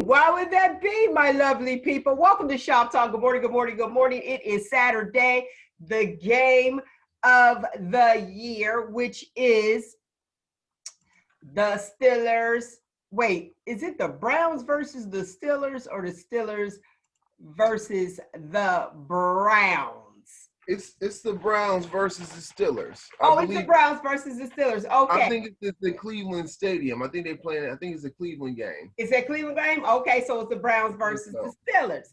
Why would that be, my lovely people? Welcome to Shop Talk. Good morning, good morning, good morning. It is Saturday, the game of the year, which is the Steelers. Wait, is it the Browns versus the Steelers or the Steelers versus the Browns? It's the Browns versus the Steelers. It's the Browns versus the Steelers. Okay. I think it's the Cleveland Stadium. I think they're playing. I think it's a Cleveland game. It's a Cleveland game? Okay, so it's the Browns versus the Steelers.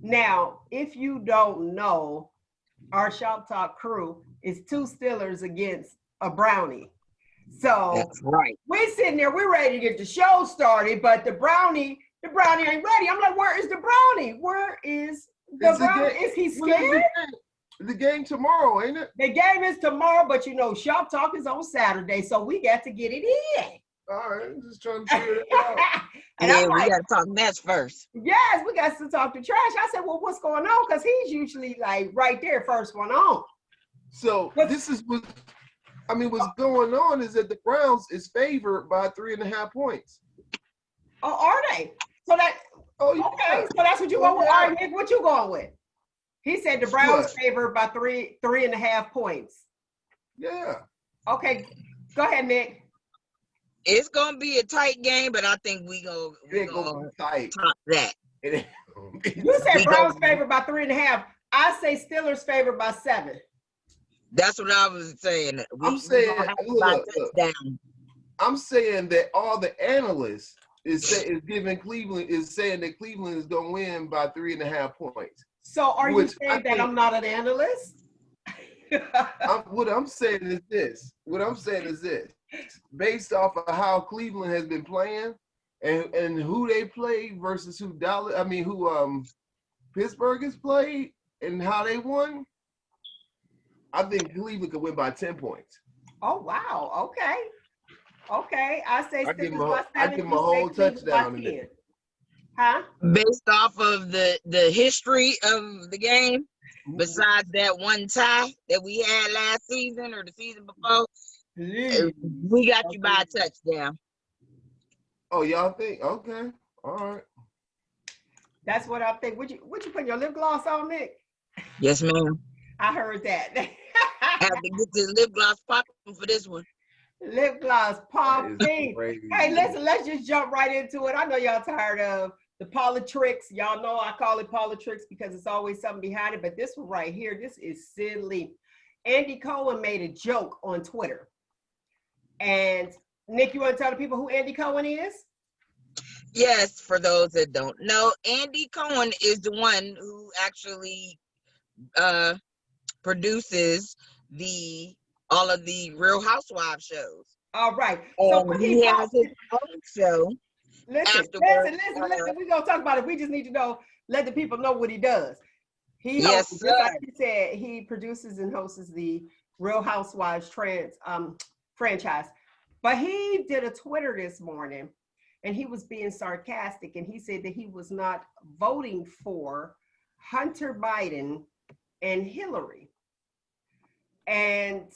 Now, if you don't know, our Shop Talk crew is two Steelers against a Brownie. So that's right. We're sitting there, we're ready to get the show started, but the Brownie ain't ready. I'm like, where is the Brownie? Where is the Brownie? Is he scared? The game tomorrow, ain't it? The game is tomorrow, but you know, Shop Talk is on Saturday, so we got to get it in. All right, I'm just trying to figure it out. And yeah, we got to talk Mets first. Yes, we got to talk to Trash. I said, well, what's going on? Because he's usually like right there, first one on. So this is what's going on is that the Browns is favored by 3.5 points. Oh, are they? So that okay, so that's what you going with. All right, Nick, what you going with? He said the Browns favored by 3.5 points. Yeah. Okay, go ahead, Nick. It's gonna be a tight game, but I think we gonna top that. You said Browns favored by 3.5. I say Steelers favored by 7. That's what I was saying. I'm saying that all the analysts is saying that Cleveland is gonna win by 3.5 points. So are you saying that I'm not an analyst? What I'm saying is this. Based off of how Cleveland has been playing and who they play versus who Pittsburgh has played and how they won, I think Cleveland could win by 10 points. Oh wow. Okay. I say I give him a whole touchdown in there. Huh? Based off of the history of the game, besides that one tie that we had last season or the season before, we got you by a touchdown. Oh, y'all think? Okay. All right. That's what I think. Would you put your lip gloss on, Nick? Yes, ma'am. I heard that. I have to get this lip gloss popping for this one. Lip gloss popping. Hey, listen, let's just jump right into it. I know y'all tired of the politics. Y'all know I call it politics because it's always something behind it. But this one right here, this is silly. Andy Cohen made a joke on Twitter. And Nick, you want to tell the people who Andy Cohen is? Yes, for those that don't know, Andy Cohen is the one who actually produces all of the Real Housewives shows. All right. So he has his own show. Listen. We're going to talk about it. We just need to know, let the people know what he does. Like he said, he produces and hosts the Real Housewives franchise. But he did a Twitter this morning, and he was being sarcastic, and he said that he was not voting for Hunter Biden and Hillary. And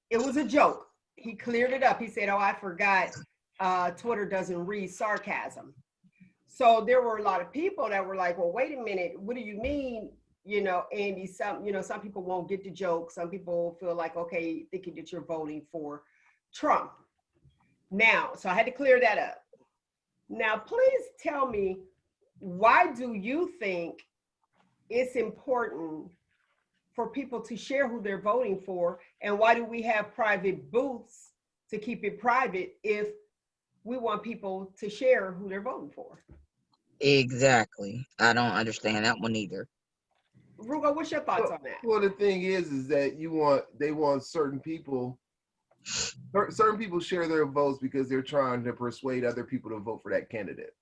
it was a joke. He cleared it up. He said, oh, I forgot Twitter doesn't read sarcasm. So there were a lot of people that were like, well, wait a minute, what do you mean? You know, Andy, some people won't get the joke. Some people feel like, okay, thinking that you're voting for Trump. Now, so I had to clear that up. Now, please tell me, why do you think it's important for people to share who they're voting for? And why do we have private booths to keep it private if we want people to share who they're voting for? Exactly. I don't understand that one either. Roogle, what's your thoughts on that? Well, the thing is that they want certain people share their votes because they're trying to persuade other people to vote for that candidate.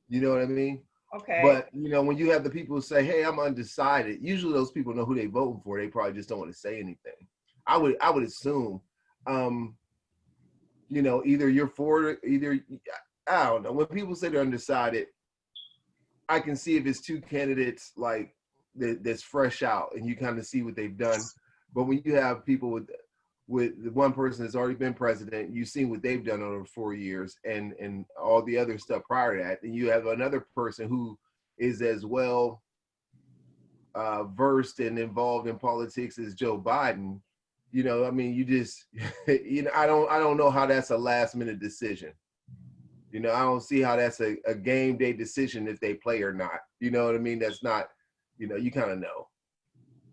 You know what I mean? Okay. But, when you have the people who say, hey, I'm undecided, usually those people know who they're voting for. They probably just don't want to say anything. I would assume, either you're for it, I don't know. When people say they're undecided, I can see if it's two candidates that's fresh out and you kind of see what they've done. But when you have people with the one person that's already been president. You've seen what they've done over 4 years and all the other stuff prior to that. And you have another person who is as well versed and involved in politics as Joe Biden. You know, I mean, you just, you know, I don't know how that's a last minute decision. You know, I don't see how that's a game day decision if they play or not. You know what I mean? That's not, you know, you kind of know.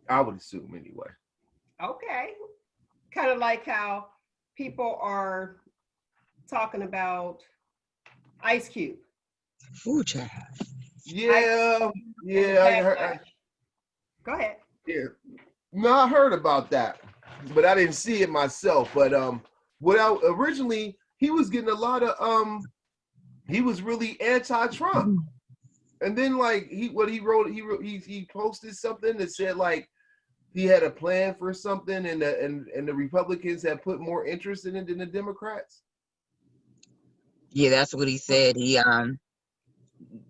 I would assume anyway. Okay. Kind of like how people are talking about Ice Cube. Ooh, child. Yeah, yeah. I heard, go ahead. Yeah. No, I heard about that, but I didn't see it myself. But originally he was getting a lot of he was really anti-Trump. And then like he posted something that said like he had a plan for something and the Republicans had put more interest in it than the Democrats. Yeah, that's what he said. He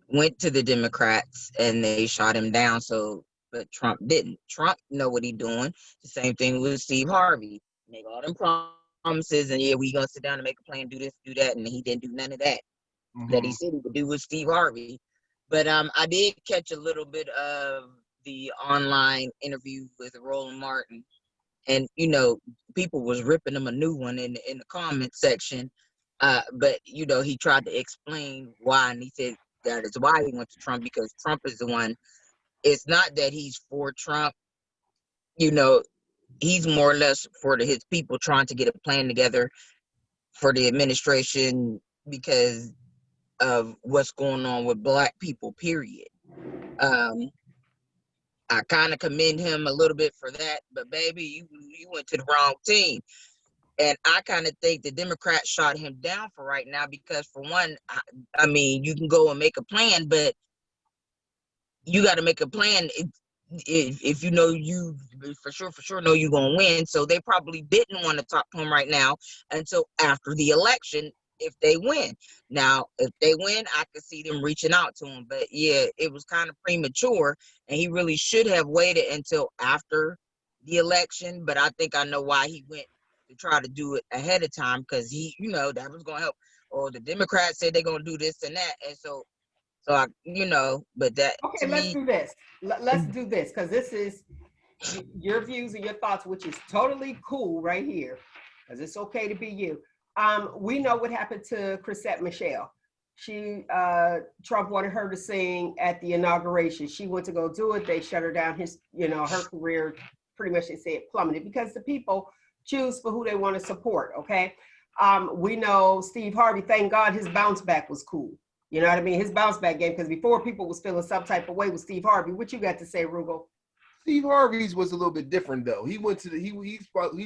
went to the Democrats and they shot him down. So, but Trump didn't. Trump know what he doing. The same thing with Steve Harvey. Make all them promises and yeah, we gonna sit down and make a plan, do this, do that, and he didn't do none of that. That he said he would do with Steve Harvey. But I did catch a little bit of the online interview with Roland Martin, and you know, people was ripping him a new one in the comment section. But you know, he tried to explain why, and he said that is why he went to Trump, because Trump is the one. It's not that he's for Trump. You know, he's more or less for his people trying to get a plan together for the administration because of what's going on with Black people, period. I kind of commend him a little bit for that, but baby, you went to the wrong team. And I kind of think the Democrats shot him down for right now because, for one, I mean, you can go and make a plan, but you got to make a plan if you know you for sure know you're going to win. So they probably didn't want to talk to him right now until after the election if they win. Now, if they win, I could see them reaching out to him. But yeah, it was kind of premature, and he really should have waited until after the election. But I think I know why he went to try to do it ahead of time, because he, you know, that was going to help. Or the Democrats said they're going to do this and that. And so I, you know, but that okay, to let's me, do this. Let's do this, because this is your views and your thoughts, which is totally cool right here, because it's okay to be you. We know what happened to Chrisette Michele. She Trump wanted her to sing at the inauguration. She went to go do it. They shut her down. Her career pretty much, they said, plummeted, because the people choose for who they want to support. Okay. We know Steve Harvey, thank God his bounce back was cool. You know what I mean? His bounce back game, because before people was feeling some type of way with Steve Harvey. What you got to say, Roogle? Steve Harvey's was a little bit different though. He went to he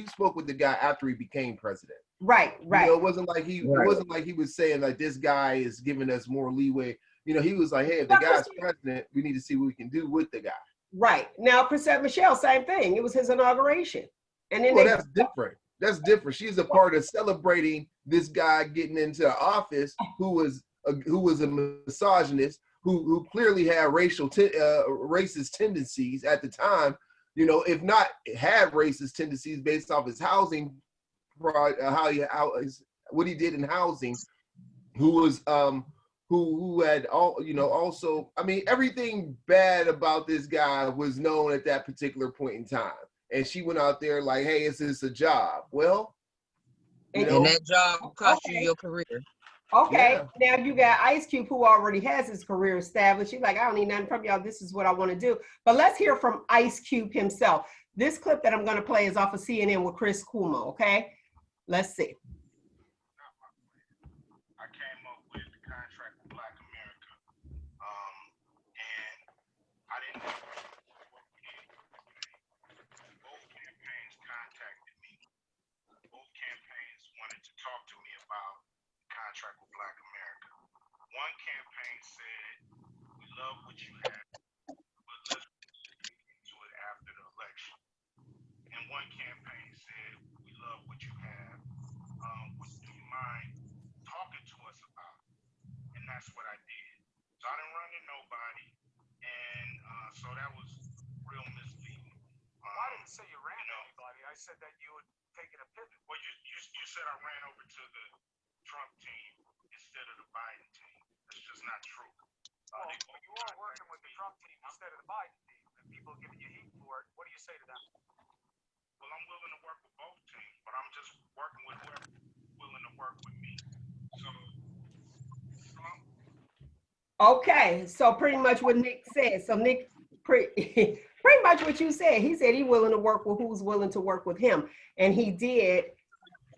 spoke with the guy after he became president. Right. You know, it wasn't like he was saying like this guy is giving us more leeway. You know, he was like, hey, if the guy's president, we need to see what we can do with the guy. Right. Now, Chrisette Michele, same thing. It was his inauguration. And then that's different. That's different. She's a part of celebrating this guy getting into office who was a misogynist, who clearly had racist tendencies at the time. You know, if not had racist tendencies based off his housing, what he did in housing, who was who had also, I mean, everything bad about this guy was known at that particular point in time. And she went out there like, hey, is this a job? Well, and that job cost you your career. Okay, yeah. Now you got Ice Cube, who already has his career established. He's like, I don't need nothing from y'all. This is what I want to do. But let's hear from Ice Cube himself. This clip that I'm going to play is off of CNN with Chris Cuomo, okay? Let's see. I came up with the contract with Black America, and I didn't know what we did. Both campaigns contacted me. Both campaigns wanted to talk to me about contract with Black America. One campaign said, we love what you have, but let's get into it after the election. And one campaign said, we love what you have. Would you mind talking to us about it? And that's what I did. So I didn't run to nobody. And so that was real misleading. I didn't say you ran anybody. I said that you had taken a pivot. Well, you said I ran over to the Trump team instead of the Biden team. That's just not true. Well, you are working with the Trump team instead of the Biden team, and people giving you heat for it. What do you say to that? Well, I'm willing to work with both teams, but I'm just working with whoever's willing to work with me. So, okay, so pretty much what Nyk said. So Nyk, pretty much what you said. He said he's willing to work with who's willing to work with him, and he did.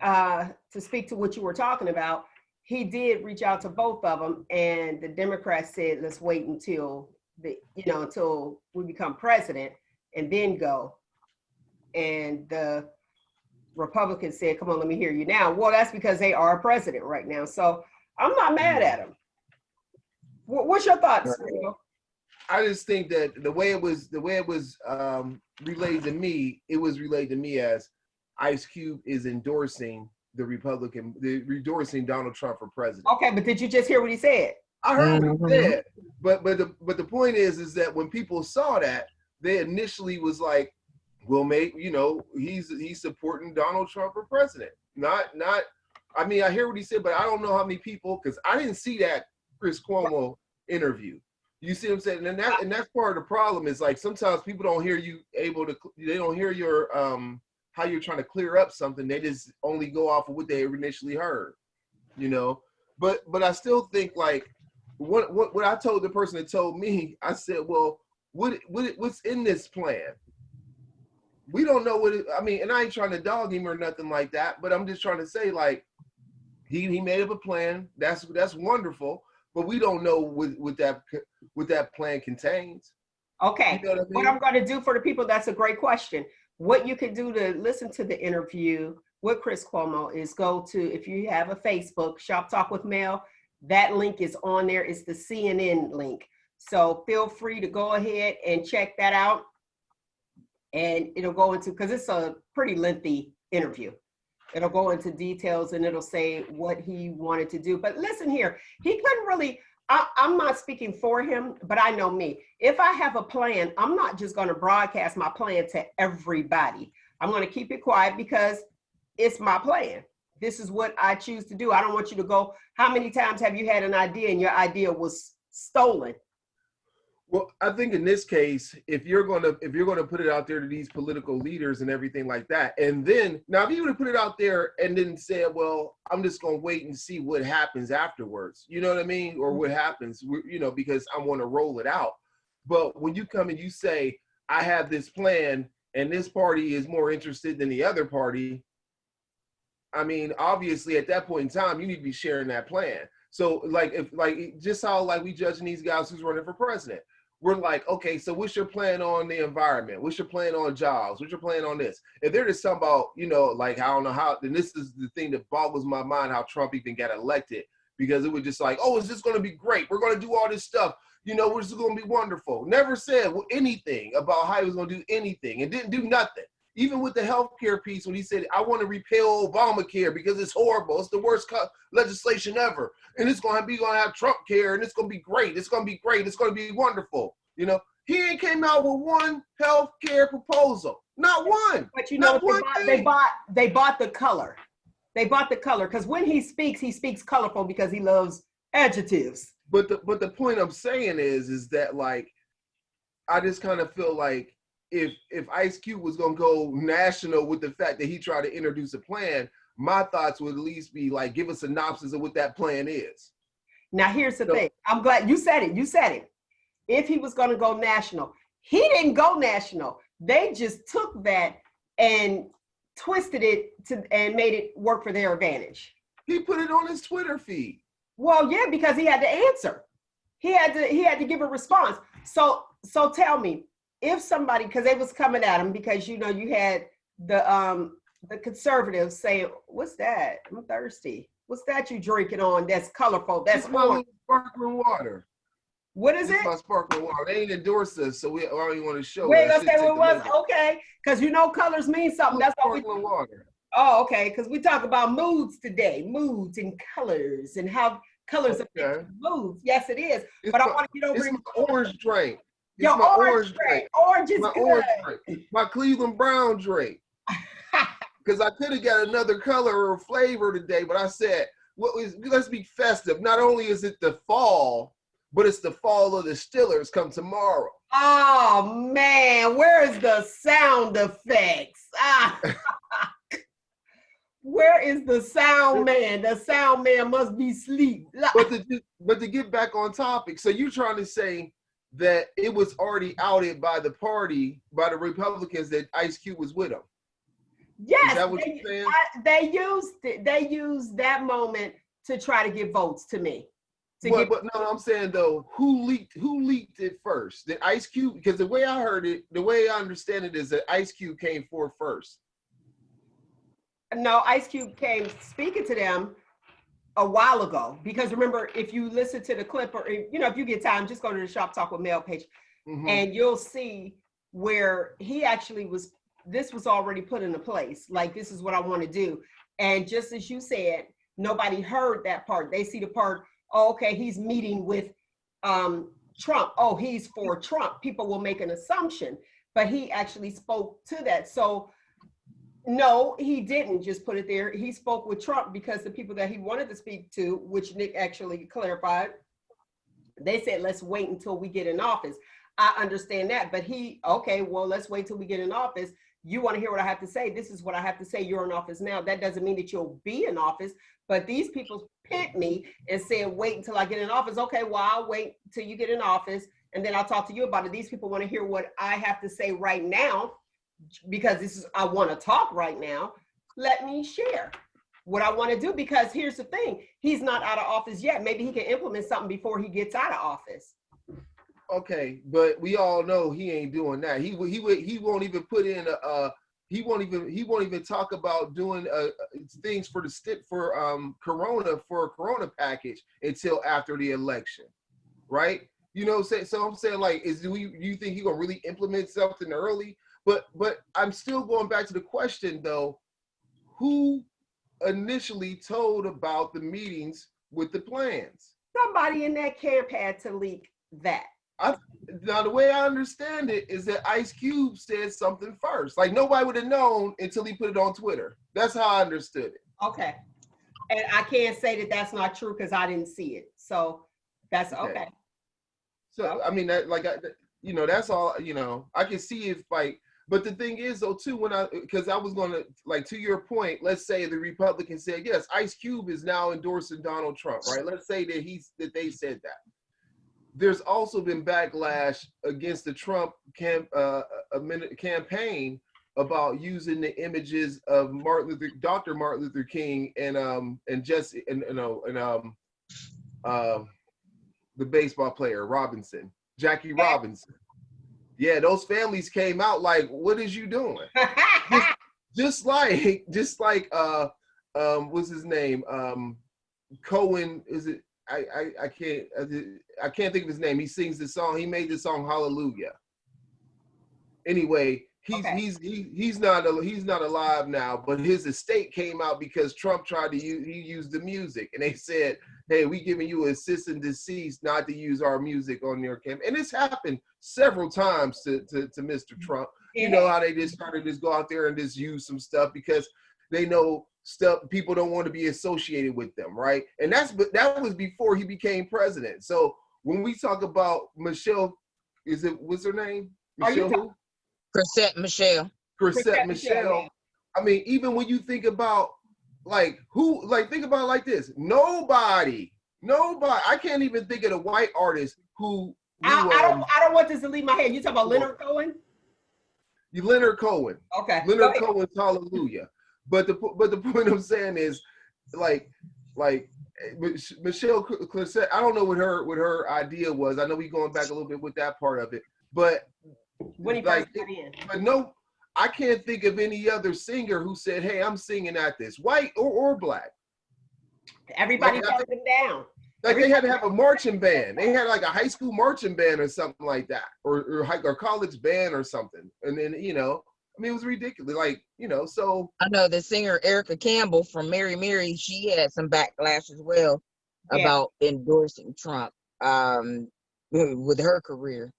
To speak to what you were talking about, he did reach out to both of them, and the Democrats said, "Let's wait until until we become president, and then go." And the Republicans said, "Come on, let me hear you now." Well, that's because they are president right now, so I'm not mad at him. What's your thoughts? I just think that the way it was relayed to me, it was relayed to me as Ice Cube is endorsing endorsing Donald Trump for president. Okay, but did you just hear what he said? I heard what he said, but the point is that when people saw that, they initially was like, "Well, he's supporting Donald Trump for president." Not. I mean, I hear what he said, but I don't know how many people, because I didn't see that Chris Cuomo interview. You see what I'm saying? And that's part of the problem is like sometimes people don't hear they don't hear your how you're trying to clear up something. They just only go off of what they initially heard, But I still think like what I told the person that told me, I said, well, what's in this plan? We don't know and I ain't trying to dog him or nothing like that, but I'm just trying to say like he made up a plan. That's wonderful, but we don't know what that plan contains. Okay, what I'm going to do for the people, that's a great question. What you can do to listen to the interview with Chris Cuomo is go to, if you have a Facebook, Shop Talk with Mel, that link is on there. It's the CNN link. So feel free to go ahead and check that out. And it'll go into, because it's a pretty lengthy interview. It'll go into details and it'll say what he wanted to do. But listen here, he couldn't really, I'm not speaking for him, but I know me. If I have a plan, I'm not just going to broadcast my plan to everybody. I'm going to keep it quiet because it's my plan. This is what I choose to do. I don't want you to go, how many times have you had an idea and your idea was stolen? Well, I think in this case, if you're gonna put it out there to these political leaders and everything like that, and then now if you were to put it out there and then say, well, I'm just gonna wait and see what happens afterwards, you know what I mean, or what happens, because I want to roll it out. But when you come and you say, I have this plan, and this party is more interested than the other party, I mean, obviously at that point in time, you need to be sharing that plan. So just how we judging these guys who's running for president. We're like, okay, so what's your plan on the environment? What's your plan on jobs? What's your plan on this? If they're just talking about, I don't know how, then this is the thing that boggles my mind, how Trump even got elected, because it was just like, oh, it's just going to be great. We're going to do all this stuff. We're just going to be wonderful. Never said anything about how he was going to do anything and didn't do nothing. Even with the healthcare piece, when he said, I want to repeal Obamacare because it's horrible. It's the worst legislation ever. And it's going to have Trump care and it's going to be great. It's going to be great. It's going to be wonderful. He ain't came out with one healthcare proposal. Not one. But they bought the color. They bought the color because when he speaks colorful because he loves adjectives. But the point I'm saying is that like, I just kind of feel like, if Ice Cube was gonna go national with the fact that he tried to introduce a plan, my thoughts would at least be like, give a synopsis of what that plan is. Now here's the thing. I'm glad you said it. You said it. If he was gonna go national, he didn't go national. They just took that and twisted it and made it work for their advantage. He put it on his Twitter feed. Well, yeah, because he had to answer. He had to give a response. So tell me, if somebody, because they was coming at him because you had the conservatives saying, "What's that? I'm thirsty. What's that you drinking on? That's colorful. That's sparkling water." What is it? My sparkling water. They ain't endorsed us, so we don't even want to show. Wait, let's say what it was. Okay, because colors mean something. That's why sparkling water. Oh, okay. Because we talk about moods today, moods and colors and how colors affect moods. Yes, it is. But I want to get over it's my orange drink. Your my orange drink. Orange is my good. orange drink. My Cleveland Brown drink. Because I could have got another color or flavor today, but I said, let's be festive. Not only is it the fall, but it's the fall of the Stillers come tomorrow. Oh man, where is the sound effects? Where is the sound man? The sound man must be asleep. But to get back on topic, so you're trying to say that it was already outed by the party, by the Republicans, that Ice Cube was with them. Yes, is that what you're saying? They used that moment to try to get votes to me. But no, I'm saying though, who leaked it first? Did Ice Cube? Because the way I heard it, the way I understand it is that Ice Cube came forth first. No, Ice Cube came speaking to them a while ago. Because remember, if you listen to the clip, or if you get time, just go to the Shop Talk with Mel page, and you'll see where he actually was. This was already put into place. Like, this is what I want to do. And just as you said, nobody heard that part. They see the part. Oh, okay, he's meeting with Trump. Oh, he's for Trump. People will make an assumption, but he actually spoke to that. So no, he didn't just put it there. He spoke with Trump because the people that he wanted to speak to, which Nyk actually clarified, they said, let's wait until we get in office. I understand that, but okay, well, let's wait till we get in office. You want to hear what I have to say? This is what I have to say. You're in office now. That doesn't mean that you'll be in office, but these people picked me and said, wait until I get in office. Okay, well, I'll wait till you get in office, and then I'll talk to you about it. These people want to hear what I have to say right now, because I want to talk right now. Let me share what I want to do, because here's the thing. He's not out of office yet. Maybe he can implement something before he gets out of office. Okay, but we all know he ain't doing that. He won't even put in he won't even talk about doing things for Corona package until after the election, right? So I'm saying, like, do you think he gonna really implement something early? But I'm still going back to the question though, who initially told about the meetings with the plans? Somebody in that camp had to leak that. Now, the way I understand it is that Ice Cube said something first. Like, nobody would have known until he put it on Twitter. That's how I understood it. Okay. And I can't say that that's not true because I didn't see it. So that's okay. So, okay. I mean, that's all, I can see if, like, but the thing is, though, too, because I was going to, like, to your point, let's say the Republicans said, yes, Ice Cube is now endorsing Donald Trump, right? Let's say that they said that. There's also been backlash against the Trump campaign about using the images of Dr. Martin Luther King and Jesse and the baseball player Robinson, Jackie Robinson. Yeah, those families came out like, "What is you doing?" just like what's his name? Cohen, is it? I can't think of his name. He sings the song. He made the song Hallelujah. Anyway, he's not alive now, but his estate came out because Trump used the music, and they said, "Hey, we giving you a cease and desist not to use our music on your campaign." And it's happened several times to Mr. Trump. Yeah. You know how they just started to just go out there and just use some stuff because they know people don't want to be associated with them, right? And that was before he became president. So when we talk about Michelle, what's her name? Michelle who? Chrisette Michelle. Chrisette Michelle. I mean, even when you think about think about it like this. Nobody. I can't even think of a white artist who I don't want this to leave my head. You talking about Leonard Cohen? Leonard Cohen. Okay. Leonard Cohen's Hallelujah. But the point I'm saying is, like Michelle Chrisette, I don't know what her idea was. I know we going back a little bit with that part of it, but when he first got in. But no, I can't think of any other singer who said, "Hey, I'm singing at this," white or black. Everybody turned him down. Like they had to have a marching band. They had like a high school marching band or something like that, or college band or something. And then I mean, it was ridiculous. So I know the singer Erica Campbell from Mary Mary, she had some backlash as well about endorsing Trump with her career.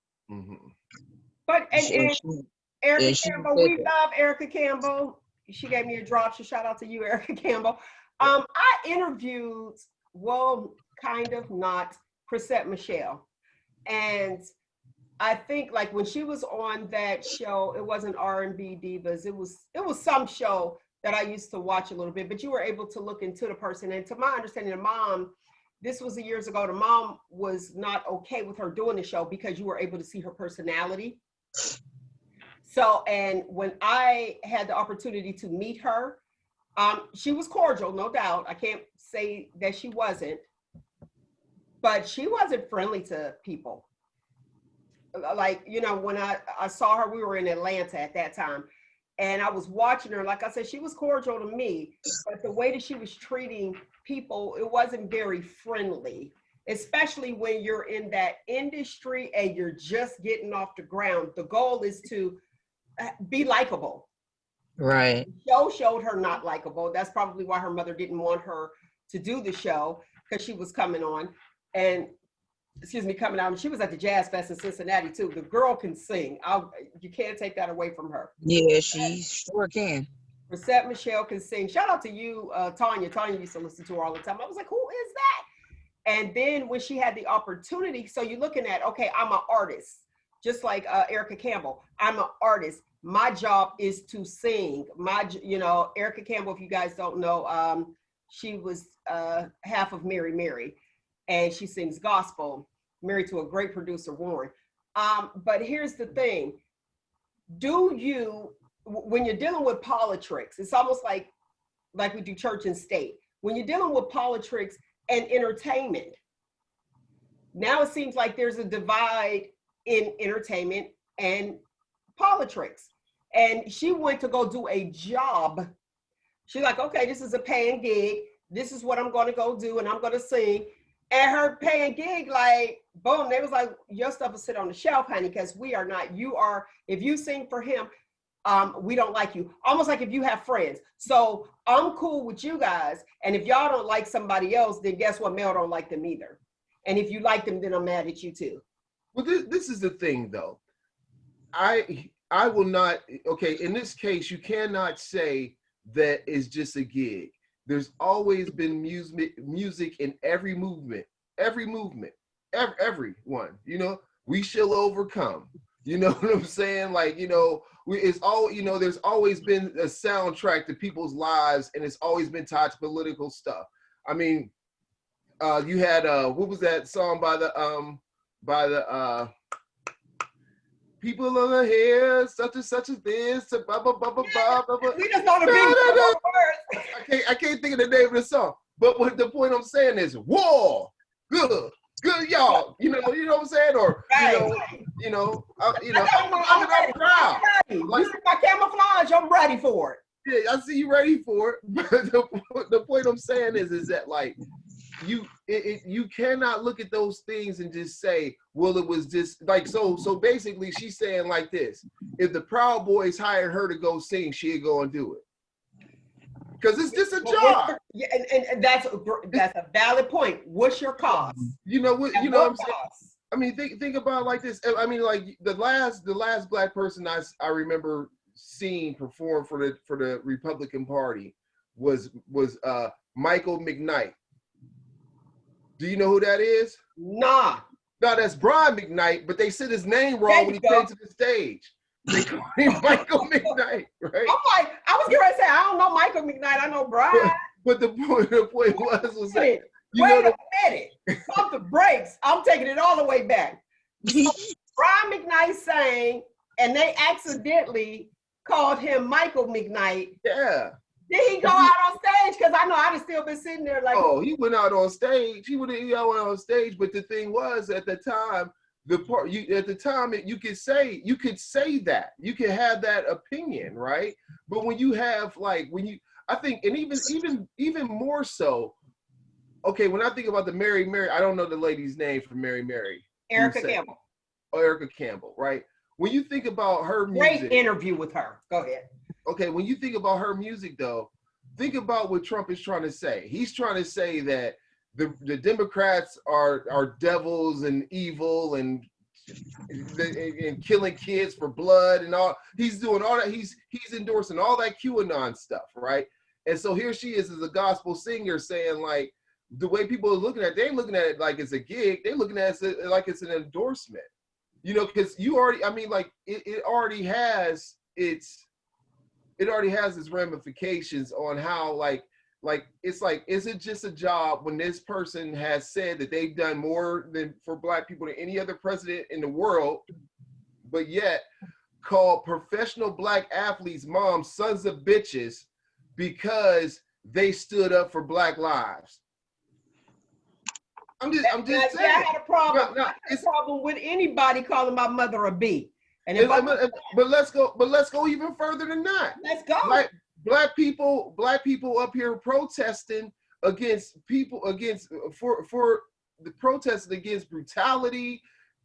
But and Erica Campbell, we love Erica Campbell. She gave me a drop. So shout out to you, Erica Campbell. I interviewed, well, kind of not, Chrisette Michelle. And I think like when she was on that show, it wasn't R&B Divas. It was some show that I used to watch a little bit, but you were able to look into the person. And to my understanding, the mom, this was years ago, the mom was not okay with her doing the show because you were able to see her personality. So, and when I had the opportunity to meet her, she was cordial, no doubt. I can't say that she wasn't, but she wasn't friendly to people. Like, you know, when I saw her, we were in Atlanta at that time, and I was watching her. Like I said, she was cordial to me, but the way that she was treating people, it wasn't very friendly, especially when you're in that industry and you're just getting off the ground. The goal is to be likable. Right. The show showed her not likable. That's probably why her mother didn't want her to do the show, because she was coming on and, coming out. And she was at the Jazz Fest in Cincinnati too. The girl can sing. You can't take that away from her. Yeah, she sure can. Chrisette Michelle can sing. Shout out to you, Tanya. Tanya used to listen to her all the time. I was like, who is that? And then when she had the opportunity, so you're looking at, okay, I'm an artist. Just like Erica Campbell, I'm an artist. My job is to sing. Erica Campbell, if you guys don't know, she was half of Mary Mary, and she sings gospel, married to a great producer, Warren. But here's the thing. When you're dealing with politics, it's almost like we do church and state. When you're dealing with politics and entertainment, now it seems like there's a divide in entertainment and politics. And she went to go do a job. She's like, okay, this is a paying gig. This is what I'm going to go do, and I'm going to sing. And her paying gig, like, boom, they was like, your stuff will sit on the shelf, honey, because we are not, if you sing for him, we don't like you. Almost like if you have friends. So I'm cool with you guys. And if y'all don't like somebody else, then guess what? Mel don't like them either. And if you like them, then I'm mad at you too. Well, this is the thing, though. I will not, okay, in this case, you cannot say that it's just a gig. There's always been music in every movement, everyone, you know, we shall overcome. You know what I'm saying? Like, you know, it's all, you know, there's always been a soundtrack to people's lives, and it's always been tied to political stuff. I mean, you had, what was that song by the people on the hill, such and such as this, blah, blah, blah, blah, blah, blah, blah. We just know the big words. I can't think of the name of the song. But what the point I'm saying is, war, good y'all. You know what I'm saying? Or right. I'm proud. Like, my camouflage, I'm ready for it. Yeah, I see you ready for it. But the point I'm saying is that, like, you cannot look at those things and just say, well, it was just like, so basically she's saying like this: if the Proud Boys hired her to go sing, she'd go and do it. Because it's just a job. Yeah, and that's a valid point. What's your cost? You know what I'm saying? I mean, think about it like this. I mean, like the last Black person I remember seeing perform for the Republican Party was Michael McKnight. Do you know who that is? Nah. No, that's Brian McKnight, but they said his name wrong when he came to the stage. They called him Michael McKnight, right? I'm like, I was getting ready to say, I don't know Michael McKnight, I know Brian. But the point was that, wait a minute. Pump the brakes. I'm taking it all the way back. So Brian McKnight sang, and they accidentally called him Michael McKnight. Yeah. Did he go out on stage? Because I know I'd have still been sitting there like. Oh, he went out on stage. He went out on stage. But the thing was, at the time, you could say that. You could have that opinion, right? But when you have I think, and even more so, okay, when I think about the Mary Mary, I don't know the lady's name for Mary Mary. Erica Campbell. Oh, Erica Campbell, right? When you think about her music. Great interview with her. Go ahead. Okay, when you think about her music, though, think about what Trump is trying to say. He's trying to say that the Democrats are devils and evil and and killing kids for blood and all. He's doing all that. He's endorsing all that QAnon stuff, right? And so here she is as a gospel singer saying, like, the way people are looking at it, they ain't looking at it like it's a gig. They're looking at it like it's an endorsement. You know, because you already, I mean, like it already has its ramifications on how like it's like, is it just a job when this person has said that they've done more than for Black people than any other president in the world, but yet called professional Black athletes moms sons of bitches because they stood up for Black lives? I'm just saying. I had a problem. I had a problem with anybody calling my mother a B. But let's go even further than that. Let's go. Black people up here protesting against protesting against brutality,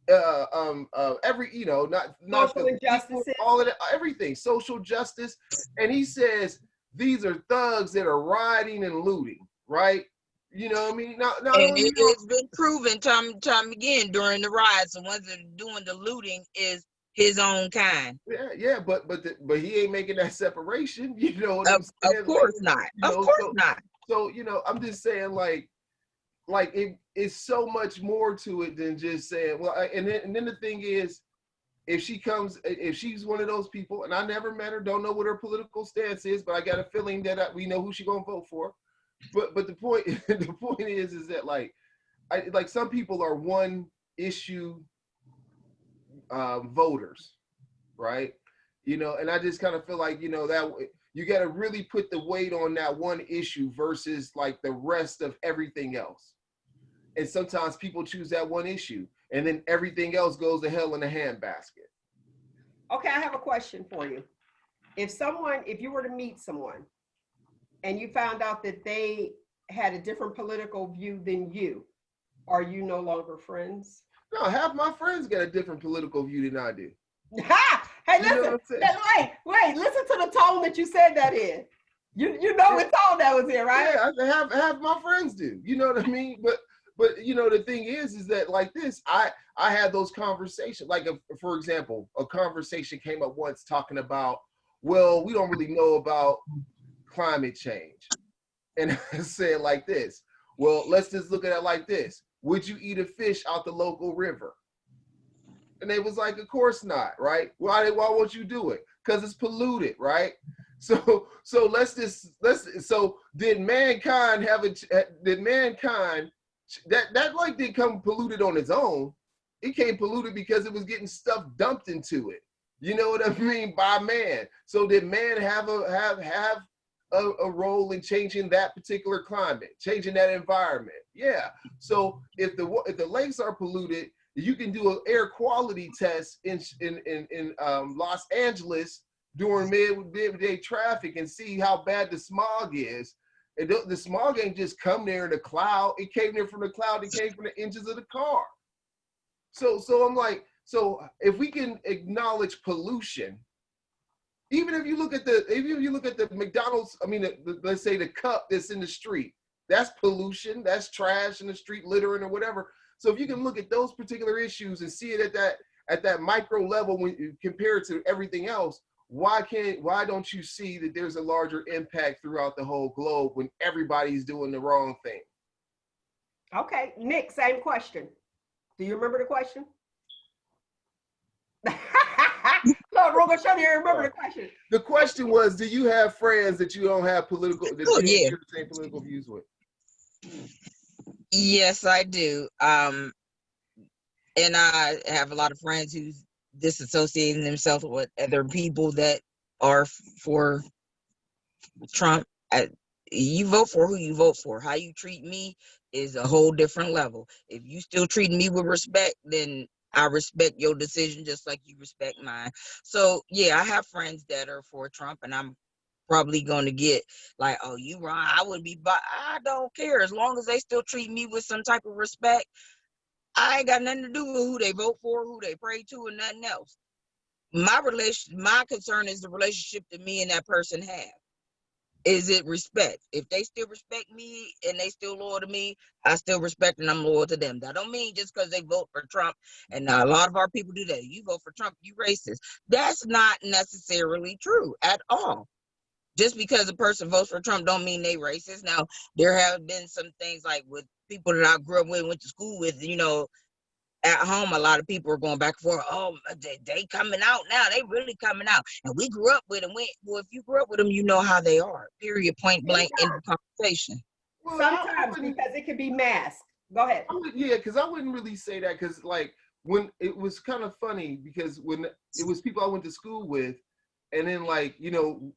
every, not social injustices, all of that, everything, social justice. And he says these are thugs that are rioting and looting, right? You know what I mean? Now, and it's been proven time and time again during the riots, the ones that are doing the looting is his own kind. Yeah, but he ain't making that separation. You know what I'm saying? Of course not. Of course not. So I'm just saying, like it's so much more to it than just saying, well. And then the thing is, if she's one of those people, and I never met her, don't know what her political stance is, but I got a feeling that we know who she's gonna vote for. But the point is that like some people are one issue voters, right? And I just kind of feel like that you got to really put the weight on that one issue versus like the rest of everything else. And sometimes people choose that one issue, and then everything else goes to hell in a handbasket. Okay, I have a question for you. If you were to meet someone and you found out that they had a different political view than you, are you no longer friends? No, half my friends got a different political view than I do. Hey, listen, wait, listen to the tone that you said that in. You know what tone that was in, right? Yeah, half my friends do. You know what I mean? But the thing is that like this, I had those conversations. Like, for example, a conversation came up once talking about, well, we don't really know about climate change. And I said like this, well, let's just look at it like this. Would you eat a fish out the local river? And they was like, of course not, right? Why won't you do it? Because it's polluted, right? So did mankind that like didn't come polluted on its own? It came polluted because it was getting stuff dumped into it. You know what I mean? By man. So did man have a role in changing that particular climate, changing that environment? Yeah. So if the lakes are polluted, you can do an air quality test in Los Angeles during midday traffic and see how bad the smog is. And the smog ain't just come there in a cloud. It came there from the cloud. It came from the engines of the car. So I'm like, so if we can acknowledge pollution, even if you look at the McDonald's, I mean, let's say the cup that's in the street, that's pollution, that's trash in the street, littering or whatever. So if you can look at those particular issues and see it at that micro level when you compare it to everything else, why don't you see that there's a larger impact throughout the whole globe when everybody's doing the wrong thing? Okay, Nick, same question. Do you remember the question? No, Roogle, show me you remember the question. The question was, do you have friends that you don't have share the same political views with? Yes, I do. And I have a lot of friends who disassociating themselves with other people that are for Trump. You vote for who you vote for. How you treat me is a whole different level. If you still treat me with respect, then I respect your decision just like you respect mine. So yeah, I have friends that are for Trump, and I'm probably going to get like, oh, you wrong. I would be, but I don't care. As long as they still treat me with some type of respect, I ain't got nothing to do with who they vote for, who they pray to, and nothing else. My concern is the relationship that me and that person have. Is it respect? If they still respect me and they still loyal to me, I still respect and I'm loyal to them. That don't mean just because they vote for Trump, and a lot of our people do that. You vote for Trump, you racist. That's not necessarily true at all. Just because a person votes for Trump don't mean they racist. Now, there have been some things like with people that I grew up with, went to school with, you know, at home, a lot of people are going back and forth. Oh, they coming out now. They really coming out. And we grew up with them. Well, if you grew up with them, you know how they are. Period. Point blank. End of conversation. Well, sometimes because it can be masked. Go ahead. Yeah, because I wouldn't really say that, because like when it was kind of funny, because when it was people I went to school with, and then like, you know,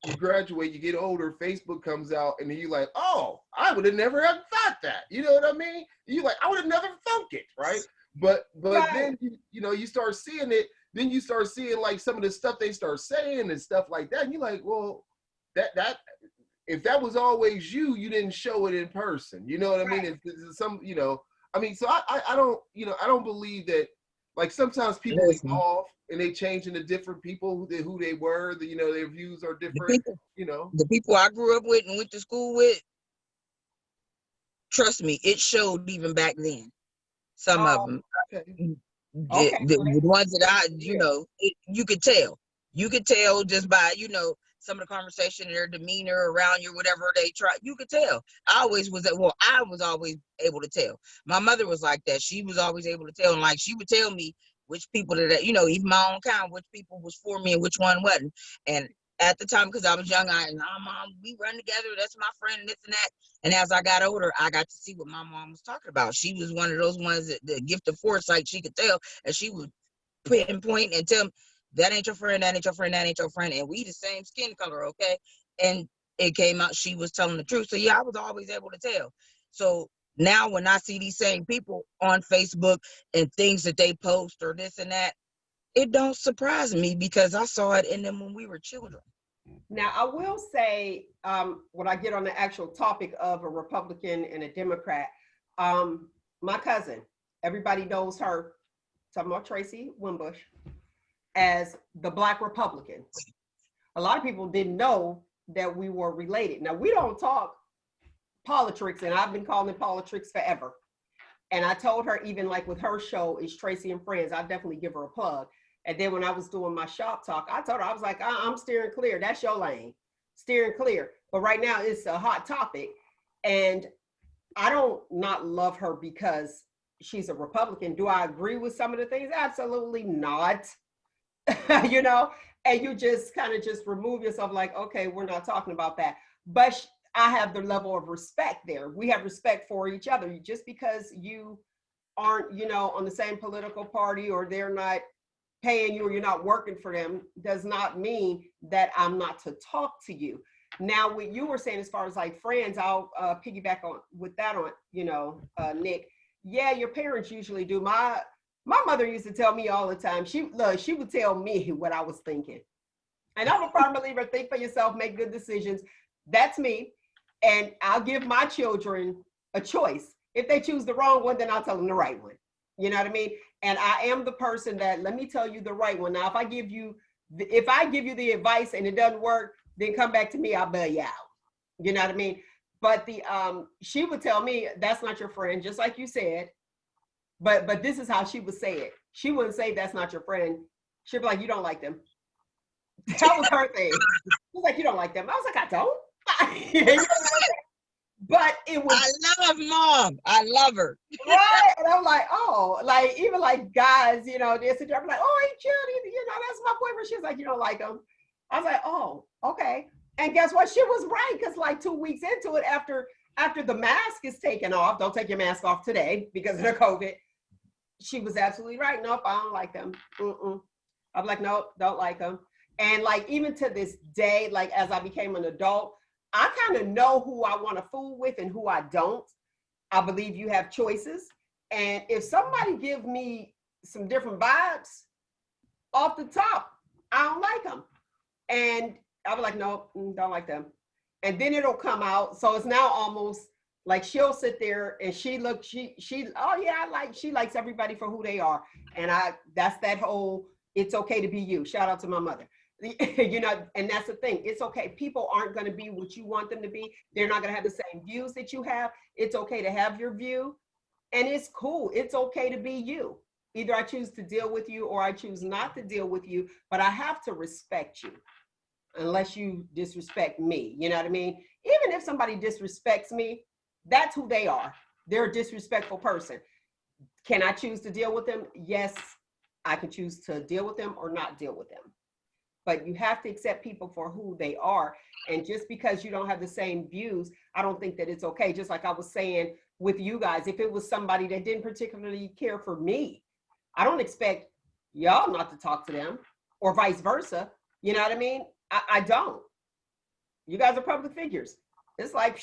you graduate, you get older, Facebook comes out, and then you're like, oh, I would have never have thought that. You know what I mean? You like, I would have never thought it, right? But right. Then you know, you start seeing it, then you start seeing like some of the stuff they start saying and stuff like that, and you're like, well, that if that was always you, you didn't show it in person. You know what I mean? It's some, you know, I mean, so I don't, you know, I don't believe that. Like sometimes people evolve and they change into different people who they were. You know, their views are different. You know, the people I grew up with and went to school with, trust me, it showed even back then. Some of them, the ones that I, you know, you could tell. You could tell just by, you know, some of the conversation, their demeanor around you, whatever they try, you could tell. I was always able to tell. My mother was like that. She was always able to tell, and like she would tell me which people that, you know, even my own kind, which people was for me and which one wasn't. And at the time, because I was young, Mom, we run together. That's my friend, and this and that. And as I got older, I got to see what my mom was talking about. She was one of those ones that the gift of foresight, she could tell, and she would pinpoint and tell me, that ain't your friend, that ain't your friend, that ain't your friend, and we the same skin color, okay? And it came out she was telling the truth. So yeah, I was always able to tell. So now when I see these same people on Facebook and things that they post or this and that, it don't surprise me because I saw it in them when we were children. Now, I will say, when I get on the actual topic of a Republican and a Democrat, my cousin, everybody knows her, talking about Tracy Wimbush, as the Black Republican. A lot of people didn't know that we were related. Now, we don't talk politics, and I've been calling it politics forever. And I told her, even like with her show, is Tracy and Friends, I'll definitely give her a plug. And then when I was doing my shop talk, I told her, I was like, I'm steering clear. That's your lane, steering clear. But right now it's a hot topic. And I don't not love her because she's a Republican. Do I agree with some of the things? Absolutely not. You know, and you just kind of just remove yourself like, okay, we're not talking about that. But I have the level of respect there. We have respect for each other. Just because you aren't, you know, on the same political party, or they're not paying you, or you're not working for them, does not mean that I'm not to talk to you. Now, what you were saying as far as like friends, I'll piggyback on with that on, you know, Nick. Yeah, your parents usually do. My mother used to tell me all the time, she would tell me what I was thinking. And I'm a firm believer, think for yourself, make good decisions. That's me. And I'll give my children a choice. If they choose the wrong one, then I'll tell them the right one. You know what I mean? And I am the person that, let me tell you the right one. Now, if I give you the advice and it doesn't work, then come back to me, I'll bail you out. You know what I mean? But she would tell me, that's not your friend, just like you said. But this is how she would say it. She wouldn't say that's not your friend. She'd be like, you don't like them. That was her thing. She was like, you don't like them. I was like, I don't. But it was. I love Mom. I love her. Right. And I'm like, oh, like even like guys, you know, they sit there, I'm like, oh, hey, Judy, you know, that's my boyfriend. She was like, you don't like him. I was like, oh, okay. And guess what? She was right, because like 2 weeks into it, after the mask is taken off, don't take your mask off today because of the COVID. She was absolutely right. Nope, I don't like them. I'm like, nope, don't like them. And like, even to this day, like as I became an adult, I kind of know who I want to fool with and who I don't. I believe you have choices. And if somebody give me some different vibes off the top, I don't like them. And I'll be like, no, don't like them. And then it'll come out. So it's now almost like she'll sit there and she oh yeah, she likes everybody for who they are. And that's that whole, it's okay to be you. Shout out to my mother. You know, and that's the thing. It's okay. People aren't going to be what you want them to be. They're not going to have the same views that you have. It's okay to have your view, and it's cool. It's okay to be you. Either I choose to deal with you or I choose not to deal with you, but I have to respect you unless you disrespect me. You know what I mean? Even if somebody disrespects me, that's who they are. They're a disrespectful person. Can I choose to deal with them? Yes, I can choose to deal with them or not deal with them. But you have to accept people for who they are. And just because you don't have the same views, I don't think that it's okay. Just like I was saying with you guys, if it was somebody that didn't particularly care for me, I don't expect y'all not to talk to them or vice versa. You know what I mean? I don't. You guys are public figures. It's like,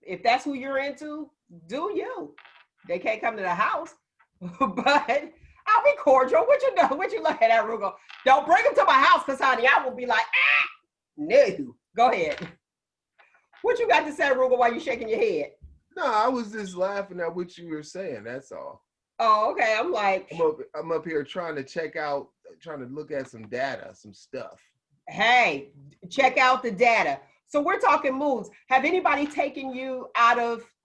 if that's who you're into, do you. They can't come to the house, but I'll be cordial. What you know? What you look at, Roogle? Don't bring them to my house, because honey, I will be like, no. Go ahead. What you got to say, Roogle, while you shaking your head? No, I was just laughing at what you were saying. That's all. Oh, okay. I'm like, I'm up here trying to look at some data, some stuff. Hey, check out the data. So we're talking moods. Have anybody taken you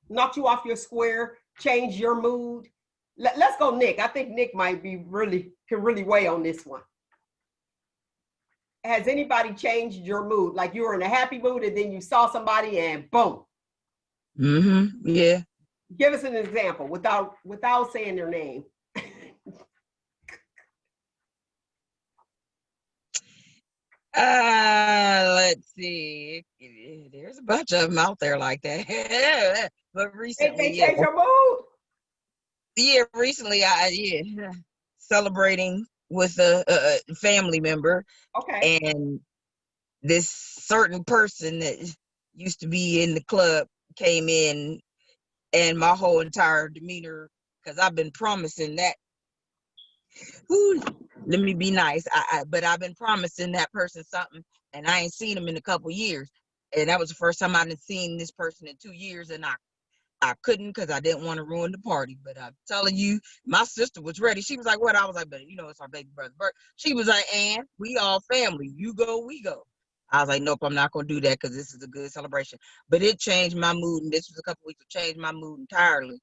knocked you off your square, changed your mood? Let's go, Nyk. I think Nyk might be can really weigh on this one. Has anybody changed your mood? Like you were in a happy mood and then you saw somebody and boom. Mm-hmm. Yeah. Give us an example without saying their name. Let's see. There's a bunch of them out there like that. But recently, they change your mood. Yeah, recently I celebrating with a family member. Okay. And this certain person that used to be in the club came in, and my whole entire demeanor, because I've been promising that. Ooh, let me be nice. But I've been promising that person something, and I ain't seen him in a couple years. And that was the first time I'd seen this person in 2 years, and I couldn't, because I didn't want to ruin the party. But I'm telling you, my sister was ready. She was like, what? I was like, but you know, it's our baby brother's birthday. She was like, and we all family. You go, we go. I was like, nope, I'm not going to do that, because this is a good celebration. But it changed my mood, and this was a couple weeks to change my mood entirely.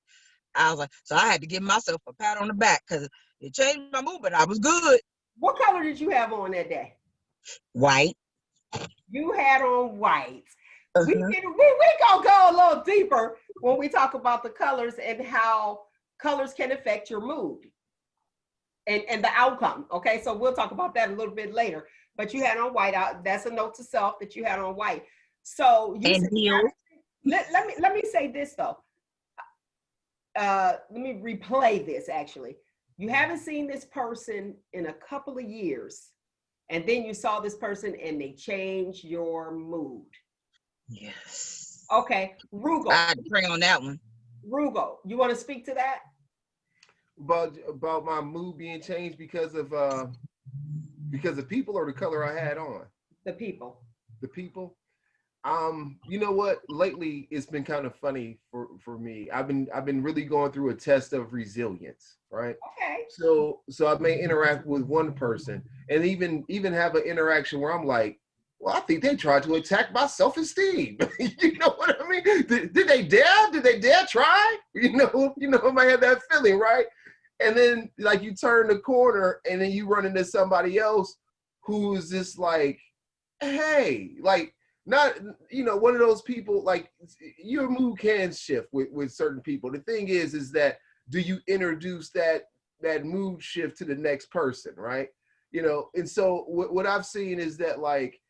I was like, so I had to give myself a pat on the back, because it changed my mood, but I was good. What color did you have on that day? White. You had on white. We gonna go a little deeper when we talk about the colors and how colors can affect your mood and the outcome. Okay, so we'll talk about that a little bit later. But you had on white. That's a note to self that you had on white. So you and heels. Let me say this though. Let me replay this. Actually, you haven't seen this person in a couple of years, and then you saw this person and they changed your mood. Yes. Okay, Roogle. I had to pray on that one. Roogle, you want to speak to that? About my mood being changed because of people, or the color I had on? The people. The people. You know what? Lately, it's been kind of funny for me. I've been really going through a test of resilience, right? Okay. So I may interact with one person and even have an interaction where I'm like, well, I think they tried to attack my self-esteem. You know what I mean? Did they dare? Did they dare try? You know, I might have that feeling, right? And then like you turn the corner and then you run into somebody else who is just like, hey, like, not, you know, one of those people, like your mood can shift with certain people. The thing is that, do you introduce that mood shift to the next person, right? You know, and so what I've seen is that, like,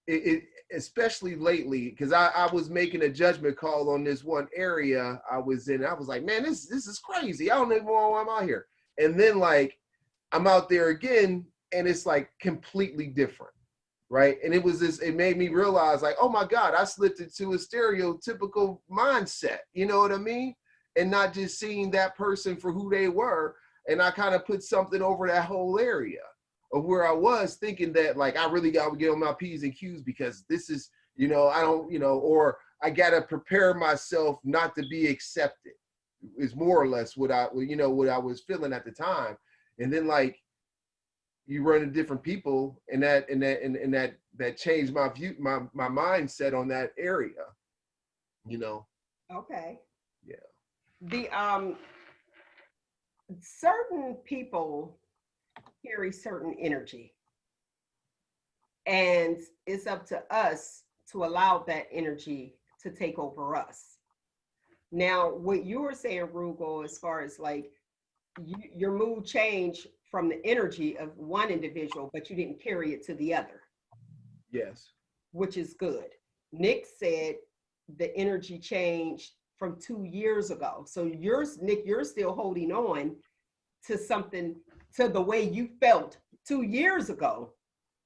it especially lately, because I was making a judgment call on this one area I was in. I was like, man, this is crazy. I don't even know why I'm out here. And then like I'm out there again, and it's like completely different, right? And it made me realize, like, oh my God, I slipped into a stereotypical mindset. You know what I mean? And not just seeing that person for who they were. And I kind of put something over that whole area of where I was, thinking that, like, I really got to get on my P's and Q's because this is, you know, I don't, you know, or I got to prepare myself not to be accepted, is more or less what I was feeling at the time. And then, like, you run into different people, and that changed my view, my mindset on that area, you know. Okay. Yeah. The certain people carry certain energy, and it's up to us to allow that energy to take over us. Now, what you were saying, Roogle, as far as like your mood changed from the energy of one individual, but you didn't carry it to the other. Yes. Which is good. Nyk said the energy changed from 2 years ago. So yours, Nyk, you're still holding on to something, to the way you felt 2 years ago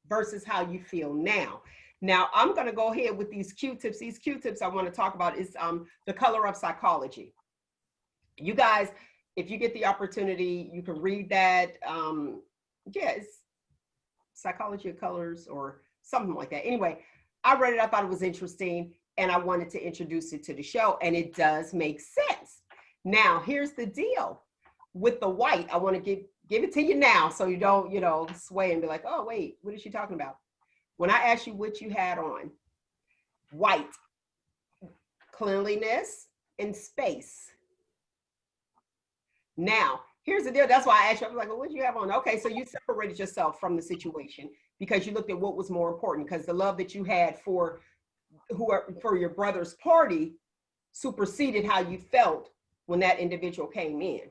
versus how you feel now. Now, I'm going to go ahead with these Q-tips. These Q-tips I want to talk about is The Color of Psychology. You guys, if you get the opportunity, you can read that. Yeah, it's Psychology of Colors or something like that. Anyway, I read it. I thought it was interesting, and I wanted to introduce it to the show, and it does make sense. Now, here's the deal. With the white, I want to give it to you now so you don't, you know, sway and be like, oh, wait, what is she talking about? When I asked you what you had on, white, cleanliness, and space. Now, here's the deal. That's why I asked you. I was like, well, what do you have on? Okay, so you separated yourself from the situation because you looked at what was more important, because the love that you had for your brother's party superseded how you felt when that individual came in.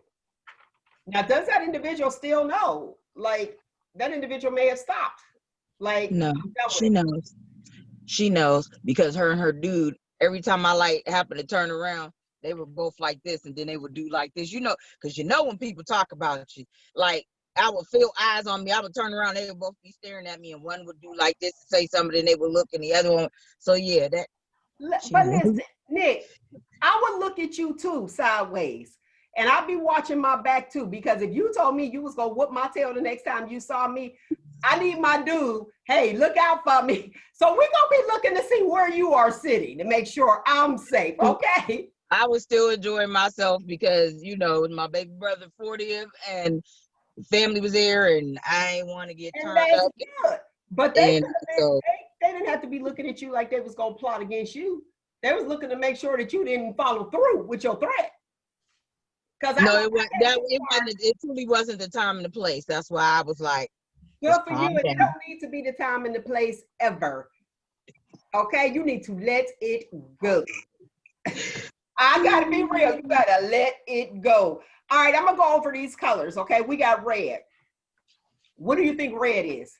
Now, does that individual still know? Like, that individual may have stopped. Like, no, she knows. She knows, because her and her dude, every time I like happened to turn around, they were both like this, and then they would do like this, you know, because you know when people talk about you, like I would feel eyes on me, I would turn around, they would both be staring at me, and one would do like this and say something, and they would look, and the other one. So yeah, that. But listen, Nyk, I would look at you too sideways, and I'd be watching my back too, because if you told me you was gonna whoop my tail the next time you saw me, I need my dude, hey, look out for me. So we're gonna be looking to see where you are sitting to make sure I'm safe, okay? I was still enjoying myself because, you know, my baby brother 40th and family was there, and I ain't want to get turned up. Good. But they didn't have to be looking at you like they was gonna plot against you. They was looking to make sure that you didn't follow through with your threat. No, it truly wasn't the time and the place. That's why I was like, good for you. It don't need to be the time and the place ever. Okay, you need to let it go. I gotta be real. You gotta let it go. All right, I'm gonna go over these colors. Okay, we got red. What do you think red is?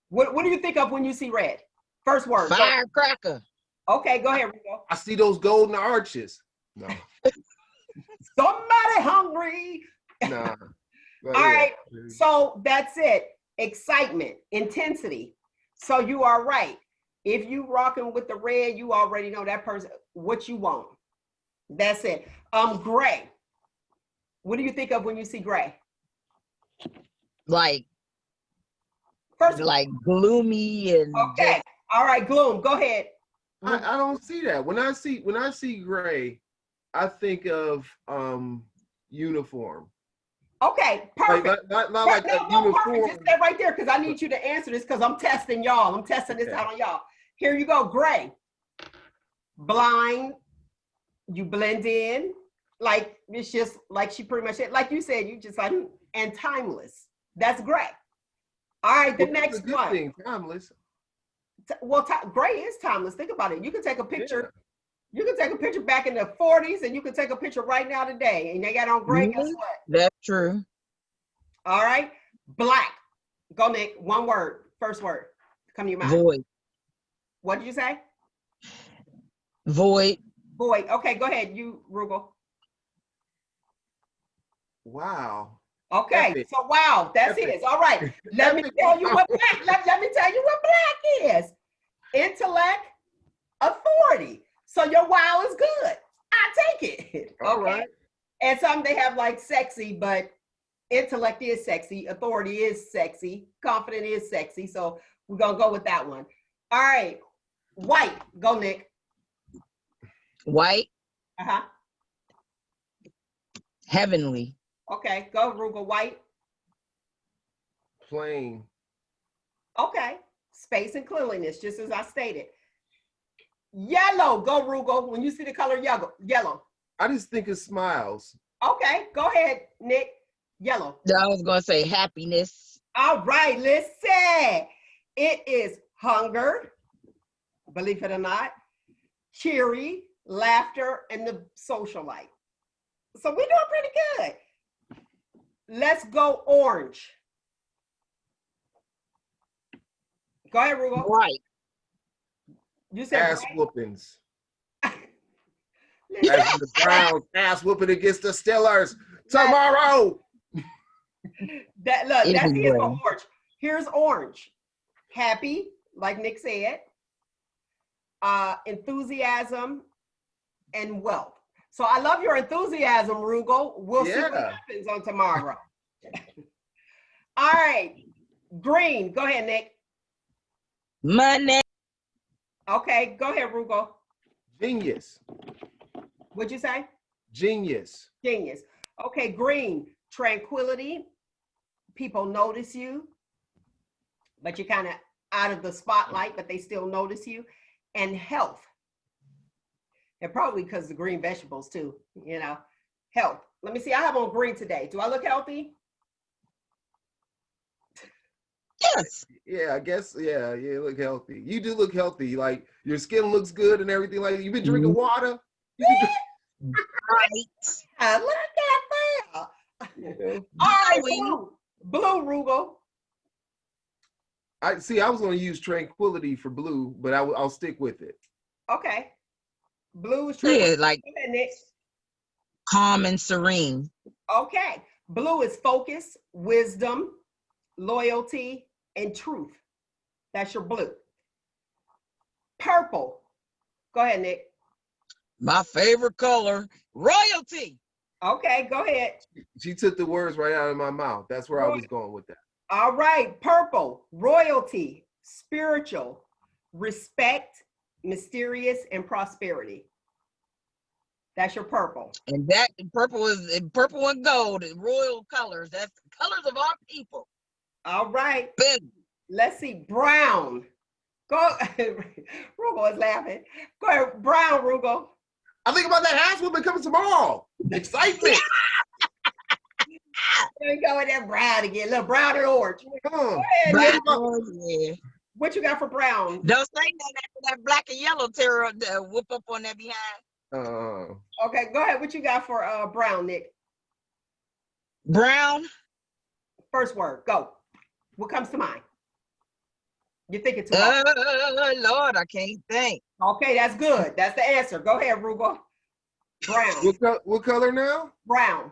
What do you think of when you see red? First word. Firecracker. Okay, go ahead, Rico. I see those golden arches. No. Somebody hungry. Nah. All right, so that's it. Excitement, intensity. So you are right. If you rocking with the red, you already know that person, what you want. That's it. Gray. What do you think of when you see gray? Like gloomy and okay. Just... All right, gloom. Go ahead. I don't see that. When I see gray, I think of uniform. Okay, perfect. Not like a uniform. Perfect. Just stay right there, because I need you to answer this, because I'm testing y'all. I'm testing this out on y'all. Here you go. Gray. Blind. You blend in. Like, it's just like she pretty much said. Like you said, you just like, and timeless. That's gray. All right, the next one. Thing, timeless. Well, gray is timeless. Think about it. You can take a picture. Yeah. You can take a picture back in the 40s, and you can take a picture right now today, and they got on gray. Guess what? That's true. All right. Black. Go, Nyk. One word. First word. Come to your mind. Void. What did you say? Void. Void. Okay, go ahead. You, Roogle. Wow. Okay, Epic. so wow, that's it. All right. Let me tell you what black. Let me tell you what black is. Intellect, authority. So your wow is good. I take it. All okay. Right. And some they have like sexy, but intellect is sexy, authority is sexy, confident is sexy. So we're gonna go with that one. All right. White. Go, Nyk. White. Uh-huh. Heavenly. Okay, go, Roogle. White. Plain. Okay. Space and cleanliness, just as I stated. Yellow. Go, Roogle. When you see the color yellow. I just think of smiles. Okay. Go ahead, Nyk. Yellow. I was going to say happiness. All right. Listen. It is hunger, believe it or not, cheery, laughter, and the socialite. So we're doing pretty good. Let's go orange. Go ahead, Roogle. Right. You said ass bright? whoopings. As in the Browns ass whooping against the Steelers tomorrow. That's it for orange. Here's orange. Happy, like Nyk said. Enthusiasm and wealth. So I love your enthusiasm, Roogle. We'll see what happens on tomorrow. All right. Green. Go ahead, Nyk. Money. Okay, go ahead, Roogle. Genius. What'd you say? Genius. Genius. Okay, green. Tranquility. People notice you, but you're kind of out of the spotlight, but they still notice you. And health. And probably because the green vegetables too, you know. Health. Let me see, I have on green today. Do I look healthy? Yes. Yeah, I guess, yeah, you look healthy. You do look healthy. Like, your skin looks good and everything. Like, you've been drinking water. Right. Look at that. All right, blue. Blue, Roogle. I was going to use tranquility for blue, but I'll stick with it. Okay. Blue is tranquility. Yeah, like calm and serene. Okay. Blue is focus, wisdom, loyalty, and truth. That's your blue. Purple. Go ahead, Nyk. My favorite color, royalty. Okay, go ahead. She took the words right out of my mouth. That's where I was going with that. All right, purple, royalty, spiritual, respect, mysterious, and prosperity. That's your purple. And that purple and gold, royal colors. That's the colors of our people. All right. Boom. Let's see, brown. Go. Roogle is laughing. Go ahead, brown, Roogle. I think about that ass whooping coming tomorrow. Excitement. There you go with that brown again. Look, brown and orange. Go ahead, brown, yeah. What you got for brown? Don't say nothing after that black and yellow terror whoop up on that behind. Okay, go ahead. What you got for brown, Nyk? Brown. First word, go. What comes to mind? You're thinking too much. Lord, I can't think. Okay, that's good. That's the answer. Go ahead, Roogle. Brown. What color now? Brown.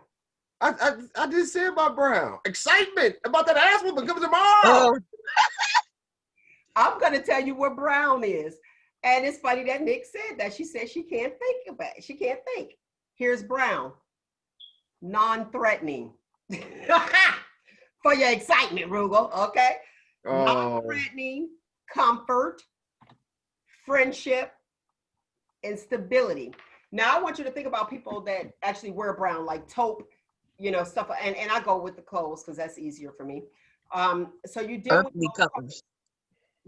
I just said about brown. Excitement about that ass whooping coming tomorrow. I'm gonna tell you what brown is. And it's funny that Nyk said that. She said she can't think about it. She can't think. Here's brown. Non-threatening. For your excitement, Roogle, okay? Non-threatening, comfort, friendship, and stability. Now I want you to think about people that actually wear brown, like taupe, you know, stuff, and I go with the clothes because that's easier for me. So you deal with those colors.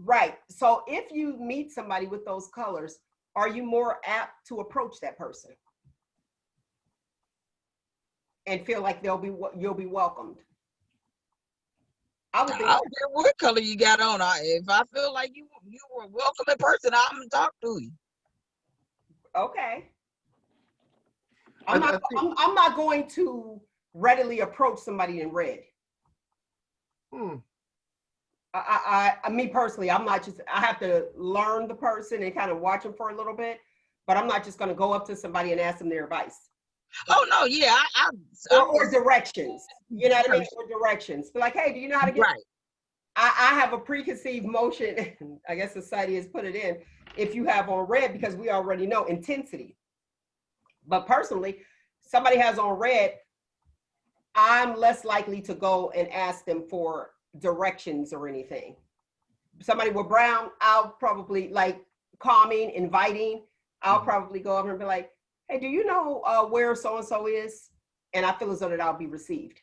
Right. So if you meet somebody with those colors, are you more apt to approach that person and feel like you'll be welcomed? I don't care what color you got on. If I feel like you were a welcoming person, I'm gonna talk to you. Okay. I'm not going to readily approach somebody in red. Me personally, I'm not just, I have to learn the person and kind of watch them for a little bit, but I'm not just going to go up to somebody and ask them their advice. Oh no, yeah, or directions. You know what I mean? Or directions. Be like, hey, do you know how to get? Right. I have a preconceived motion. I guess society has put it in. If you have on red, because we already know intensity. But personally, somebody has on red, I'm less likely to go and ask them for directions or anything. Somebody with brown, I'll probably, like, calming, inviting, I'll probably go over and be like, hey, do you know where so-and-so is? And I feel as though that I'll be received.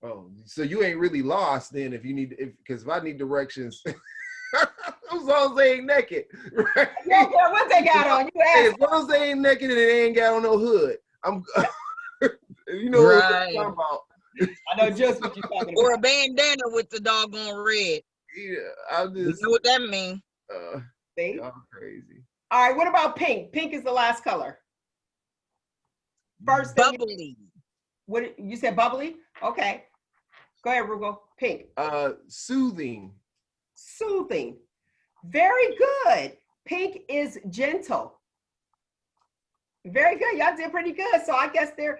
Oh, so you ain't really lost then if you need, because if I need directions, as long as they ain't naked, right? Yeah, what they got on? You Hey, ask. as long as they ain't naked and they ain't got on no hood, I'm, you know what I'm talking about. I know just what you're talking about. Or a bandana with the doggone red. Yeah, I'm just. You know what that means? See? Y'all crazy. All right, what about pink? Pink is the last color. First thing. Bubbly. What you said? Bubbly. Okay. Go ahead, Roogle. Pink. Soothing. Soothing. Very good. Pink is gentle. Very good. Y'all did pretty good. So I guess their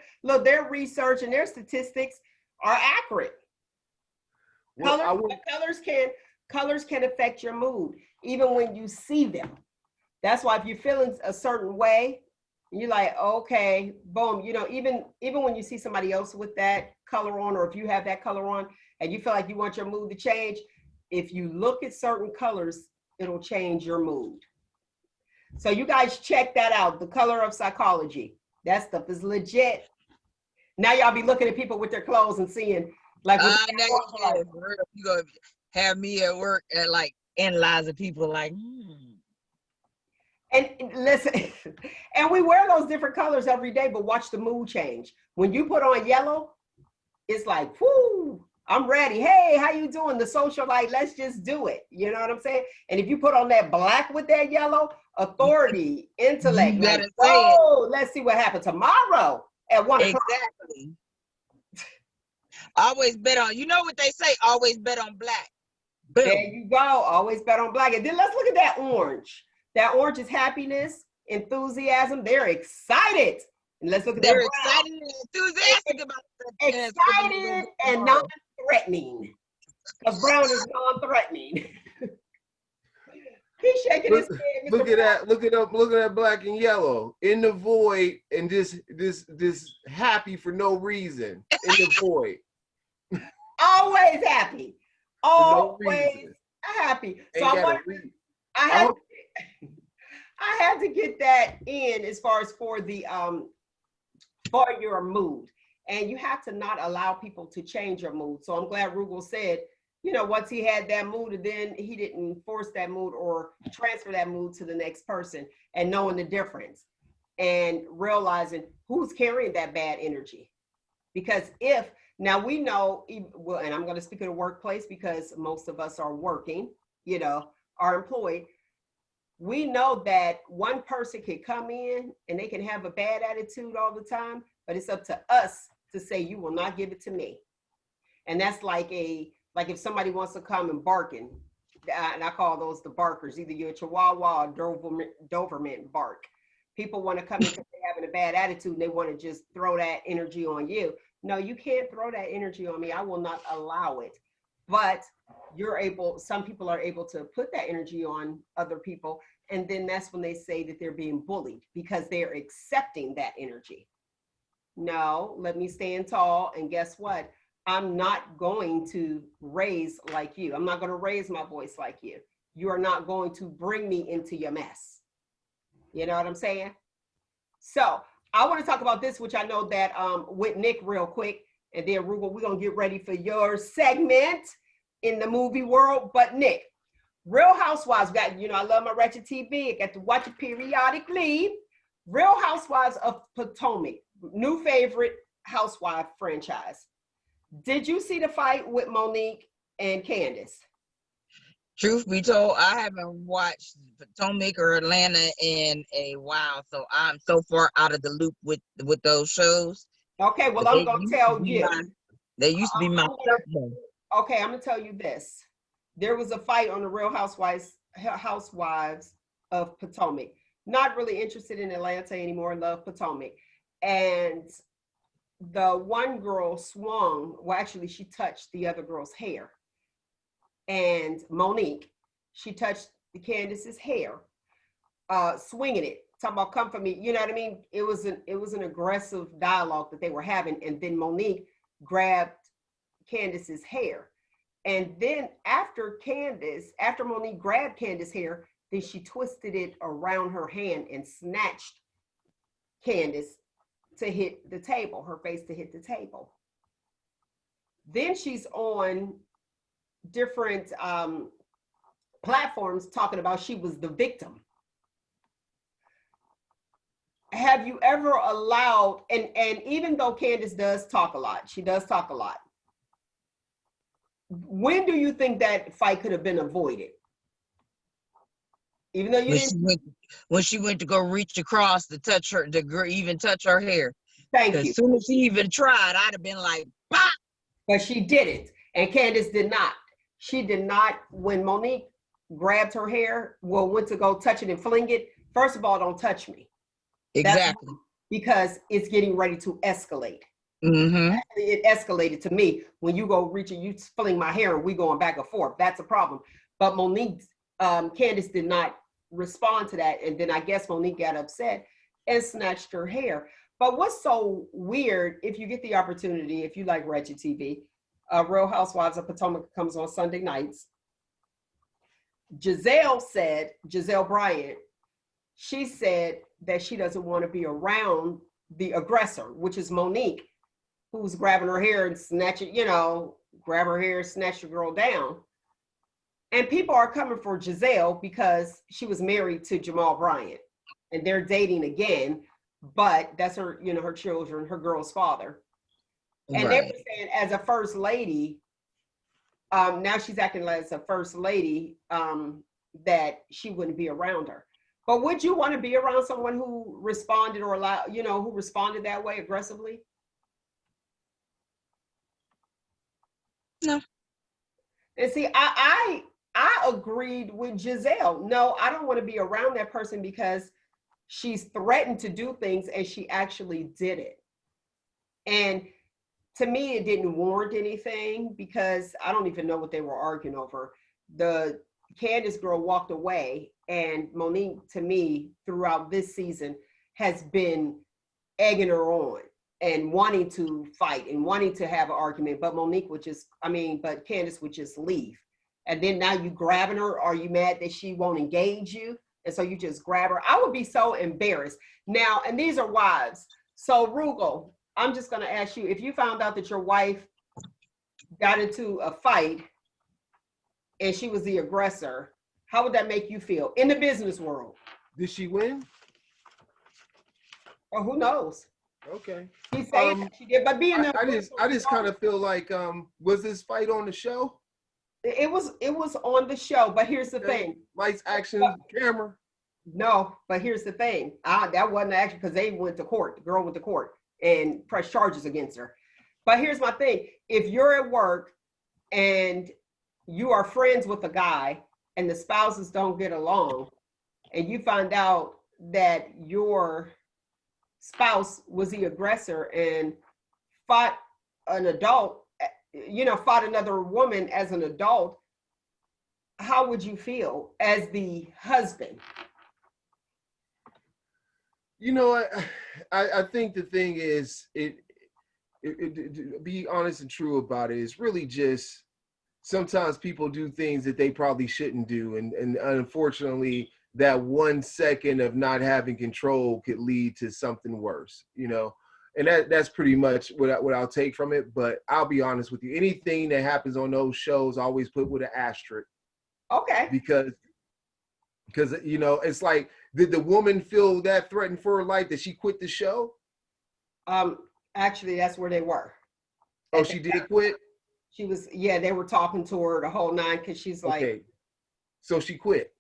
research and their statistics are accurate. Well, Colors can affect your mood, even when you see them. That's why if you're feeling a certain way, you're like, okay, boom. You know, even when you see somebody else with that color on, or if you have that color on and you feel like you want your mood to change, if you look at certain colors, it'll change your mood. So you guys check that out. The Color of Psychology. That stuff is legit. Now y'all be looking at people with their clothes and seeing like. You gonna have me at work and like analyzing people like. And listen, and we wear those different colors every day, but watch the mood change. When you put on yellow, it's like, whoo, I'm ready. Hey, how you doing? The socialite, let's just do it. You know what I'm saying? And if you put on that black with that yellow, authority, intellect, like, oh, let's see what happens tomorrow at 1 o'clock. Exactly. Always bet on, you know what they say, always bet on black. Boom. There you go. Always bet on black. And then let's look at that orange. That orange is happiness, enthusiasm. They're excited. And let's look at that. They're excited and enthusiastic about that. Excited and non-threatening. Because brown is non-threatening. He's shaking his head. Look at that. Look at that black and yellow in the void and just happy for no reason in the void. Always happy. Always happy. So I had to get that in as far as for the for your mood. And you have to not allow people to change your mood. So I'm glad Roogle said, you know, once he had that mood, and then he didn't force that mood or transfer that mood to the next person, and knowing the difference and realizing who's carrying that bad energy. Because now we know, well, and I'm going to speak of the workplace because most of us are working, you know, are employed. We know that one person can come in and they can have a bad attitude all the time, but it's up to us to say, you will not give it to me. And that's like if somebody wants to come and barking, and I call those the barkers, either you're a Chihuahua or Doberman bark. People want to come in because they're having a bad attitude and they want to just throw that energy on you. No, you can't throw that energy on me. I will not allow it. But some people are able to put that energy on other people. And then that's when they say that they're being bullied because they're accepting that energy. No, let me stand tall. And guess what? I'm not going to raise like you. I'm not going to raise my voice like you. You are not going to bring me into your mess. You know what I'm saying? So I want to talk about this, which I know that with Nyk real quick, and then Roogle, we're going to get ready for your segment in the movie world. But Nyk, Real Housewives, I love my Ratchet TV. I got to watch it periodically. Real Housewives of Potomac, new favorite housewife franchise. Did you see the fight with Monique and Candace? Truth be told, I haven't watched Potomac or Atlanta in a while, so I'm so far out of the loop with those shows. Okay, well, I'm going to tell you. They used to be my stuff. Okay, I'm going to tell you this. There was a fight on the Real Housewives of Potomac. Not really interested in Atlanta anymore, love Potomac. And the one girl swung, well, actually, she touched the other girl's hair. And Monique, she touched Candace's hair, swinging it, talking about come for me. You know what I mean? It was an aggressive dialogue that they were having. And then Monique grabbed Candace's hair. And then after Monique grabbed Candace's hair, then she twisted it around her hand and snatched Candace to hit the table, her face to hit the table. Then she's on different platforms talking about she was the victim. Have you ever allowed, and even though Candace does talk a lot, she does talk a lot, when do you think that fight could have been avoided? Even though you when she went to go reach across to touch her, to even touch her hair. Thank you. As soon as she even tried, I'd have been like, bah! But she didn't, and Candace did not. She did not. When Monique grabbed her hair, went to go touch it and fling it, first of all, don't touch me. Exactly. Because it's getting ready to escalate. Mm-hmm. It escalated to me when you go reaching, you fling my hair and we going back and forth. That's a problem. But Monique, Candace did not respond to that. And then I guess Monique got upset and snatched her hair. But what's so weird, if you get the opportunity, if you like Ratchet TV, Real Housewives of Potomac comes on Sunday nights. Giselle Bryant, she said that she doesn't want to be around the aggressor, which is Monique, who's grabbing her hair and snatching, grab her hair, snatch the girl down. And people are coming for Giselle because she was married to Jamal Bryant and they're dating again, but that's her, her children, her girl's father. And they were saying as a first lady, now she's acting like as a first lady, that she wouldn't be around her. But would you want to be around someone who responded or who responded that way aggressively? No. And see, I agreed with Giselle. No, I don't want to be around that person because she's threatened to do things and she actually did it. And to me, it didn't warrant anything because I don't even know what they were arguing over. The Candace girl walked away, and Monique, to me, throughout this season, has been egging her on and wanting to fight and wanting to have an argument. But Monique would but Candace would just leave. And then now you grabbing her. Are you mad that she won't engage you? And so you just grab her. I would be so embarrassed. Now, and these are wives. So Roogle, I'm just going to ask you, if you found out that your wife got into a fight and she was the aggressor, how would that make you feel in the business world? Did she win? Or who knows? Okay. He's saying that she did, but being I just kind of feel like, was this fight on the show? It was on the show, but here's the thing. Lights, action, camera. No, but here's the thing. That wasn't action because they went to court. The girl went to court and pressed charges against her. But here's my thing. If you're at work and you are friends with a guy and the spouses don't get along and you find out that your spouse was the aggressor and fought an adult, fought another woman as an adult, how would you feel as the husband? I think the thing is, to be honest and true about it, it's really just sometimes people do things that they probably shouldn't do. And unfortunately, that 1 second of not having control could lead to something worse, and that's pretty much what I'll take from it. But I'll be honest with you, anything that happens on those shows, I always put with an asterisk. Okay. Because it's like, did the woman feel that threatened for her life that she quit the show? Actually, that's where they were. Oh, she did quit? She was, they were talking to her the whole nine because she's like. Okay. So she quit.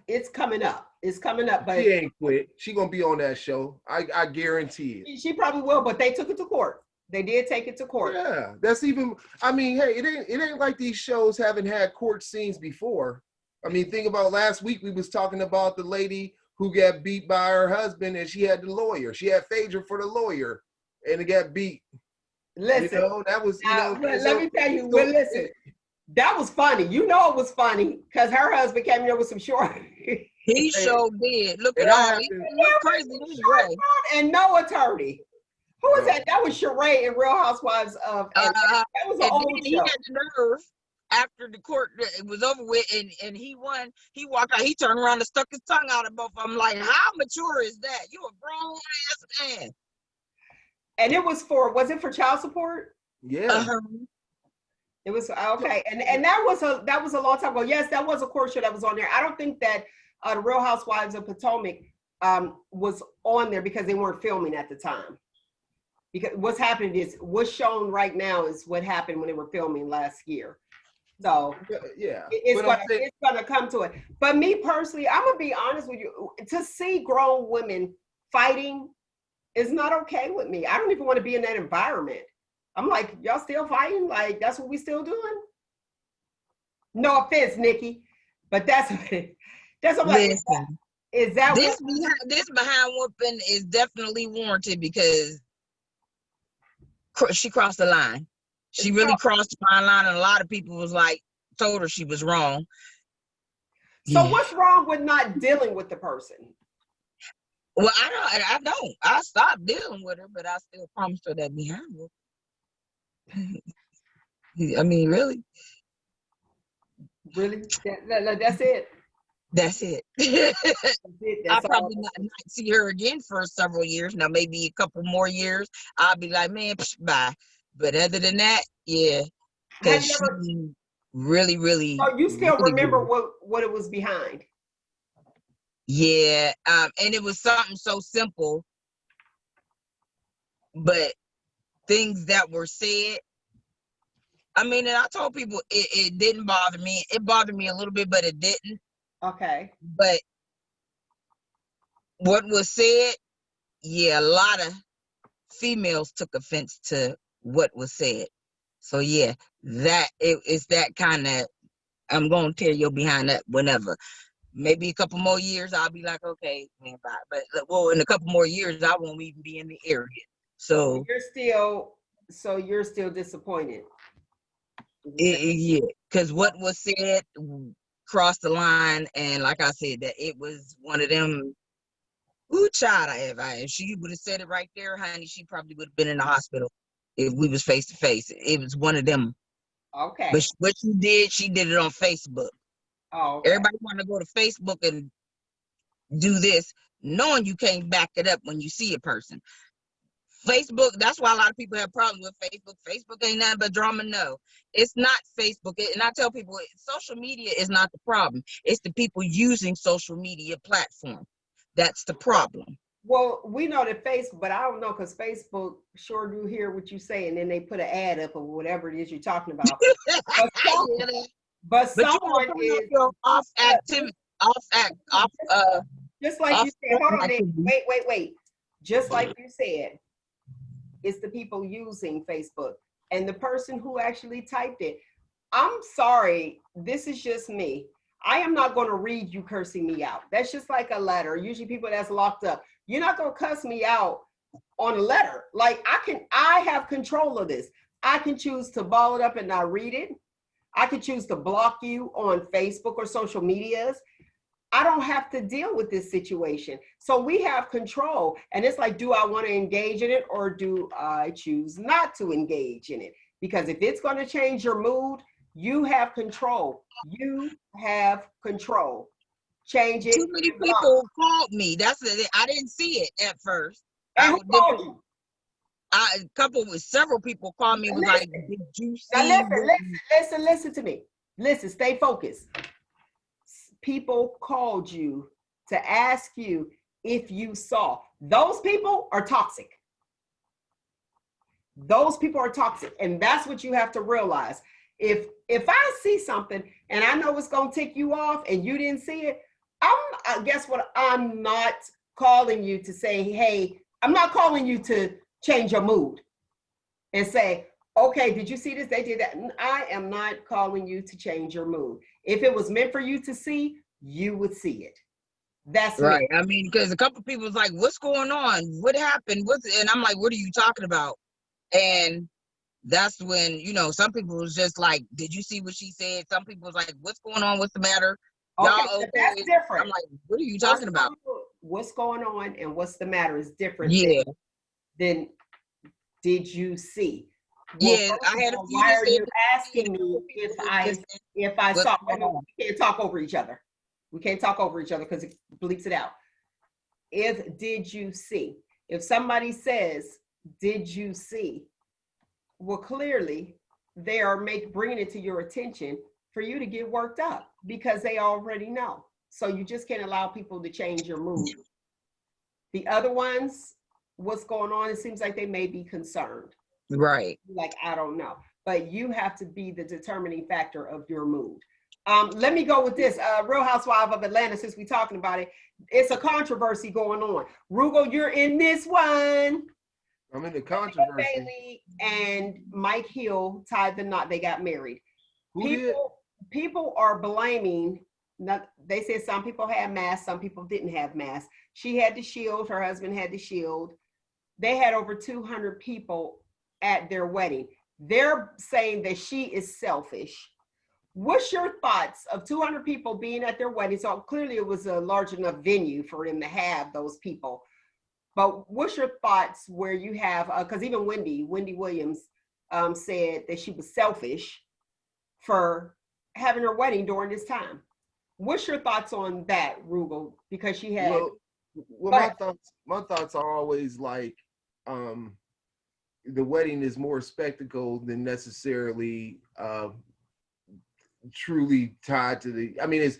It's coming up. It's coming up, but she ain't quit. She gonna be on that show. I guarantee it. She probably will, but they took it to court. They did take it to court. Yeah, that's even. I mean, hey, it ain't like these shows haven't had court scenes before. I mean, think about last week. We was talking about the lady who got beat by her husband, and she had the lawyer. She had Phaedra for the lawyer, and it got beat. Listen, that was. Let me tell you. Well, listen. That was funny. It was funny because her husband came in with some short. He sure did. Look at all these crazy anyway. And no attorney. Who was that? That was Sheree in Real Housewives of. That was an old show. He had the nerve after the court it was over with, and he won. He walked out. He turned around and stuck his tongue out at both of them. Like, how mature is that? You a grown ass man. And it was for. Was it for child support? Yeah. It was okay, and that was a long time ago. Yes, that was a court show that was on there. I don't think that the Real Housewives of Potomac was on there because they weren't filming at the time. Because what's happening is what's shown right now is what happened when they were filming last year. So yeah, it's gonna come to it. But me personally, I'm gonna be honest with you. To see grown women fighting is not okay with me. I don't even want to be in that environment. I'm like, y'all still fighting? Like, that's what we still doing? No offense, Nikki, but that's what I'm like. Is that this behind whooping is definitely warranted because she crossed the line. She really crossed the fine line, and a lot of people was like, told her she was wrong. So what's wrong with not dealing with the person? Well, I don't. I stopped dealing with her, but I still promised her that behind her. I mean, really? Really? That's it? That's it. I'll probably not see her again for several years. Now, maybe a couple more years. I'll be like, man, bye. But other than that, yeah. Because she really, really. Oh, you still really remember what it was behind? Yeah. And it was something so simple. But things that were said. I mean, and I told people it didn't bother me. It bothered me a little bit, but it didn't. Okay. But what was said, yeah, a lot of females took offense to what was said. So yeah, that it's that kind of, I'm gonna tear your behind up whenever. Maybe a couple more years, I'll be like, okay, man, bye. But well, in a couple more years, I won't even be in the area. So you're still disappointed. Yeah, because what was said crossed the line, and like I said, that it was one of them. Ooh, child, if she would have said it right there, honey, she probably would have been in the hospital if we was face to face. It was one of them. Okay. But what she did it on Facebook. Oh, okay. Everybody want to go to Facebook and do this, knowing you can't back it up when you see a person. Facebook, that's why a lot of people have problems with Facebook. Facebook ain't nothing but drama. No, it's not Facebook. And I tell people, social media is not the problem. It's the people using social media platform. That's the problem. Well, we know that Facebook, but I don't know because Facebook sure do hear what you say, and then they put an ad up or whatever it is you're talking about. but someone is off activity, just like you said. Hold on, wait. Just like you said. It's the people using Facebook and the person who actually typed it. I'm sorry, this is just me. I am not going to read you cursing me out. That's just like a letter. Usually people that's locked up. You're not going to cuss me out on a letter. Like I have control of this. I can choose to ball it up and not read it. I can choose to block you on Facebook or social medias. I don't have to deal with this situation. So we have control. And it's like, do I want to engage in it or do I choose not to engage in it? Because if it's going to change your mood, you have control. You have control. Change it. Too many people called me. That's it. I didn't see it at first. And who called you? Several people called me. Was like, did you see? Now listen to me. Listen, stay focused. People called you to ask you if you saw. Those people are toxic. Those people are toxic. And that's what you have to realize. If I see something and I know it's going to tick you off and you didn't see it, guess what? I'm not calling you to say, hey, I'm not calling you to change your mood and say, okay, did you see this? They did that. I am not calling you to change your mood. If it was meant for you to see, you would see it. That's right. Me. I mean, because a couple of people was like, what's going on? What happened? And I'm like, what are you talking about? And that's when, some people was just like, did you see what she said? Some people was like, what's going on? What's the matter? Okay, that's different. I'm like, what are you talking about? What's going on and what's the matter is different. Yeah. Than did you see? Well, yeah, I had a few. Why are you asking me if I saw? We can't talk over each other. We can't talk over each other because it bleeps it out. Did you see? If somebody says, did you see? well, clearly they are bringing it to your attention for you to get worked up because they already know. So you just can't allow people to change your mood. The other ones, what's going on, it seems like they may be concerned. Right. Like, I don't know. But you have to be the determining factor of your mood. Let me go with this. Real Housewife of Atlanta, since we're talking about it, it's a controversy going on. Roogle, you're in this one. I'm in the controversy. Bailey and Mike Hill tied the knot. They got married. People are blaming. They said some people had masks, some people didn't have masks. She had the shield. Her husband had the shield. They had over 200 people at their wedding. They're saying that she is selfish. What's your thoughts of 200 people being at their wedding? So clearly it was a large enough venue for them to have those people. But what's your thoughts where you have, because even Wendy Williams said that she was selfish for having her wedding during this time. What's your thoughts on that, Roogle? Because she had. Well, my thoughts are always like, the wedding is more spectacle than necessarily truly tied to the. I mean,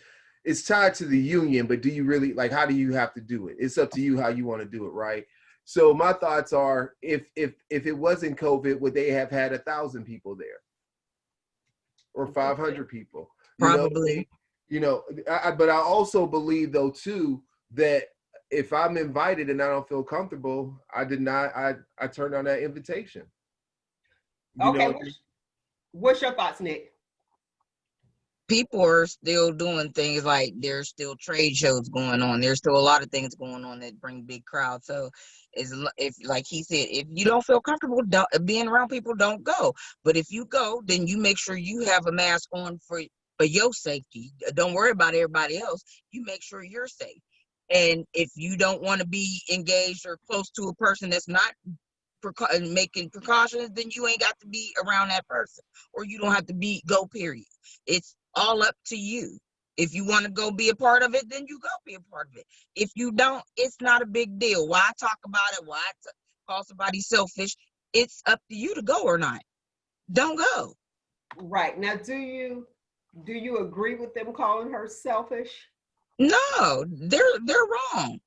it's tied to the union, but do you really, like, how do you have to do it? It's up to you how you want to do it, right? So my thoughts are, if it wasn't COVID, would they have had 1,000 people there, or 500 people? Probably. But I also believe though too that if I'm invited and I don't feel comfortable, I turn down that invitation. Okay, what's your thoughts, Nyk? People are still doing things, like there's still trade shows going on. There's still a lot of things going on that bring big crowds. So if like he said, if you don't feel comfortable being around people, don't go. But if you go, then you make sure you have a mask on for your safety. Don't worry about everybody else. You make sure you're safe. And if you don't want to be engaged or close to a person that's not making precautions, then you ain't got to be around that person, or you don't have to go, period. It's all up to you. If you want to go be a part of it, then you go be a part of it. If you don't, it's not a big deal. Why talk about it? Why call somebody selfish? It's up to you to go or not. Don't go. Right. Now, do you agree with them calling her selfish? No, they're wrong.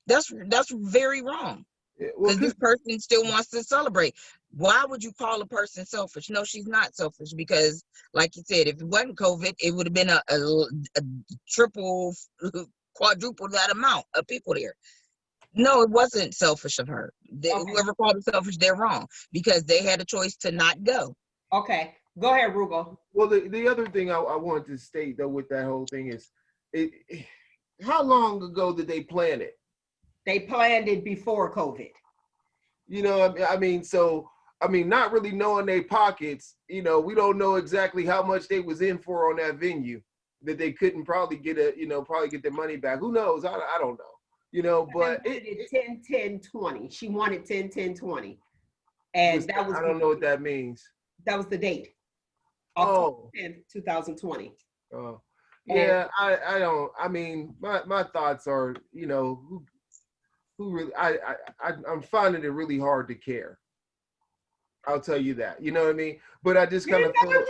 That's very wrong. Because this person still wants to celebrate. Why would you call a person selfish? No, she's not selfish, because like you said, if it wasn't COVID, it would have been a triple, quadruple that amount of people there. No, it wasn't selfish of her. Okay. Whoever called it selfish, they're wrong, because they had a choice to not go. Okay, go ahead, Roogle. Well, the other thing I wanted to state though with that whole thing is, how long ago did they plan it? They planned it before COVID. Not really knowing their pockets, we don't know exactly how much they was in for on that venue, that they couldn't probably get their money back. Who knows? I don't know. But it 10-10-20. She wanted 10-10-20. And that was, I don't know what that means. That was the date. October 10th, 2020. Oh. Yeah, I don't. I mean, my thoughts are, who really, I'm finding it really hard to care. I'll tell you that. You know what I mean? But I just kind of feel.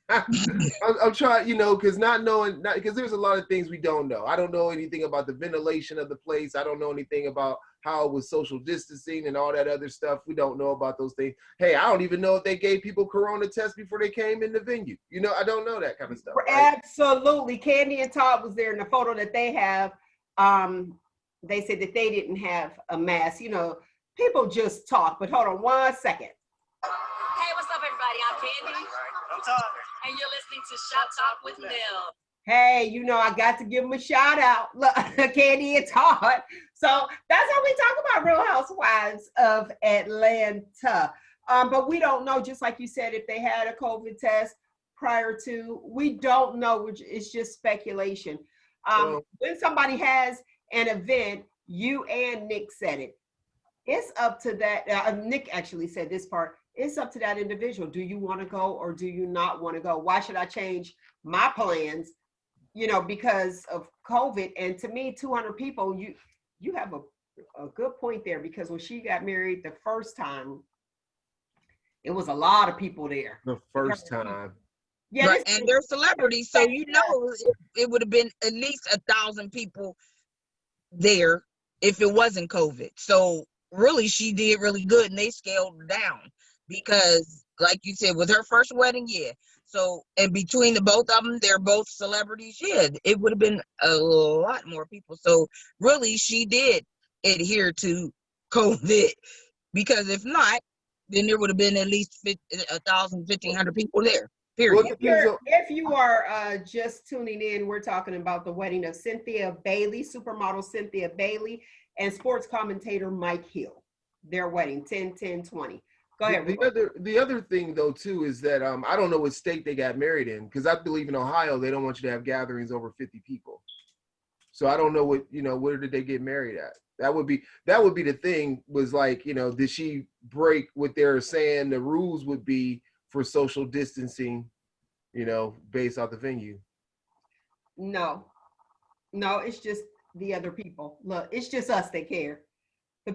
I'm trying, because because there's a lot of things we don't know. I don't know anything about the ventilation of the place. I don't know anything about how it was social distancing and all that other stuff. We don't know about those things. Hey, I don't even know if they gave people corona tests before they came in the venue. I don't know that kind of stuff. Right? Absolutely. Candy and Todd was there in the photo that they have. They said that they didn't have a mask. People just talk. But hold on 1 second. Hey, what's up, everybody? I'm Candy. I'm Todd. And you're listening to Shop Talk with Mel. Hey, I got to give them a shout out. Look, Candy and Todd. So that's how we talk about Real Housewives of Atlanta. But we don't know, just like you said, if they had a COVID test prior to. We don't know. It's just speculation. When somebody has an event, you and Nyk said it. It's up to that. Nyk actually said this part. It's up to that individual. Do you want to go or do you not want to go? Why should I change my plans, because of COVID? And to me, 200 people, you have a good point there, because when she got married the first time, It was a lot of people there. The first time. Yeah, right. And they're celebrities, so you know it would have been at least 1,000 people there if it wasn't COVID. So really, she did really good, and they scaled down because, like you said, with her first wedding, yeah. So, and between the both of them, they're both celebrities. Yeah, it would have been a lot more people. So really, she did adhere to COVID, because if not, then there would have been at least 1,000, 1,500 people there. Period. If you are just tuning in, we're talking about the wedding of Cynthia Bailey, supermodel Cynthia Bailey, and sports commentator Mike Hill. Their wedding, 10/10/20. Go ahead. The other thing though too is that I don't know what state they got married in, because I believe in Ohio they don't want you to have gatherings over 50 people. So I don't know where did they get married at? That would be the thing, was like, did she break what they're saying the rules would be for social distancing, based off the venue? No, it's just the other people. Look, it's just us that care. The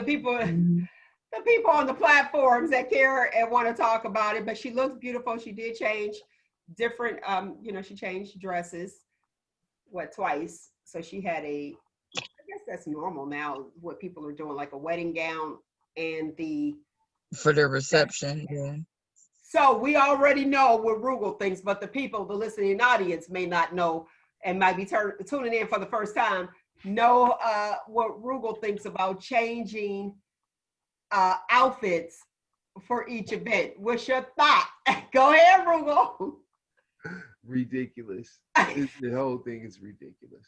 people on the platforms that care and want to talk about it. But she looks beautiful. She did change different, she changed dresses, twice. So she had I guess that's normal now, what people are doing, like a wedding gown and for their reception. Yeah. So we already know what Roogle thinks, but the listening audience may not know, and might be tuning in for the first time, know what Roogle thinks about changing outfits for each event. What's your thought? Go ahead, Roogle. Ridiculous. The whole thing is ridiculous.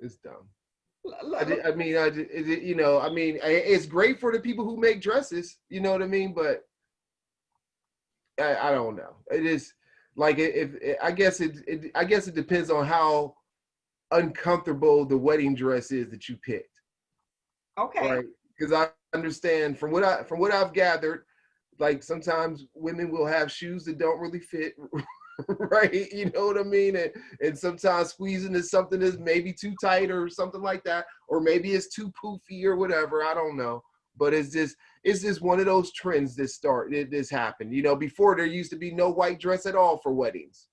It's dumb. It's great for the people who make dresses, you know what I mean? But I don't know. It is like, I guess it depends on how uncomfortable the wedding dress is that you picked. Okay. Right? Because I understand from what I've gathered, like sometimes women will have shoes that don't really fit. Right, you know what I mean, and sometimes squeezing is something that's maybe too tight or something like that, or maybe it's too poofy or whatever. I don't know, but it's just one of those trends this happened. Before there used to be no white dress at all for weddings.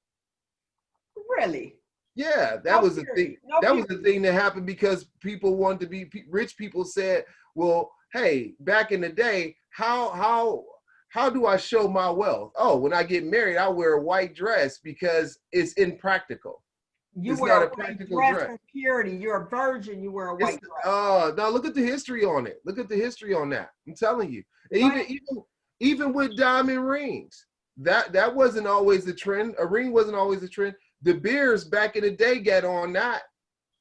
Really? Yeah, that was the thing. That was the thing that happened because people wanted to be rich. People said, "Well, hey, back in the day, how do I show my wealth? Oh, when I get married, I wear a white dress because it's impractical. It's wear not a practical dress for purity. You're a virgin. You wear a white dress. Oh, now look at the history on it. Look at the history on that. I'm telling you. Even with diamond rings, that wasn't always the trend. A ring wasn't always the trend. The Beers back in the day got on that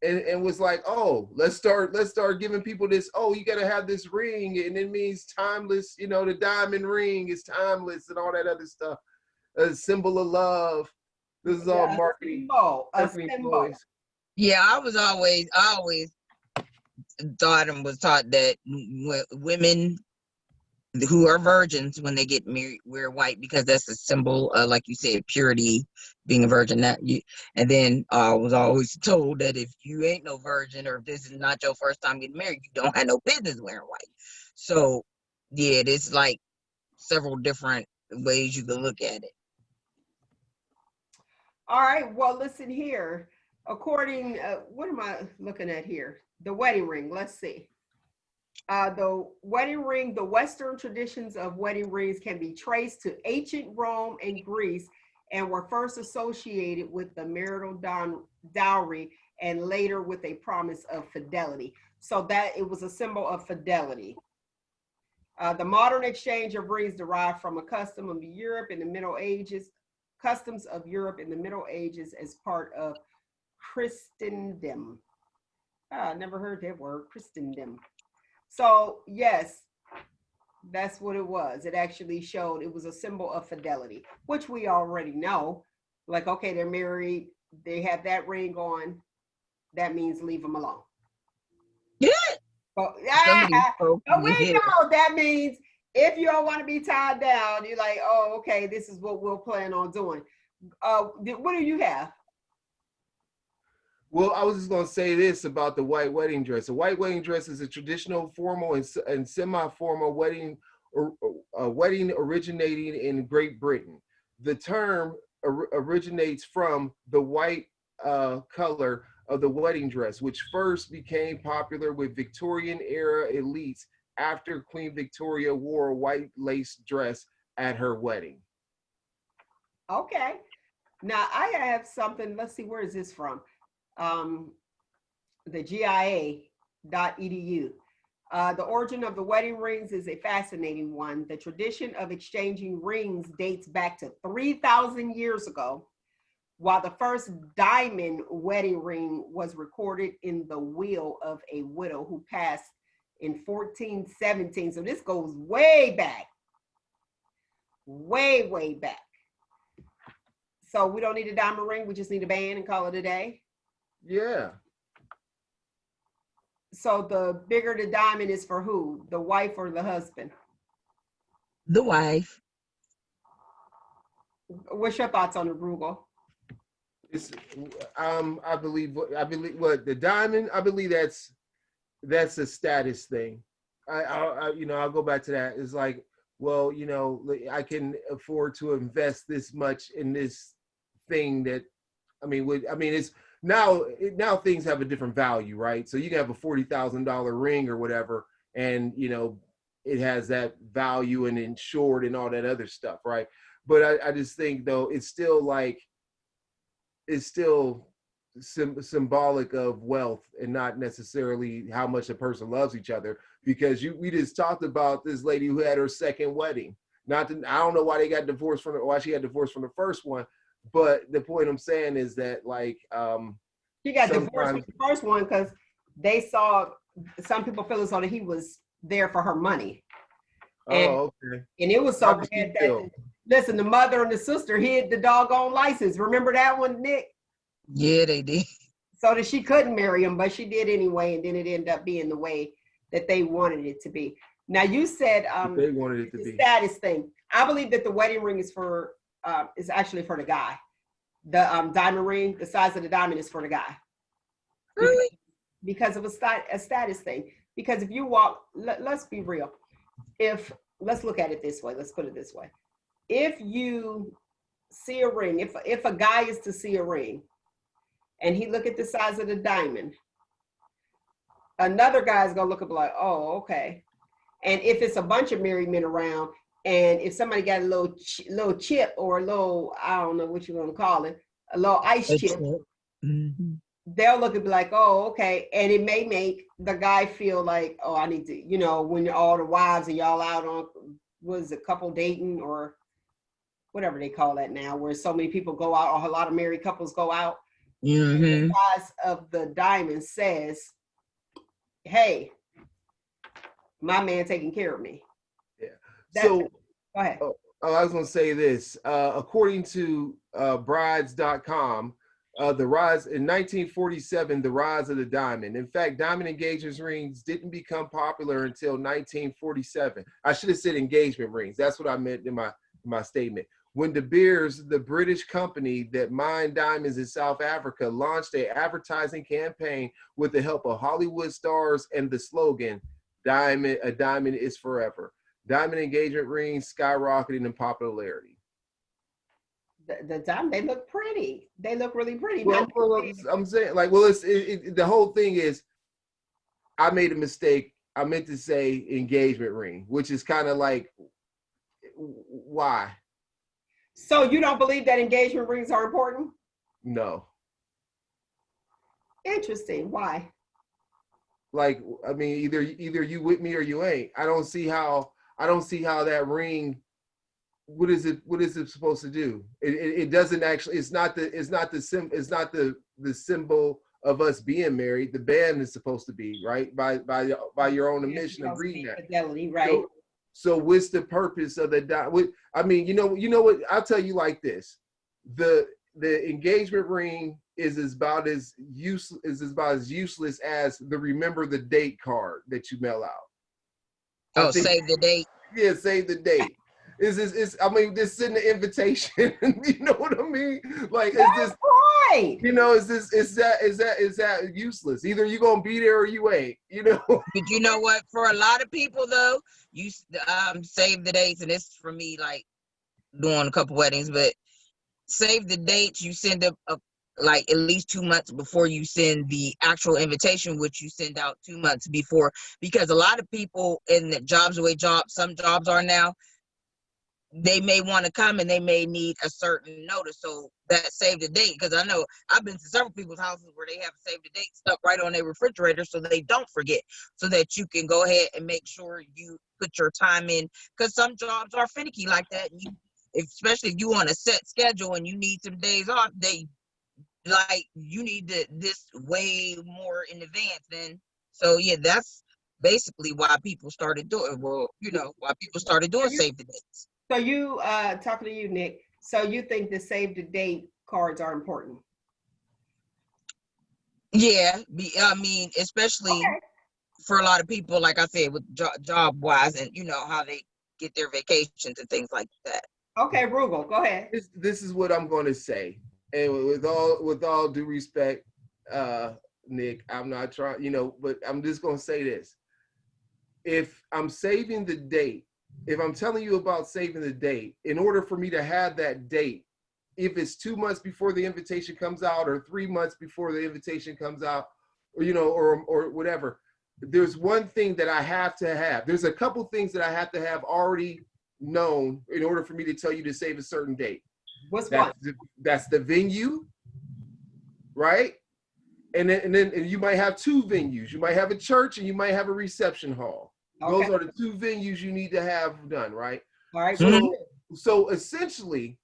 and was like, oh, let's start giving people this, oh, you got to have this ring, and it means timeless, the diamond ring is timeless and all that other stuff. A symbol of love. This is all marketing. A symbol. Yeah, I always thought and was taught that women who are virgins, when they get married, wear white because that's a symbol of, like you said, purity, being a virgin. And then I was always told that if you ain't no virgin, or if this is not your first time getting married, you don't have no business wearing white. So yeah, there's like several different ways you can look at it. All right, well, listen here. According, what am I looking at here? The wedding ring, let's see. The wedding ring, the Western traditions of wedding rings can be traced to ancient Rome and Greece, and were first associated with the marital dowry, and later with a promise of fidelity. So that it was a symbol of fidelity. The modern exchange of rings derived from a custom of Europe in the Middle Ages, customs of Europe in the Middle Ages as part of Christendom. I never heard that word, Christendom. So yes, that's what it was. It actually showed it was a symbol of fidelity, which we already know. Like, okay, they're married, they have that ring on, that means leave them alone. Yeah. But we know that means if you don't want to be tied down, you're like, oh, okay, this is what we'll plan on doing. What do you have? Well, I was just going to say this about the white wedding dress. A white wedding dress is a traditional, formal, and semi-formal wedding a wedding originating in Great Britain. The term originates from the white color of the wedding dress, which first became popular with Victorian era elites after Queen Victoria wore a white lace dress at her wedding. Okay. Now I have something, let's see, where is this from? The GIA.edu. The origin of the wedding rings is a fascinating one. The tradition of exchanging rings dates back to 3,000 years ago, while the first diamond wedding ring was recorded in the will of a widow who passed in 1417. So this goes way back, way, way back. So we don't need a diamond ring. We just need a band and call it a day. Yeah. So the bigger the diamond is for who? The wife or the husband? The wife. What's your thoughts on the Roogle? It's, I believe what the diamond. I believe that's a status thing. I'll go back to that. It's like, well, I can afford to invest this much in this thing that, it's now things have a different value, right? So you can have a $40,000 ring or whatever, and it has that value and insured and all that other stuff, right? But I just think though it's still symbolic of wealth and not necessarily how much a person loves each other, because we just talked about this lady who had her second wedding. I don't know why she got divorced from the first one, but the point I'm saying is that she got divorced from the first one because some people feel as though that he was there for her money. Okay. And it was so bad that listen, the mother and the sister hid the doggone license. Remember that one, Nick? Yeah, they did. So that she couldn't marry him, but she did anyway, and then it ended up being the way that they wanted it to be. Now you said they wanted it to be status thing. I believe that the wedding ring is actually for the guy. The diamond ring, the size of the diamond is for the guy. Really? Because of a status thing. Because if you walk, let's be real. Let's look at it this way. Let's put it this way. If you see a ring, if a guy is to see a ring and he look at the size of the diamond, another guy's gonna look up like, oh, okay. And if it's a bunch of married men around, and if somebody got a little chip or a little, I don't know what you're gonna call it, a little ice chip, mm-hmm. They'll look and be like, oh, okay. And it may make the guy feel like, oh, I need to, when all the wives and y'all out on, couple dating or whatever they call that now, where so many people go out, or a lot of married couples go out. Mm-hmm. The size of the diamond says, hey, my man taking care of me. Yeah. Go ahead. I was going to say this. According to brides.com, the rise in 1947, the rise of the diamond. In fact, diamond engagement rings didn't become popular until 1947. I should have said engagement rings. That's what I meant in my statement. When De Beers, the British company that mined diamonds in South Africa, launched an advertising campaign with the help of Hollywood stars and the slogan, a diamond is forever. Diamond engagement rings skyrocketing in popularity. The diamond, they look pretty. They look really pretty. Well, I'm saying, the whole thing is, I made a mistake. I meant to say engagement ring, which is kind of like, why? So you don't believe that engagement rings are important? No. Interesting. Why? Either you with me or you ain't. I don't see how that ring. What is it supposed to do? It doesn't actually. It's not the symbol of us being married. The band is supposed to be, right, by your own admission of reading that. Fidelity, right. So what's the purpose of the you know what? I'll tell you like this. The engagement ring is about as useless as the remember the date card that you mail out. Save the date. Yeah, save the date. I mean, just send the invitation. You know what I mean? Like, That's is this right. you know, is that useless? Either you gonna be there or you ain't, you know. But you know what? For a lot of people though, you save the dates, and it's for me like doing a couple weddings, but save the dates. You send a like at least 2 months before you send the actual invitation, which you send out 2 months before, because a lot of people in the some jobs are now, they may want to come and they may need a certain notice. So that save the date, because I know I've been to several people's houses where they have save the date stuck right on their refrigerator so they don't forget, so that you can go ahead and make sure you put your time in, because some jobs are finicky like that. And especially if you want a set schedule and you need some days off, you need this way more in advance. Then, so yeah, that's basically why people started doing, save the dates. So you, talking to you, Nyk, so you think the save the date cards are important? Yeah, I mean, especially for a lot of people, like I said, with job wise, and you know how they get their vacations and things like that. Okay, Roogle, go ahead. This is what I'm going to say, and with all due respect, Nyk, I'm not trying, you know, but I'm just going to say this: if I'm saving the date, if I'm telling you about saving the date, in order for me to have that date, if it's 2 months before the invitation comes out or 3 months before the invitation comes out, or you know, or whatever, there's one thing that I have to have. There's a couple things that I have to have already known in order for me to tell you to save a certain date. What's one? That's the venue, right? And then you might have two venues. You might have a church and you might have a reception hall. Okay. Those are the two venues you need to have done, right? All right. So essentially,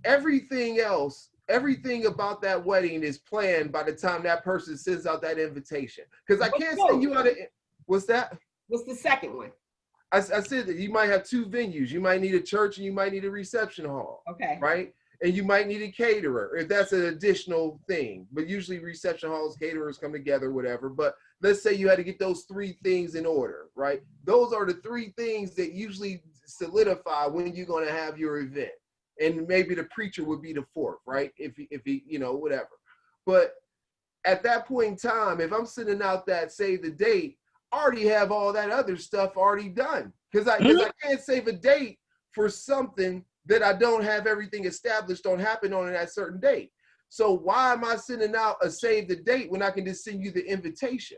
everything else, everything about that wedding is planned by the time that person sends out that invitation. Because I can't send you out. What's that? What's the second one? I said that you might have two venues. You might need a church and you might need a reception hall. Okay. Right? And you might need a caterer if that's an additional thing. But usually reception halls, caterers come together, whatever. But let's say you had to get those three things in order, right? Those are the three things that usually solidify when you're going to have your event. And maybe the preacher would be the fourth, right? If he, you know, whatever. But at that point in time, if I'm sending out that save the date, I already have all that other stuff already done. Because I can't save a date for something that I don't have everything established on happen on that certain date. So why am I sending out a save the date when I can just send you the invitation?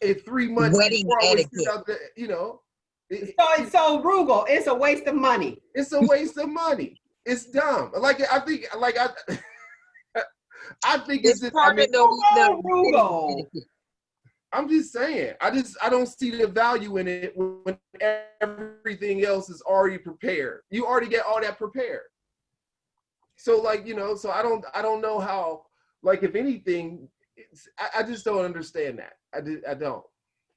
If 3 months wedding before etiquette. I was out there, you know. So Roogle, it's a waste of money. It's a waste of money. It's dumb. I think it's just, part of the I'm just saying, I don't see the value in it when everything else is already prepared. You already get all that prepared. So like, you know, so I don't know how, like, if anything, I just don't understand that. I don't.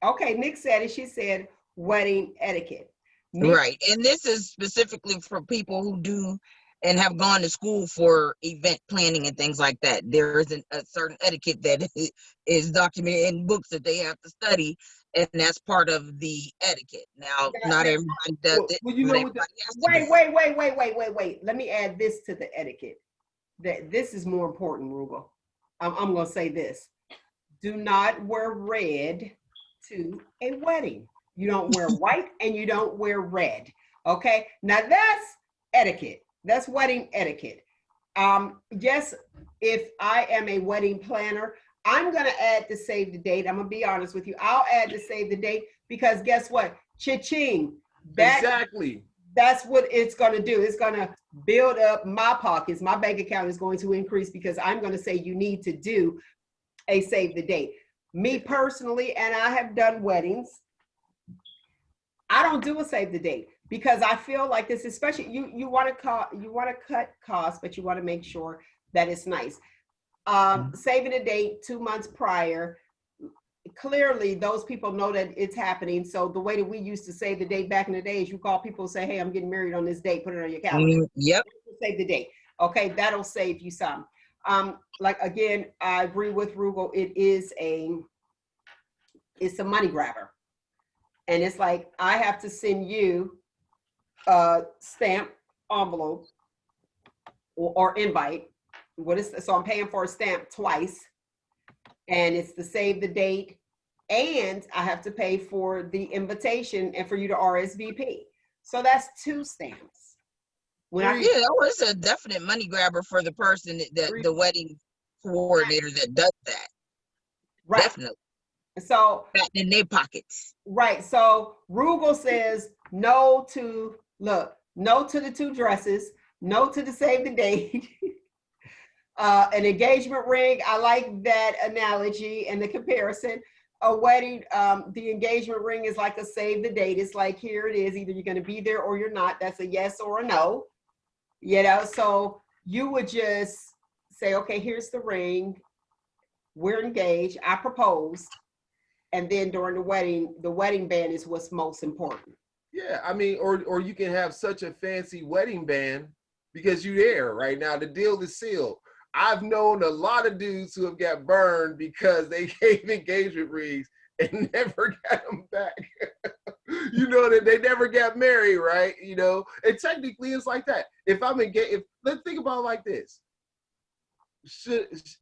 Okay, Nyk said it. She said wedding etiquette. Nyk. Right. And this is specifically for people who do and have gone to school for event planning and things like that. There is a certain etiquette that is documented in books that they have to study, and that's part of the etiquette. Now, not everybody does it. Well, you know wait. Let me add this to the etiquette. That this is more important, Roogle. I'm going to say this. Do not wear red to a wedding. You don't wear white and you don't wear red. Okay? Now that's etiquette. That's wedding etiquette. Yes, if I am a wedding planner, I'm going to add the save the date. I'm going to be honest with you. I'll add the save the date because guess what? Cha-ching. Exactly. That's what it's going to do. It's going to build up my pockets. My bank account is going to increase because I'm going to say you need to do a save the date. Me personally, and I have done weddings, I don't do a save the date because I feel like this, especially you want to cut costs, but you want to make sure that it's nice. Saving a date 2 months prior, clearly those people know that it's happening. So the way that we used to save the date back in the day is you call people and say, hey, I'm getting married on this date, put it on your calendar. Yep. Save the date. Okay, that'll save you some. Like again, I agree with Roogle. It's a money grabber. And it's like, I have to send you stamp envelope or invite. So I'm paying for a stamp twice, and it's to save the date, and I have to pay for the invitation and for you to RSVP. So that's 2 stamps. It's a definite money grabber for the person the wedding coordinator that does that. Right. Definitely. So in their pockets. Right. So Roogle says no to the 2 dresses, no to the save the date. An engagement ring. I like that analogy and the comparison. A wedding, the engagement ring is like a save the date. It's like, here it is. Either you're going to be there or you're not. That's a yes or a no. You know, so you would just say, okay, here's the ring. We're engaged. I proposed. And then during the wedding band is what's most important. Yeah, I mean, or you can have such a fancy wedding band because you're there right now. The deal is sealed. I've known a lot of dudes who have got burned because they gave engagement rings and never got them back. You know, that they never got married, right? You know, and technically it's like that. If I'm engaged, let's think about it like this.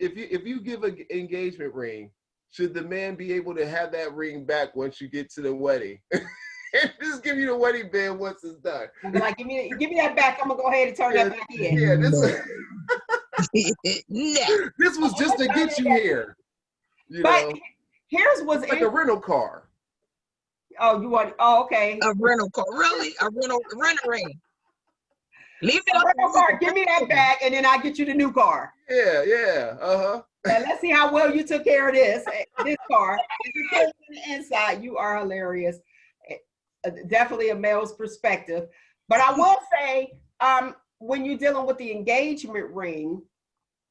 If you give an engagement ring, should the man be able to have that ring back once you get to the wedding? And just give you the wedding band once it's done. I'm like, give me that back. I'm gonna go ahead and turn that back in. Yeah, this was just to get you here. But here's what's like a rental car. Oh, you want? Oh, okay. A rental car, really? A rental ring. Leave it up. Rental car. Give me that back, and then I get you the new car. Yeah. And let's see how well you took care of this car. If you put it on the inside, you are hilarious. Definitely a male's perspective. But I will say, when you're dealing with the engagement ring,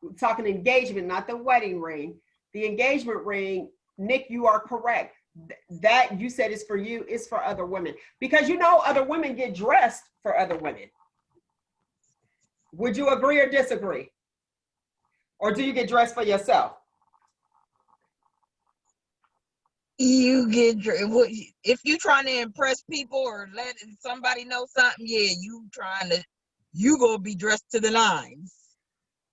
we're talking engagement, not the wedding ring, the engagement ring, Nyk, you are correct. That you said is for you, is for other women. Because you know other women get dressed for other women. Would you agree or disagree? Or do you get dressed for yourself? You get if you're trying to impress people or let somebody know something, you gonna be dressed to the nines.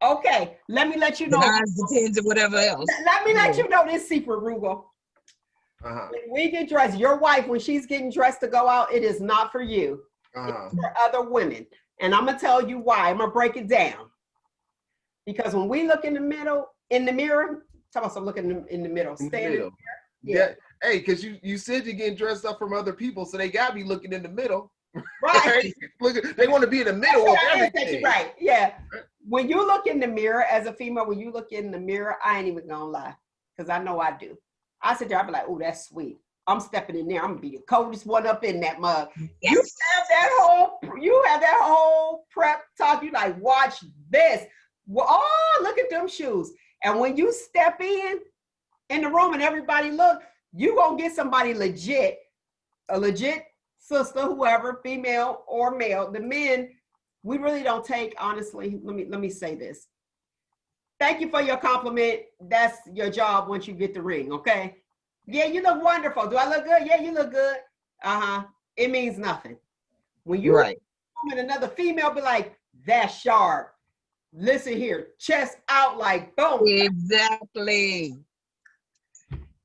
Okay, let me let you know. The nines, the tens, and whatever else. Let me let you know this secret, Roogle. When we get dressed, your wife, when she's getting dressed to go out, it is not for you. It's for other women. And I'm gonna tell you why. I'm gonna break it down. Because when we look in the mirror, talk about some looking in the middle. Stay in the mirror. Yeah. Hey, because you said you're getting dressed up from other people, so they gotta be looking in the middle. Right. They want to be in the middle of everything. Right. Yeah. When you look in the mirror as a female, when you look in the mirror, I ain't even gonna lie, because I know I do. I sit there, I be like, oh, that's sweet. I'm stepping in there. I'm gonna be the coldest one up in that mug. Yes. You have that whole prep talk. You like, watch this. Well, oh, look at them shoes. And when you step in the room and everybody look, you gonna get somebody legit, a legit sister, whoever, female or male. The men, we really don't take, honestly, let me say this. Thank you for your compliment. That's your job once you get the ring, okay? Yeah, you look wonderful. Do I look good? Yeah, you look good. It means nothing. When you and another female be like, that's sharp. Listen here, chest out like boom. Exactly.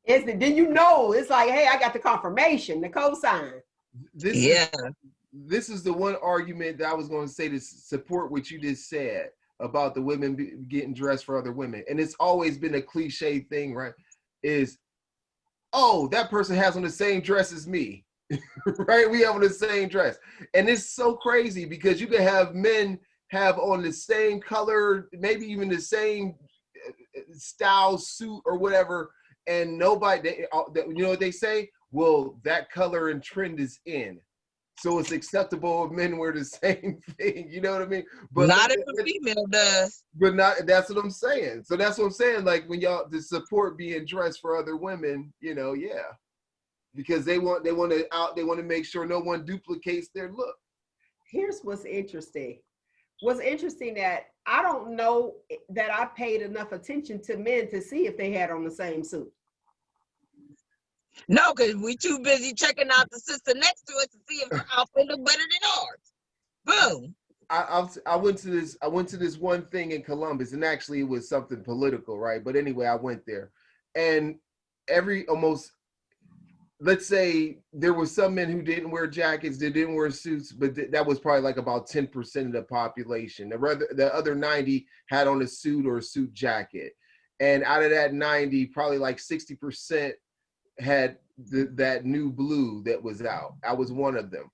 Then you know, it's like, hey, I got the confirmation, the cosign. This is the one argument that I was going to say to support what you just said about the women getting dressed for other women. And it's always been a cliche thing, right? Is, oh, that person has on the same dress as me, right? We have on the same dress. And it's so crazy because you can have men have on the same color, maybe even the same style suit or whatever, and nobody, you know what they say? Well, that color and trend is in, so it's acceptable if men wear the same thing. You know what I mean? But not if a female does. But not. That's what I'm saying. So that's what I'm saying. Like when y'all to support being dressed for other women, you know, yeah, because they want to make sure no one duplicates their look. Here's what's interesting. What's interesting that I don't know that I paid enough attention to men to see if they had on the same suit. No, because we too busy checking out the sister next to us to see if her outfit look better than ours. Boom. I went to this one thing in Columbus, and actually it was something political, right? But anyway, I went there, and let's say there were some men who didn't wear jackets, they didn't wear suits, but that was probably like about 10% of the population. The other 90 had on a suit or a suit jacket, and out of that 90, probably like 60% had that new blue that was out. I was one of them.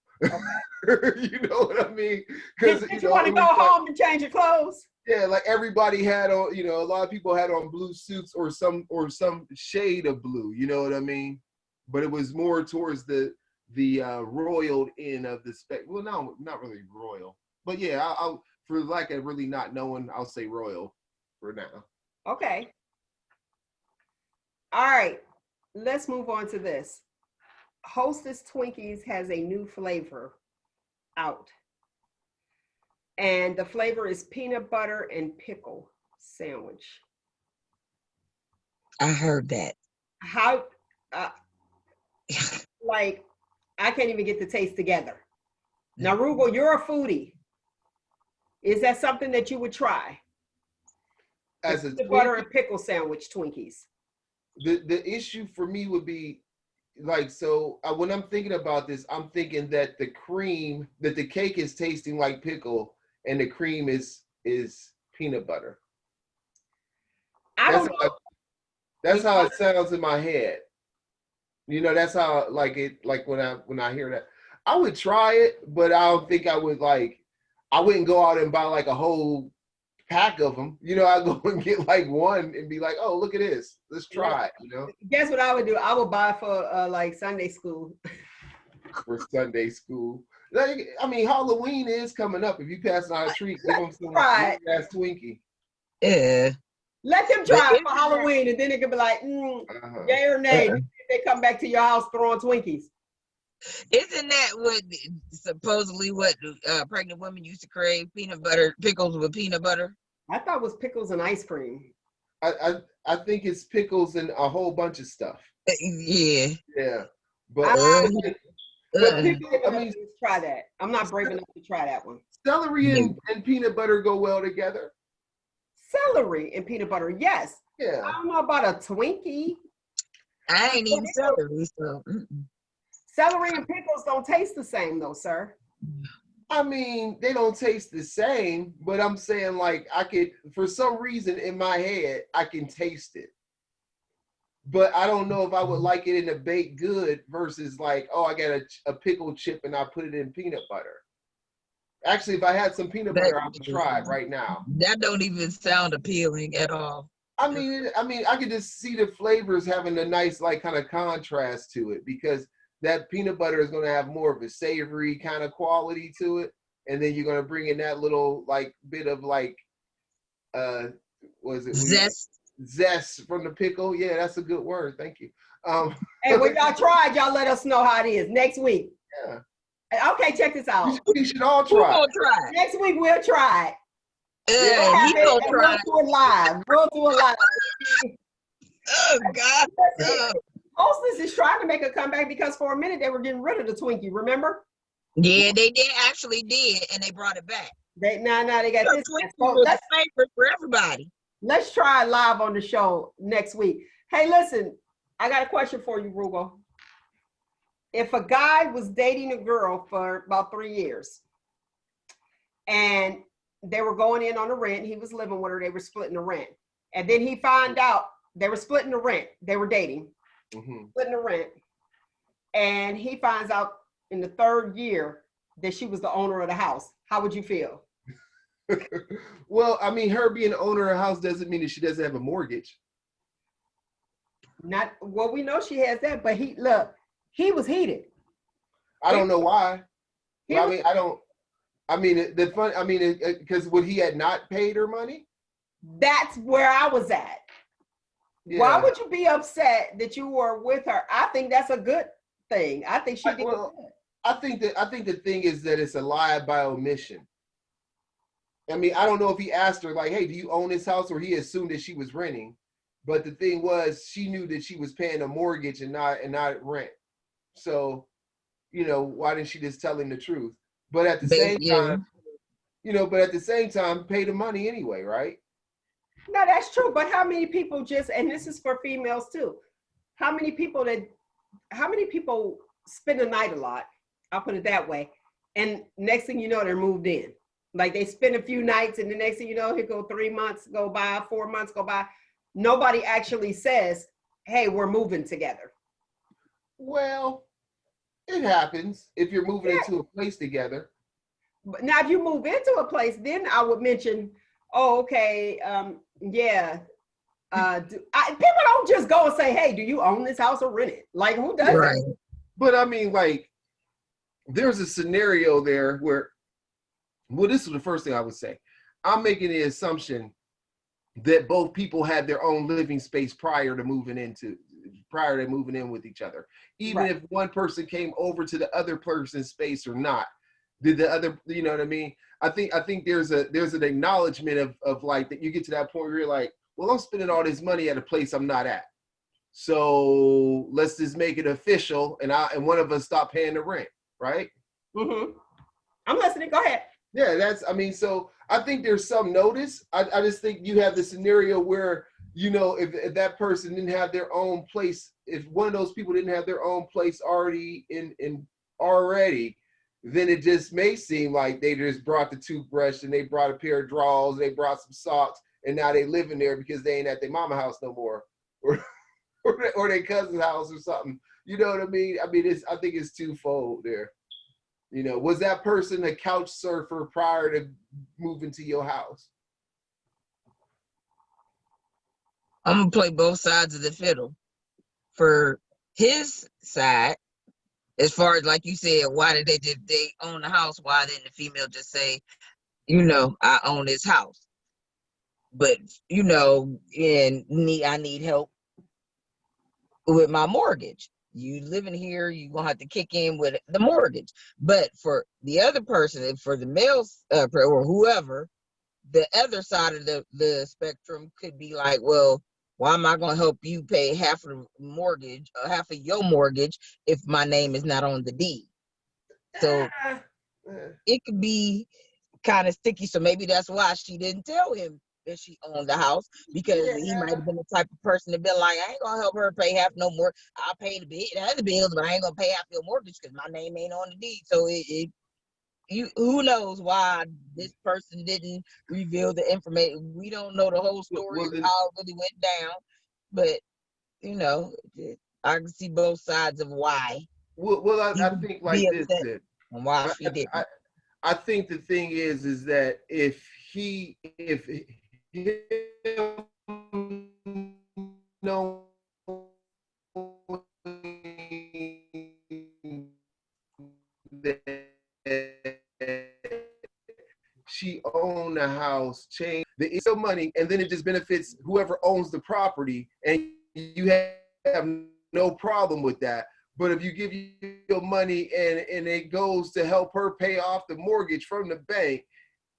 You know what I mean? Because you want to go home and change your clothes? Yeah, like everybody had on, a lot of people had on blue suits or some shade of blue. You know what I mean? But it was more towards the royal end of the spectrum. Well, no, not really royal, but yeah, I'll for lack of really not knowing, I'll say royal for now. Okay. All right, let's move on to this. Hostess Twinkies has a new flavor out, and the flavor is peanut butter and pickle sandwich. I heard that. How? Like, I can't even get the taste together. Now, Roogle, you're a foodie. Is that something that you would try? As a butter and pickle sandwich Twinkies. The issue for me would be like, so when I'm thinking about this, I'm thinking that the cake is tasting like pickle and the cream is peanut butter. That's how it sounds in my head. That's how when I hear that. I would try it, but I don't think I would I wouldn't go out and buy like a whole pack of them. I'd go and get like one and be like, oh, look at this. Let's try it, Guess what I would do? I would buy for like Sunday school. For Sunday school. Halloween is coming up. If you pass out a treat, give them some ass Twinkie. Yeah. Let them try it for Halloween, and then it could be like, yay or nay. They come back to your house throwing Twinkies. Isn't that supposedly what pregnant women used to crave? Peanut butter, pickles with peanut butter? I thought it was pickles and ice cream. I think it's pickles and a whole bunch of stuff. Yeah. Yeah. But try that. I'm not brave enough to try that one. Celery and peanut butter go well together. Celery and peanut butter, yes. Yeah. I don't know about a Twinkie. I ain't eating celery, so. Celery and pickles don't taste the same, though, sir. They don't taste the same, but I'm saying I could, for some reason in my head, I can taste it. But I don't know if I would like it in a baked good versus I got a pickle chip and I put it in peanut butter. Actually, if I had some peanut butter, I would try it right now. That don't even sound appealing at all. I could just see the flavors having a nice kind of contrast to it, because that peanut butter is going to have more of a savory kind of quality to it, and then you're going to bring in that little bit of zest from the pickle. Yeah, that's a good word. Thank you. And when y'all tried, y'all let us know how it is next week. Yeah. Okay, check this out. We should all try. We'll try. Next week we'll try it. We'll do it live. We'll do it live. Oh God. Hostess is trying to make a comeback because for a minute they were getting rid of the Twinkie, remember? Yeah, they actually did, and they brought it back. They got this. That's favorite for everybody. Let's try it live on the show next week. Hey, listen, I got a question for you, Roogle. If a guy was dating a girl for about 3 years and they were going in on the rent, he was living with her, they were splitting the rent. And then he found out they were splitting the rent. They were dating, splitting the rent. And he finds out in the 3rd year that she was the owner of the house. How would you feel? Well, her being the owner of the house doesn't mean that she doesn't have a mortgage. We know she has that, but he was heated. I don't know why. Because would he had not paid her money? That's where I was at. Yeah. Why would you be upset that you were with her? I think that's a good thing. I think she did good. I think the thing is that it's a lie by omission. I don't know if he asked her hey, do you own this house, or he assumed that she was renting. But the thing was, she knew that she was paying a mortgage and not rent. So, why didn't she just tell him the truth? But at the same time, but at the same time, pay the money anyway, right? No, that's true. But how many people and this is for females too, how many people spend a night a lot? I'll put it that way. And next thing you know, they're moved in. Like they spend a few nights and the next thing you know, here go 3 months go by, 4 months go by. Nobody actually says, hey, we're moving together. Well, it happens if you're moving into a place together. But now if you move into a place, then I would mention, oh, okay, people don't just go and say, hey, do you own this house or rent it? Like, who does that? But I mean, like, there's a scenario there where, well, this is the first thing I would say. I'm making the assumption that both people had their own living space prior to moving in with each other. Even if one person came over to the other person's space or not, did the other, you know what I mean? I think there's an acknowledgement of like that you get to that point where you're like, well, I'm spending all this money at a place I'm not at. So let's just make it official and one of us stop paying the rent, right? Mm-hmm. I'm listening. Go ahead. Yeah, so I think there's some notice. I just think you have the scenario where, if that person didn't have their own place, if one of those people didn't have their own place already already, then it just may seem like they just brought the toothbrush and they brought a pair of drawers, they brought some socks, and now they living there because they ain't at their mama house no more, or their cousin's house or something. You know what I mean? I think it's twofold there. Was that person a couch surfer prior to moving to your house? I'm gonna play both sides of the fiddle. For his side, as far as like you said, why did they own the house? Why didn't the female just say, I own this house? But I need help with my mortgage. You living here, you're gonna have to kick in with the mortgage. But for the other person, for the males or whoever, the other side of the spectrum could be like, well, why am I gonna help you pay half of the mortgage, half of your mortgage, if my name is not on the deed? So it could be kind of sticky. So maybe that's why she didn't tell him that she owned the house, because he might have been the type of person to be like, I ain't gonna help her pay half no more. I'll pay the other bills, but I ain't gonna pay half your mortgage because my name ain't on the deed. So who knows why this person didn't reveal the information? We don't know the whole story of how it really went down, but I can see both sides of why. Well, I think like this. And why she did. I think the thing is that if she owned the house, change the money, and then it just benefits whoever owns the property, and you have no problem with that. But if you give your money and it goes to help her pay off the mortgage from the bank,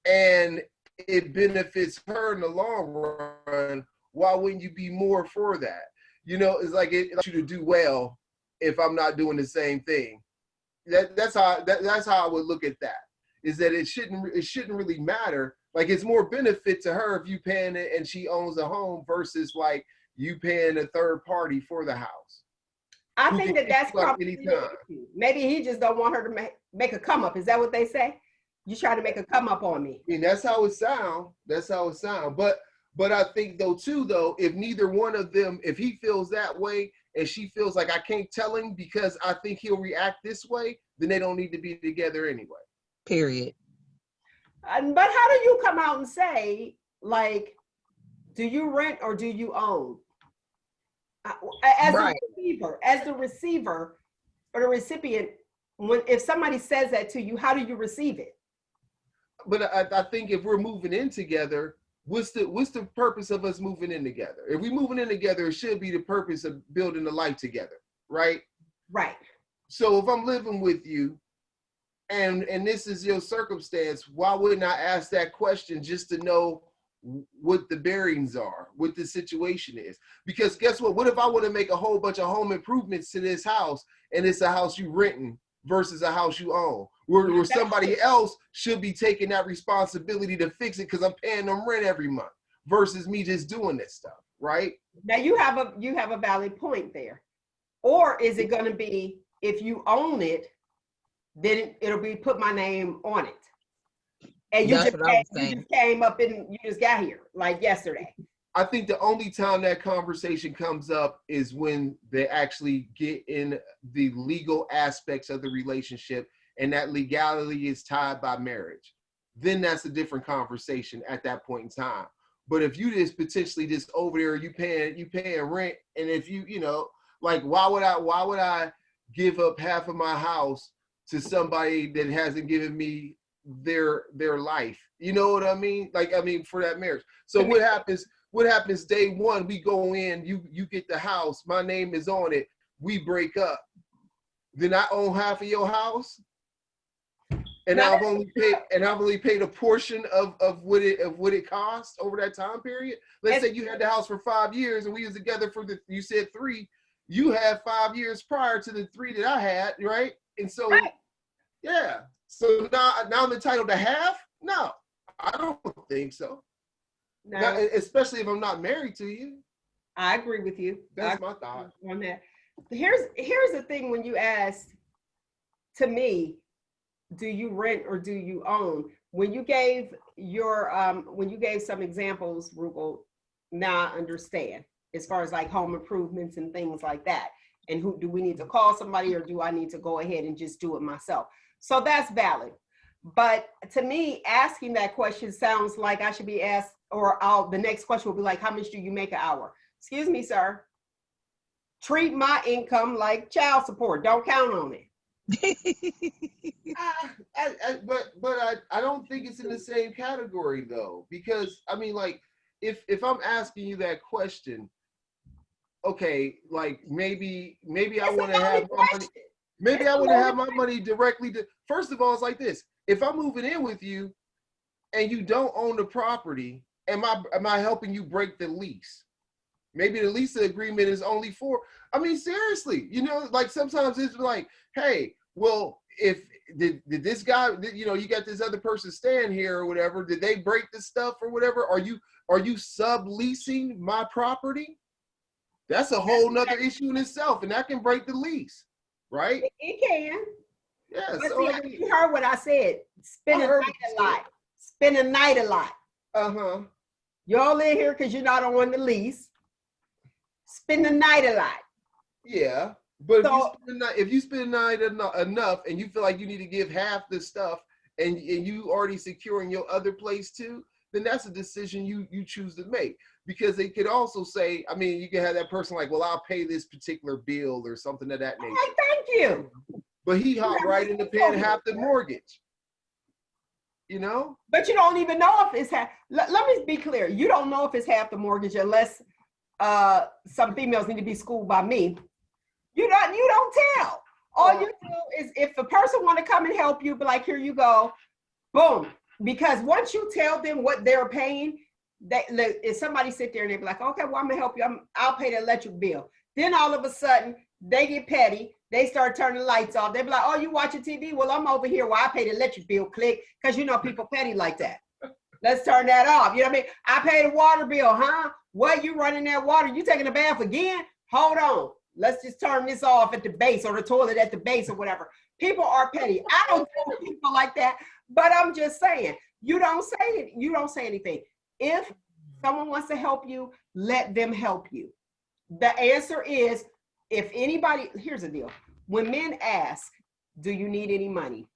and it benefits her in the long run, why wouldn't you be more for that? It's like it allows you to do well if I'm not doing the same thing. That's how I would look at that. Is that it shouldn't really matter. Like, it's more benefit to her if you paying it and she owns a home versus like you paying a third party for the house. I think that's probably maybe he just don't want her to make a come up. Is that what they say? You try to make a come up on me. I mean, that's how it sound. But I think though, if neither one of them, if he feels that way and she feels like I can't tell him because I think he'll react this way, then they don't need to be together anyway. Period. But how do you come out and say, like, do you rent or do you own? As the receiver or the recipient, if somebody says that to you, how do you receive it? But I think if we're moving in together, what's the purpose of us moving in together? If we're moving in together, it should be the purpose of building a life together, right? Right. So if I'm living with you and this is your circumstance, why wouldn't I ask that question just to know what the bearings are, what the situation is? Because guess what if I want to make a whole bunch of home improvements to this house and it's a house you renting versus a house you own? where somebody else should be taking that responsibility to fix it because I'm paying them rent every month versus me just doing this stuff, right? Now you have a valid point there. Or is it going to be, if you own it, then it'll be put my name on it. And you just came up and you just got here like yesterday. I think the only time that conversation comes up is when they actually get in the legal aspects of the relationship and that legality is tied by marriage. Then that's a different conversation at that point in time. But if you just potentially just over there, you paying rent, and if you know, like why would I give up half of my house to somebody that hasn't given me their life? You know what I mean? Like, I mean, for that marriage. So what happens day one, we go in, you get the house, my name is on it, we break up. Then I own half of your house? And I've only paid a portion of what it cost over that time period. Let's say you had the house for 5 years and we was together for you said 3. You had 5 years prior to the 3 that I had, right? And so, yeah. So now I'm entitled to half? No, I don't think so. No. Not, especially if I'm not married to you. I agree with you. That's my thought on that. Here's the thing: when you asked, to me, do you rent or do you own? When you gave some examples, Roogle, now I understand as far as like home improvements and things like that. And who do we need to call somebody, or do I need to go ahead and just do it myself? So that's valid. But to me, asking that question sounds like I should be asked, or the next question will be like, how much do you make an hour? Excuse me, sir. Treat my income like child support. Don't count on it. But I don't think it's in the same category though, because I mean, like if I'm asking you that question, okay, like maybe I want to have my money. Maybe I want to have my money directly to. First of all, it's like this: if I'm moving in with you, and you don't own the property, am I helping you break the lease? Maybe the lease agreement is only for. I mean, seriously, you know, like sometimes it's like, hey, well, if did this guy, you know, you got this other person staying here or whatever, did they break the stuff or whatever? Are you subleasing my property? That's a whole nother issue in itself, and that can break the lease, right? It can. Yeah. But so see, you heard what I said. Spend a night a lot. Uh-huh. You all in here because you're not on the lease. Spend the night a lot. Yeah. But if you spend the night enough and you feel like you need to give half the stuff and you already securing your other place too, then that's a decision you choose to make. Because they could also say, I mean, you can have that person like, well, I'll pay this particular bill or something of that nature. Hey, thank you. But he hopped right into paying half the mortgage. You know? But you don't even know if it's half. Let me be clear. You don't know if it's half the mortgage unless some females need to be schooled by me. You don't tell. All you do is if the person want to come and help you, be like, here you go, boom. Because once you tell them what they're paying, if somebody sit there and they be like, okay, well, I'm gonna help you. I'll pay the electric bill. Then all of a sudden they get petty. They start turning the lights off. They be like, oh, you watching TV? Well, I'm over here. Well, I pay the electric bill. Click, because you know people petty like that. Let's turn that off. You know what I mean? I pay the water bill, huh? What, you running that water? You taking a bath again? Hold on. Let's just turn this off at the base, or the toilet at the base, or whatever. People are petty. I don't deal with people like that, but I'm just saying, you don't say anything. If someone wants to help you, let them help you. The answer is, if anybody, here's the deal. When men ask, do you need any money?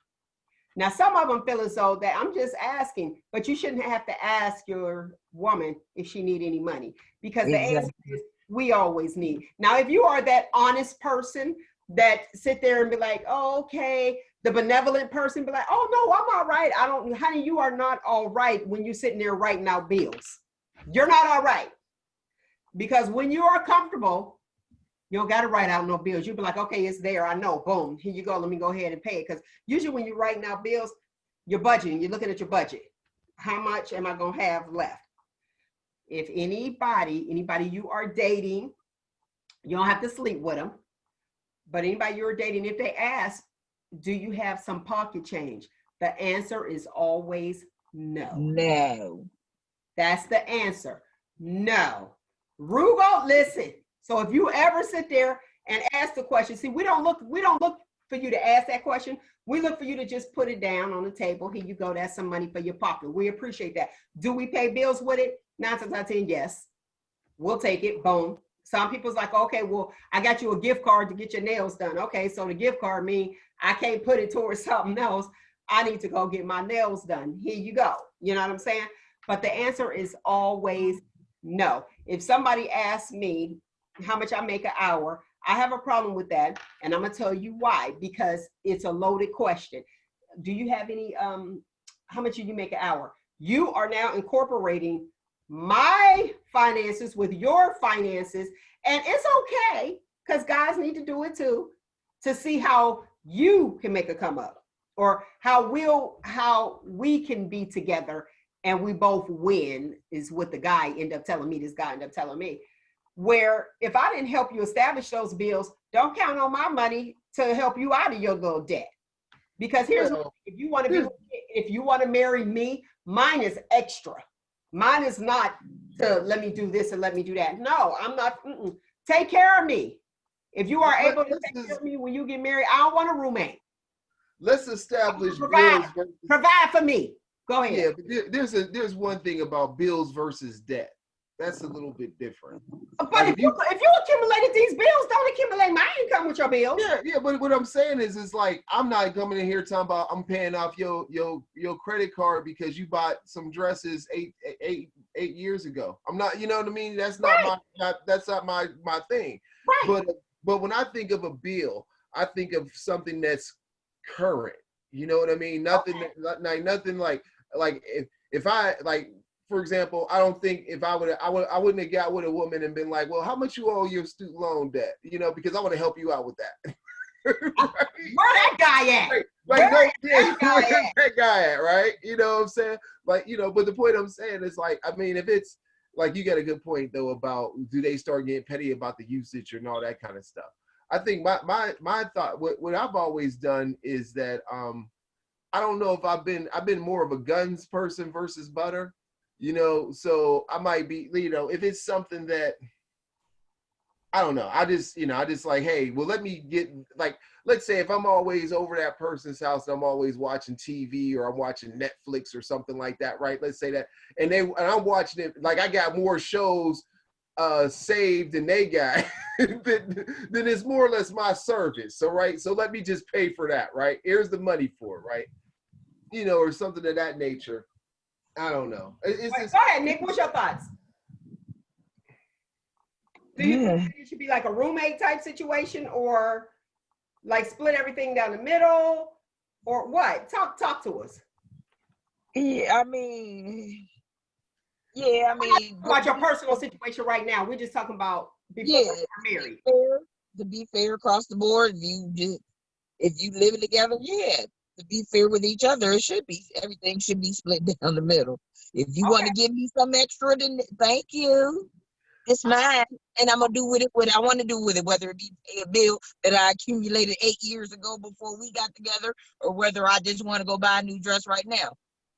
Now, some of them feel as though that I'm just asking, but you shouldn't have to ask your woman if she need any money, because the answer is, we always need. Now, if you are that honest person that sit there and be like, oh, okay, the benevolent person be like, oh, no, I'm all right. Honey, you are not all right when you're sitting there writing out bills. You're not all right. Because when you are comfortable, you don't got to write out no bills. You'll be like, okay, it's there. I know. Boom. Here you go. Let me go ahead and pay it. Because usually when you're writing out bills, you're budgeting. You're looking at your budget. How much am I going to have left? If anybody you are dating, you don't have to sleep with them, but anybody you're dating, if they ask, Do you have some pocket change? The answer is always no. No. That's the answer. No. Roogle, listen. So if you ever sit there and ask the question, see, we don't look for you to ask that question. We look for you to just put it down on the table. Here you go. That's some money for your pocket. We appreciate that. Do we pay bills with it? 9 times out of 10, yes. We'll take it. Boom. Some people's like, okay, well, I got you a gift card to get your nails done. Okay, so the gift card means I can't put it towards something else. I need to go get my nails done. Here you go. You know what I'm saying? But the answer is always no. If somebody asks me how much I make an hour, I have a problem with that. And I'm going to tell you why, because it's a loaded question. Do you have any, how much do you make an hour? You are now incorporating my finances with your finances. And it's okay, because guys need to do it too, to see how you can make a come up, or how we can be together and we both win, is what the guy ended up telling me. This guy ended up telling me, where if I didn't help you establish those bills, don't count on my money to help you out of your little debt. Because here's what, if you want to marry me, mine is extra. Mine is not to let me do this and let me do that. No, I'm not. Take care of me. If you are able to take care of me when you get married, I don't want a roommate. Let's establish provide for me. Go ahead. Yeah, but there's one thing about bills versus debt. That's a little bit different. But like if you accumulated these bills, don't accumulate my income with your bills. Yeah. But what I'm saying is like, I'm not coming in here talking about I'm paying off your credit card because you bought some dresses eight years ago. I'm not. You know what I mean? That's not my thing. Right. But when I think of a bill, I think of something that's current. You know what I mean? Nothing like if I like. For example, I don't think if I wouldn't have got with a woman and been like, well, how much you owe your student loan debt? You know, because I want to help you out with that. Right? Where that guy at? Where's that guy at, right? You know what I'm saying? Like, you know, but the point I'm saying is like, I mean, if it's like, you got a good point though about do they start getting petty about the usage and all that kind of stuff. I think my thought, what I've always done is that I don't know if I've been more of a guns person versus butter. You know, so I might be, you know, if it's something that, I don't know, I just like, hey, well, let me get, like, let's say if I'm always over that person's house and I'm always watching TV or I'm watching Netflix or something like that, right? Let's say that, and I'm watching it, like I got more shows saved than they got, then it's more or less my service. So, right, so let me just pay for that, right? Here's the money for it, right? You know, or something of that nature. I don't know. Go ahead, Nick. What's your thoughts? Do you think it should be like a roommate type situation, or like split everything down the middle, or what? Talk to us. Yeah, I mean, about your personal situation right now. We're just talking about before you're married. To be fair across the board, if you live together, to be fair with each other, everything should be split down the middle. If you want to give me some extra, then thank you. It's mine, and I'm gonna do with it what I want to do with it, whether it be a bill that I accumulated 8 years ago before we got together, or whether I just want to go buy a new dress right now.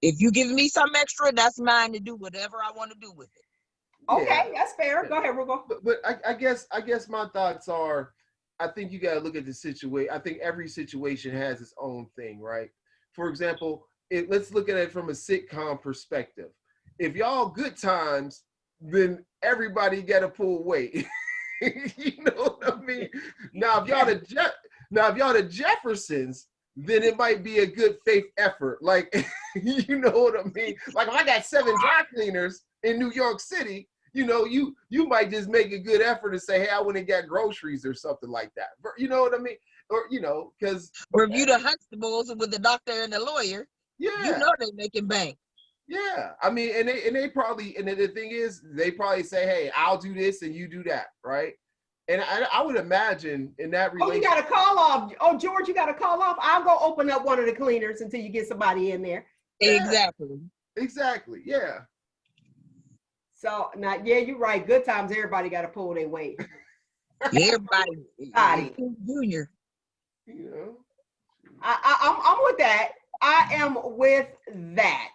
If you give me some extra, that's mine to do whatever I want to do with it. Okay, that's fair. Go ahead, Roogle. But I guess my thoughts are, I think you got to look at the situation. I think every situation has its own thing, right? For example, let's look at it from a sitcom perspective. If y'all good times, then everybody got to pull weight. You know what I mean? Now, if y'all the Jeffersons, then it might be a good faith effort. Like, you know what I mean? Like, if I got 7 dry cleaners in New York City, you know, you might just make a good effort to say, hey, I went and got groceries or something like that. You know what I mean? Or, you know, because... Or if you the Huxtables with the doctor and the lawyer, you know they're making bank. Yeah. I mean, and they probably, and the thing is, they probably say, hey, I'll do this and you do that, right? And I would imagine in that relationship... Oh, you got to call off. Oh, George, you got to call off. I'll go open up one of the cleaners until you get somebody in there. Yeah. Exactly, yeah. So now, you're right. Good times, everybody got to pull their weight. Everybody. Junior. You know. I'm with that. I am with that.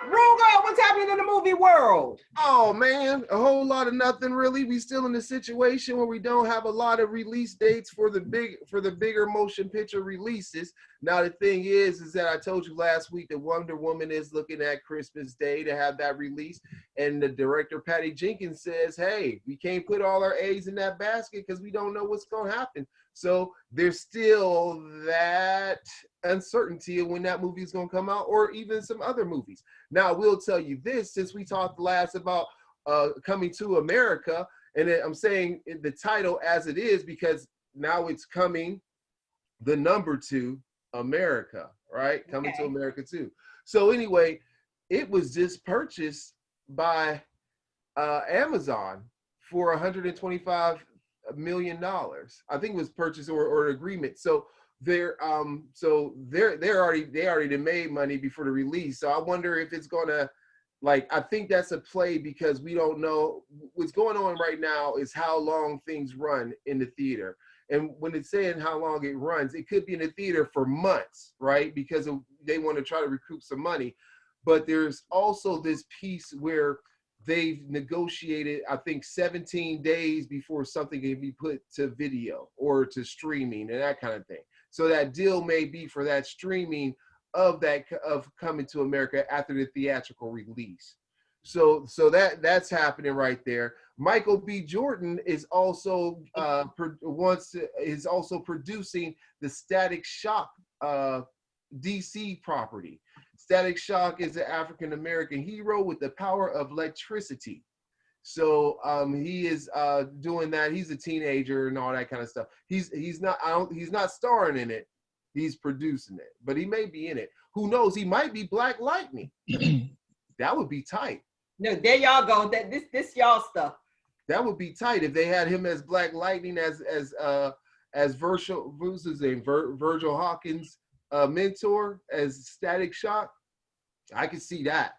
Roogle, what's happening in the movie world? Oh man, a whole lot of nothing really. We still in a situation where we don't have a lot of release dates for the bigger motion picture releases. Now the thing is that I told you last week that Wonder Woman is looking at Christmas Day to have that release, and the director Patty Jenkins says, "Hey, we can't put all our eggs in that basket because we don't know what's going to happen." So there's still that uncertainty of when that movie is going to come out, or even some other movies. Now, I will tell you this, since we talked last about Coming to America, and I'm saying the title as it is because now it's Coming, the number 2, America, right? Coming to America 2. So anyway, it was just purchased by Amazon for $125 million. I think it was purchased or an agreement. So they already made money before the release. So I wonder if it's gonna, like, I think that's a play because we don't know what's going on right now is how long things run in the theater. And when it's saying how long it runs, it could be in the theater for months, right? Because they want to try to recoup some money. But there's also this piece where they've negotiated, I think, 17 days before something can be put to video or to streaming and that kind of thing. So that deal may be for that streaming of Coming to America after the theatrical release. So that's happening right there. Michael B. Jordan is also producing the Static Shock DC property. Static Shock is an African-American hero with the power of electricity. So he is doing that. He's a teenager and all that kind of stuff. He's not starring in it. He's producing it, but he may be in it. Who knows? He might be Black Lightning. That would be tight. No, there y'all go. This y'all stuff. That would be tight if they had him as Black Lightning as Virgil Hawkins' mentor as Static Shock. I can see that.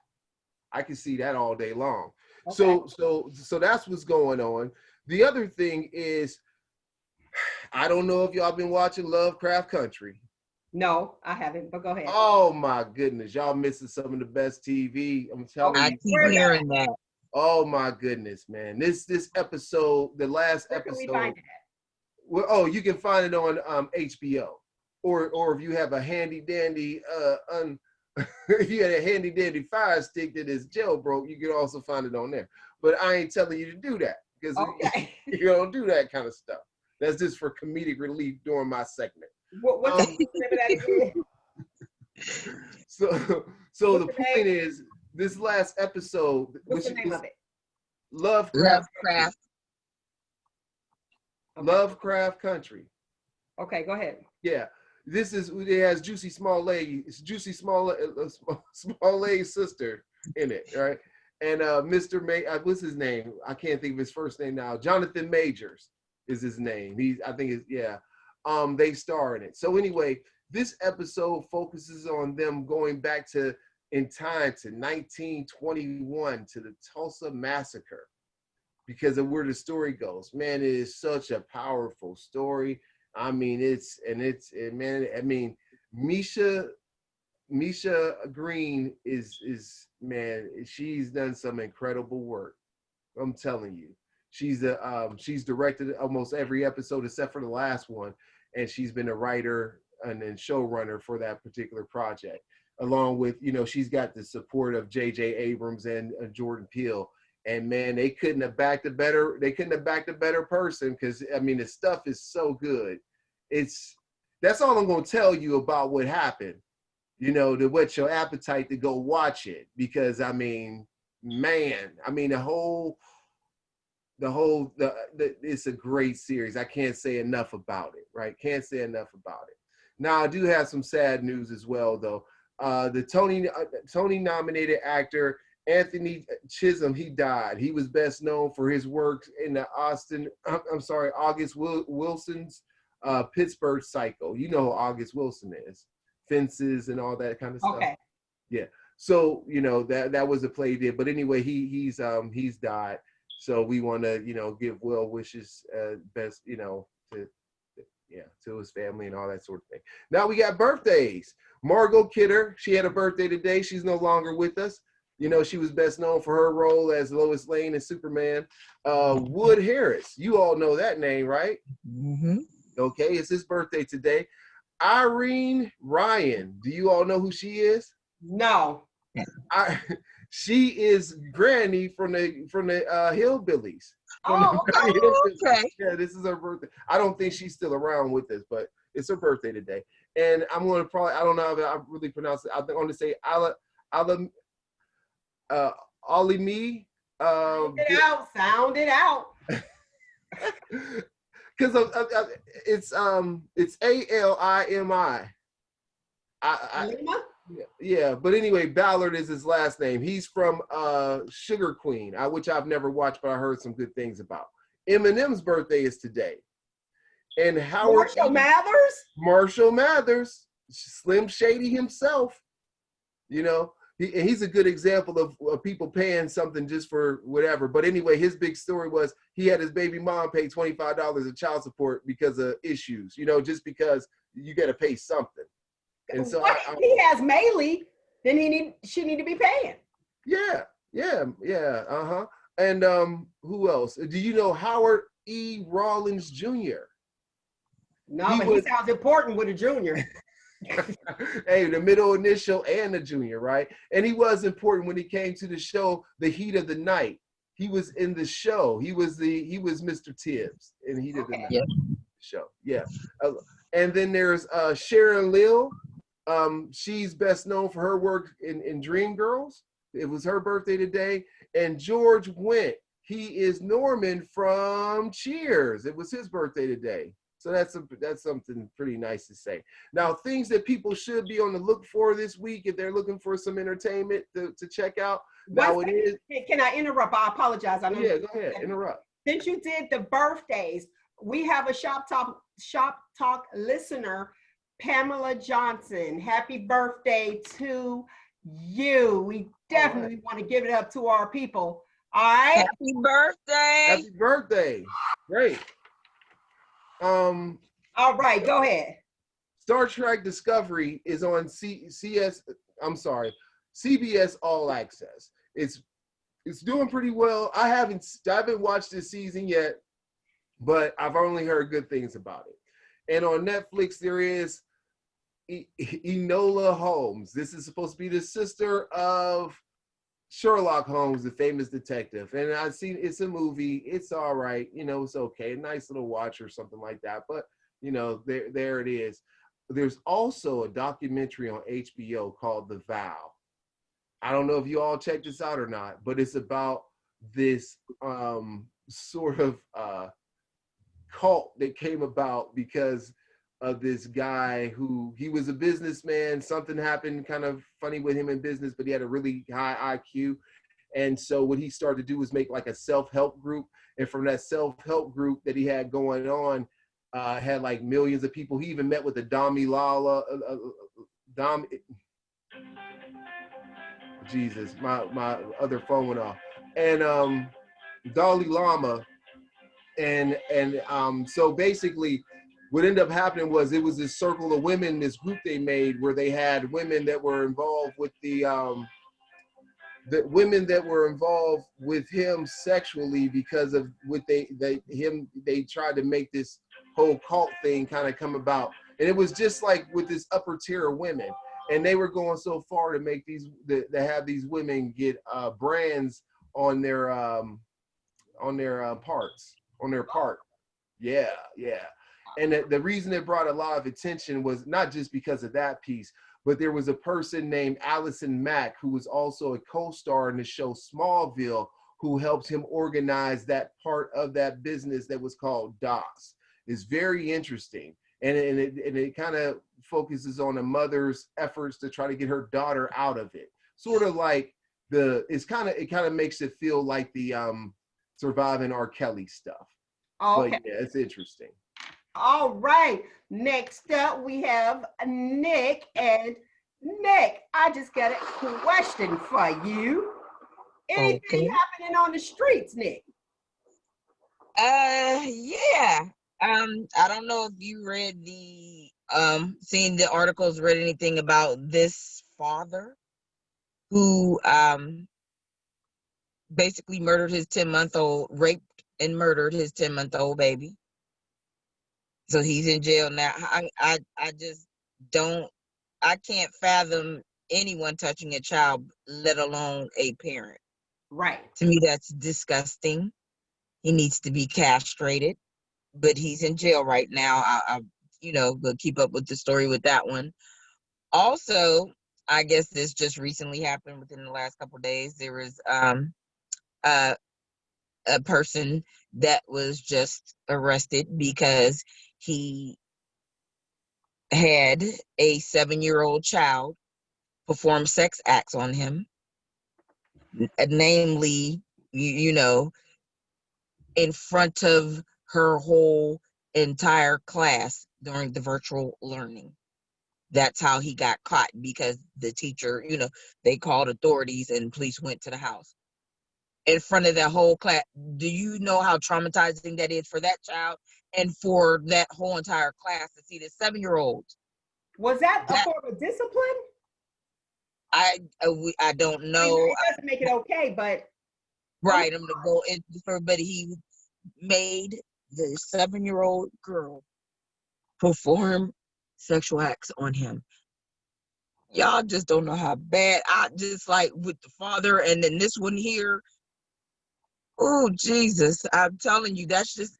I can see that all day long. Okay. So that's what's going on. The other thing is, I don't know if y'all been watching Lovecraft Country. No, I haven't, but go ahead. Oh my goodness, y'all missing some of the best TV. I'm telling you. I keep hearing that. Oh my goodness, man. This episode, the last episode. Where can we find it at? Well, you can find it on HBO. Or if you have a handy dandy if you had a handy dandy Fire Stick that is jailbroke, you can also find it on there. But I ain't telling you to do that because you don't do that kind of stuff. That's just for comedic relief during my segment. What's the name of that again? So the point is, this last episode, what's the name of it? Lovecraft Country. Okay, go ahead. Yeah. It has Juicy Smollett's sister in it, right? And what's his name? I can't think of his first name now. Jonathan Majors is his name. They star in it. So anyway, this episode focuses on them going back in time to 1921 to the Tulsa Massacre because of where the story goes. Man, it is such a powerful story. I mean, Misha Green is man, she's done some incredible work. I'm telling you. She's directed almost every episode except for the last one, and she's been a writer and then showrunner for that particular project. Along with, she's got the support of J.J. Abrams and Jordan Peele. And man, they couldn't have backed a better person because the stuff is so good. That's all I'm gonna tell you about what happened, to whet your appetite to go watch it. Because it's a great series. I can't say enough about it, right? Can't say enough about it. Now I do have some sad news as well though. The Tony nominated actor Anthony Chisholm, he died. He was best known for his work in the August Wilson's Pittsburgh Psycho. You know who August Wilson is. Fences and all that kind of stuff. Okay. Yeah. So, that was a play he did. But anyway, he's died. So we want to, give well wishes best, to Yeah, to his family and all that sort of thing. Now we got birthdays. Margot Kidder, she had a birthday today. She's no longer with us. You know, she was best known for her role as Lois Lane in Superman. Wood Harris, you all know that name, right? Mm-hmm. Okay, it's his birthday today. Irene Ryan, do you all know who she is? No. She is Granny from the Hillbillies. Oh, okay. Yeah, this is her birthday. I don't think she's still around with us, but it's her birthday today. And I'm going to probably, I don't know if I really pronounce it. I'm going to say Alimi. Sound it out. Because it's ALIMI. Yeah, but anyway, Ballard is his last name. He's from Sugar Queen, which I've never watched, but I heard some good things about. Eminem's birthday is today. And Howard Marshall Mathers, Slim Shady himself, you know, he's a good example of people paying something just for whatever. But anyway, his big story was he had his baby mom pay $25 of child support because of issues, you know, just because you got to pay something. And so he has Maylee, then she need to be paying. Yeah. And who else? Do you know Howard E. Rollins Jr.? No, but he sounds important with a junior. Hey, the middle initial and the junior, right? And he was important when he came to the show, The Heat of the Night. He was in the show. He was Mr. Tibbs in Heat of the Night show. Yeah. And then there's Sharon Lill. She's best known for her work in Dreamgirls. It was her birthday today. And George Wendt, he is Norman from Cheers. It was his birthday today. So that's something pretty nice to say. Now, things that people should be on the look for this week if they're looking for some entertainment to check out. Now it is. Can I interrupt? I apologize. I know. Yeah, go ahead. Interrupt. Since you did the birthdays, we have a Shop Talk listener, Pamela Johnson. Happy birthday to you. We definitely want to give it up to our people. All right. Happy birthday. Happy birthday. Great. All right, go ahead. Star Trek Discovery is on CBS All Access. It's doing pretty well. I haven't watched this season yet, but I've only heard good things about it. And on Netflix there is Enola Holmes. This is supposed to be the sister of Sherlock Holmes, the famous detective. And I've seen it's a movie. It's all right. You know, it's okay. Nice little watch or something like that. But, you know, there it is. There's also a documentary on HBO called The Vow. I don't know if you all checked this out or not, but it's about this sort of cult that came about because of this guy who he was a businessman. Something happened kind of funny with him in business, but he had a really high IQ. And so what he started to do was make like a self-help group. And from that self-help group that he had going on, had like millions of people. He even met with the Dalai Jesus, my other phone went off. And Dalai Lama. And so basically what ended up happening was it was this circle of women, this group they made where they had women that were involved with the women that were involved with him sexually because of what they tried to make this whole cult thing kind of come about. And it was just like with this upper tier of women, and they were going so far to make to have these women get brands on their parts, on their part. Yeah. And the reason it brought a lot of attention was not just because of that piece, but there was a person named Allison Mack, who was also a co-star in the show Smallville, who helped him organize that part of that business that was called DOS. It's very interesting. And it kind of focuses on a mother's efforts to try to get her daughter out of it. Sort of like it kind of makes it feel like the Surviving R. Kelly stuff. Okay. But yeah, it's interesting. All right. Next up, we have Nyk. And Nyk, I just got a question for you. Anything happening on the streets, Nyk? Yeah. I don't know if you read the seen the articles, read anything about this father who basically murdered his 10-month-old, raped and murdered his 10-month-old baby. So he's in jail now. I just don't, I can't fathom anyone touching a child, let alone a parent. Right. To me, that's disgusting. He needs to be castrated, but he's in jail right now. I we'll keep up with the story with that one. Also, I guess this just recently happened within the last couple of days. There was a person that was just arrested because he had a 7-year-old child perform sex acts on him, namely, in front of her whole entire class during the virtual learning. That's how he got caught, because the teacher, they called authorities and police went to the house in front of that whole class. Do you know how traumatizing that is for that child and for that whole entire class to see this 7-year-old? Was that a form of discipline? I don't know. It doesn't make it okay, but right, I'm gonna go into for, but he made the 7-year-old girl perform sexual acts on him. Y'all just don't know how bad. I just, like, with the father, and then this one here. Oh, Jesus, I'm telling you, that's just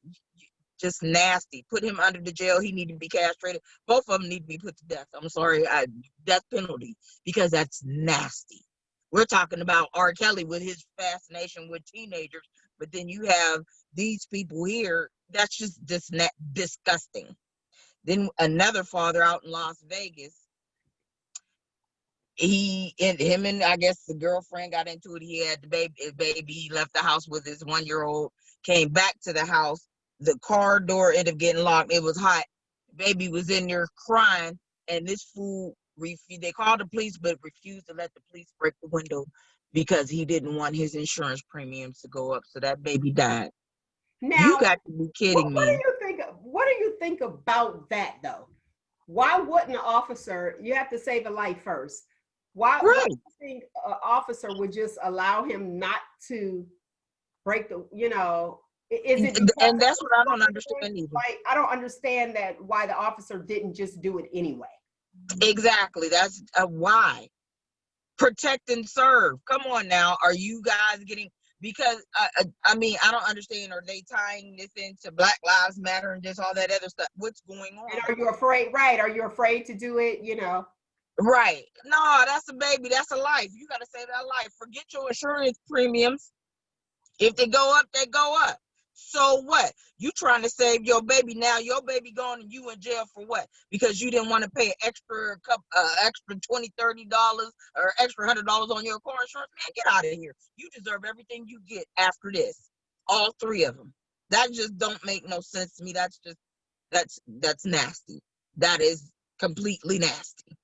nasty. Put him under the jail. He need to be castrated. Both of them need to be put to death. I'm sorry, death penalty, because that's nasty. We're talking about R. Kelly with his fascination with teenagers, but then you have these people here. That's just disgusting. Then another father out in Las Vegas, him and I guess the girlfriend got into it. He had his baby. He left the house with his 1-year-old, came back to the house. The car door ended up getting locked. It was hot. Baby was in there crying, and this fool they called the police, but refused to let the police break the window because he didn't want his insurance premiums to go up. So that baby died. Now, you got to be kidding me. What do you think about that, though? Why wouldn't an officer, you have to save a life first. Why do you think an officer would just allow him not to break the, is it? And that's what I don't understand either. Like, I don't understand that, why the officer didn't just do it anyway. Exactly. That's why. Protect and serve. Come on now. Are you guys getting, because I mean, I don't understand. Are they tying this into Black Lives Matter and just all that other stuff? What's going on? And are you afraid? Right. Are you afraid to do it? Right. No, that's a baby. That's a life. You got to save that life. Forget your insurance premiums. If they go up, they go up. So what? You trying to save your baby. Now your baby gone and you in jail for what? Because you didn't want to pay extra $20, $30 or extra $100 on your car insurance. Man, get out of here. You deserve everything you get after this. All 3 of them. That just don't make no sense to me. That's nasty. That is completely nasty.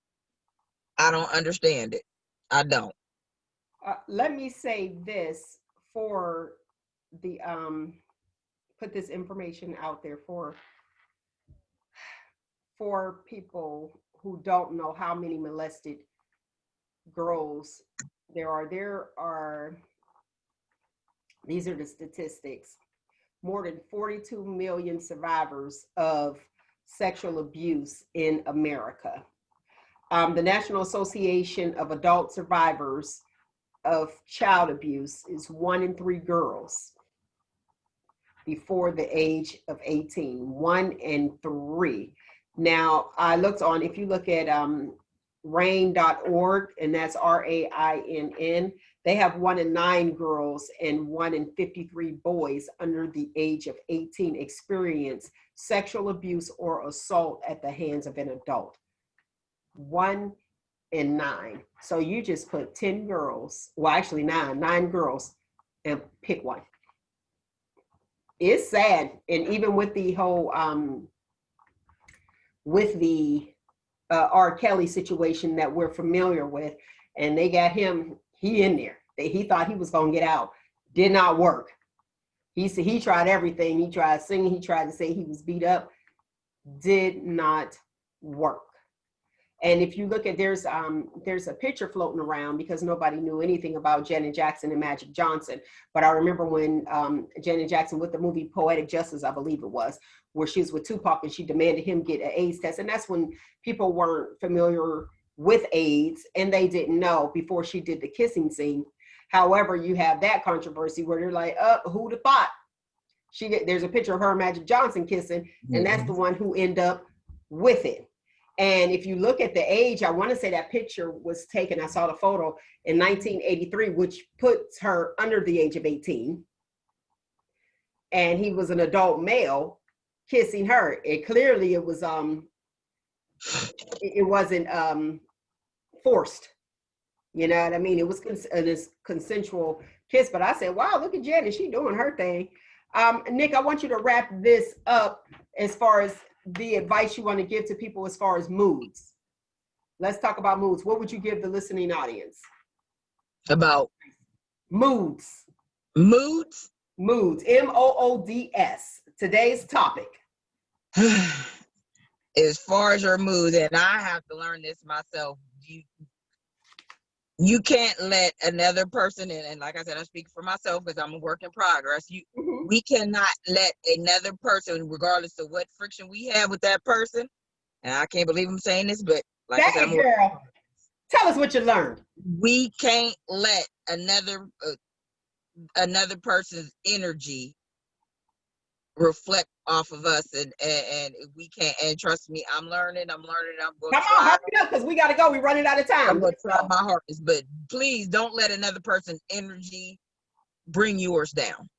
I don't understand it. I don't. Let me say this for the put this information out there for people who don't know how many molested girls there are. These are the statistics. More than 42 million survivors of sexual abuse in America. The National Association of Adult Survivors of Child Abuse is 1 in 3 girls before the age of 18. 1 in 3. Now, I looked on, if you look at RAINN.org, and that's RAINN, they have 1 in 9 girls and 1 in 53 boys under the age of 18 experience sexual abuse or assault at the hands of an adult. 1 in 9. So you just put 10 girls, well, actually 9 girls, and pick one. It's sad. And even with the whole, R. Kelly situation that we're familiar with, and they got him, he in there. He thought he was going to get out. Did not work. He said he tried everything. He tried singing. He tried to say he was beat up. Did not work. And if you look at, there's a picture floating around because nobody knew anything about Janet Jackson and Magic Johnson. But I remember when Janet Jackson with the movie Poetic Justice, I believe it was, where she was with Tupac and she demanded him get an AIDS test. And that's when people weren't familiar with AIDS and they didn't know before she did the kissing scene. However, you have that controversy where they're like, who'd have thought? There's a picture of her and Magic Johnson kissing, and that's the one who ended up with it. And if you look at the age, I want to say that picture was taken, I saw the photo in 1983, which puts her under the age of 18. And he was an adult male kissing her. It clearly, it was, it wasn't forced. You know what I mean? It was this consensual kiss. But I said, wow, look at Janet. She doing her thing. Nyk, I want you to wrap this up as far as the advice you want to give to people as far as moods. Let's talk about moods. What would you give the listening audience? About? Moods. Moods? Moods. M-O-O-D-S. Today's topic. As far as your mood, and I have to learn this myself, you can't let another person in, and like I said, I speak for myself because I'm a work in progress. We cannot let another person, regardless of what friction we have with that person, and I can't believe I'm saying this, but like I said, girl, tell us what you learned. We can't let another person's energy reflect off of us, and we can't. And trust me, I'm learning. I'm going to try. Hurry up, because we got to go. We're running out of time. I'm going to try my hardest, but please don't let another person's energy bring yours down.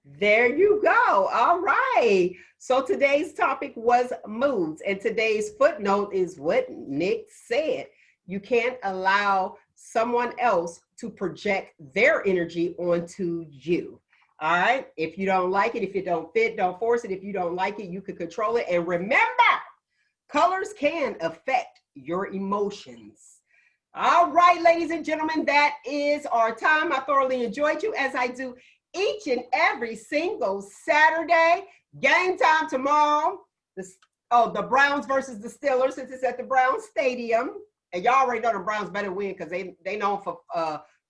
There you go. All right. So today's topic was moods, and today's footnote is what Nyk said. You can't allow someone else to project their energy onto you. All right. If you don't like it, if it don't fit, don't force it. If you don't like it, you can control it. And remember, colors can affect your emotions. All right, ladies and gentlemen, that is our time. I thoroughly enjoyed you, as I do each and every single Saturday. Game time tomorrow. The Browns versus the Steelers, since it's at the Browns Stadium. And y'all already know the Browns better win because they known for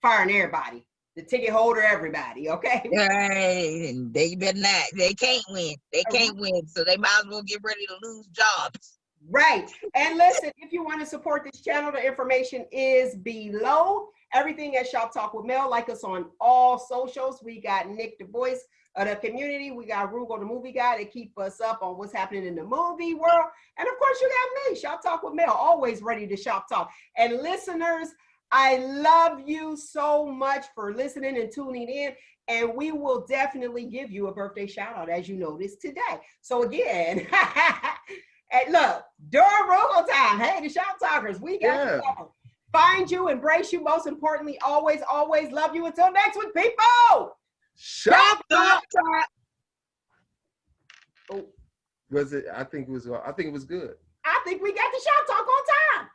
firing everybody. The ticket holder, everybody, okay? Hey, they better not. They can't win. They can't win, so they might as well get ready to lose jobs. Right. And listen, if you want to support this channel, the information is below. Everything at Shop Talk with Mel. Like us on all socials. We got Nyk the Voice of the community. We got Roogle the Movie Guy to keep us up on what's happening in the movie world. And of course, you got me, Shop Talk with Mel, always ready to shop talk. And listeners, I love you so much for listening and tuning in, and we will definitely give you a birthday shout out, as you noticed today. So again, and look, during Roogle time, hey, the Shop Talkers, we got you covered. Find you, embrace you, most importantly, always, always love you. Until next week, people. Shop Talk. Oh. Was it? I think it was good. I think we got the Shop Talk on time.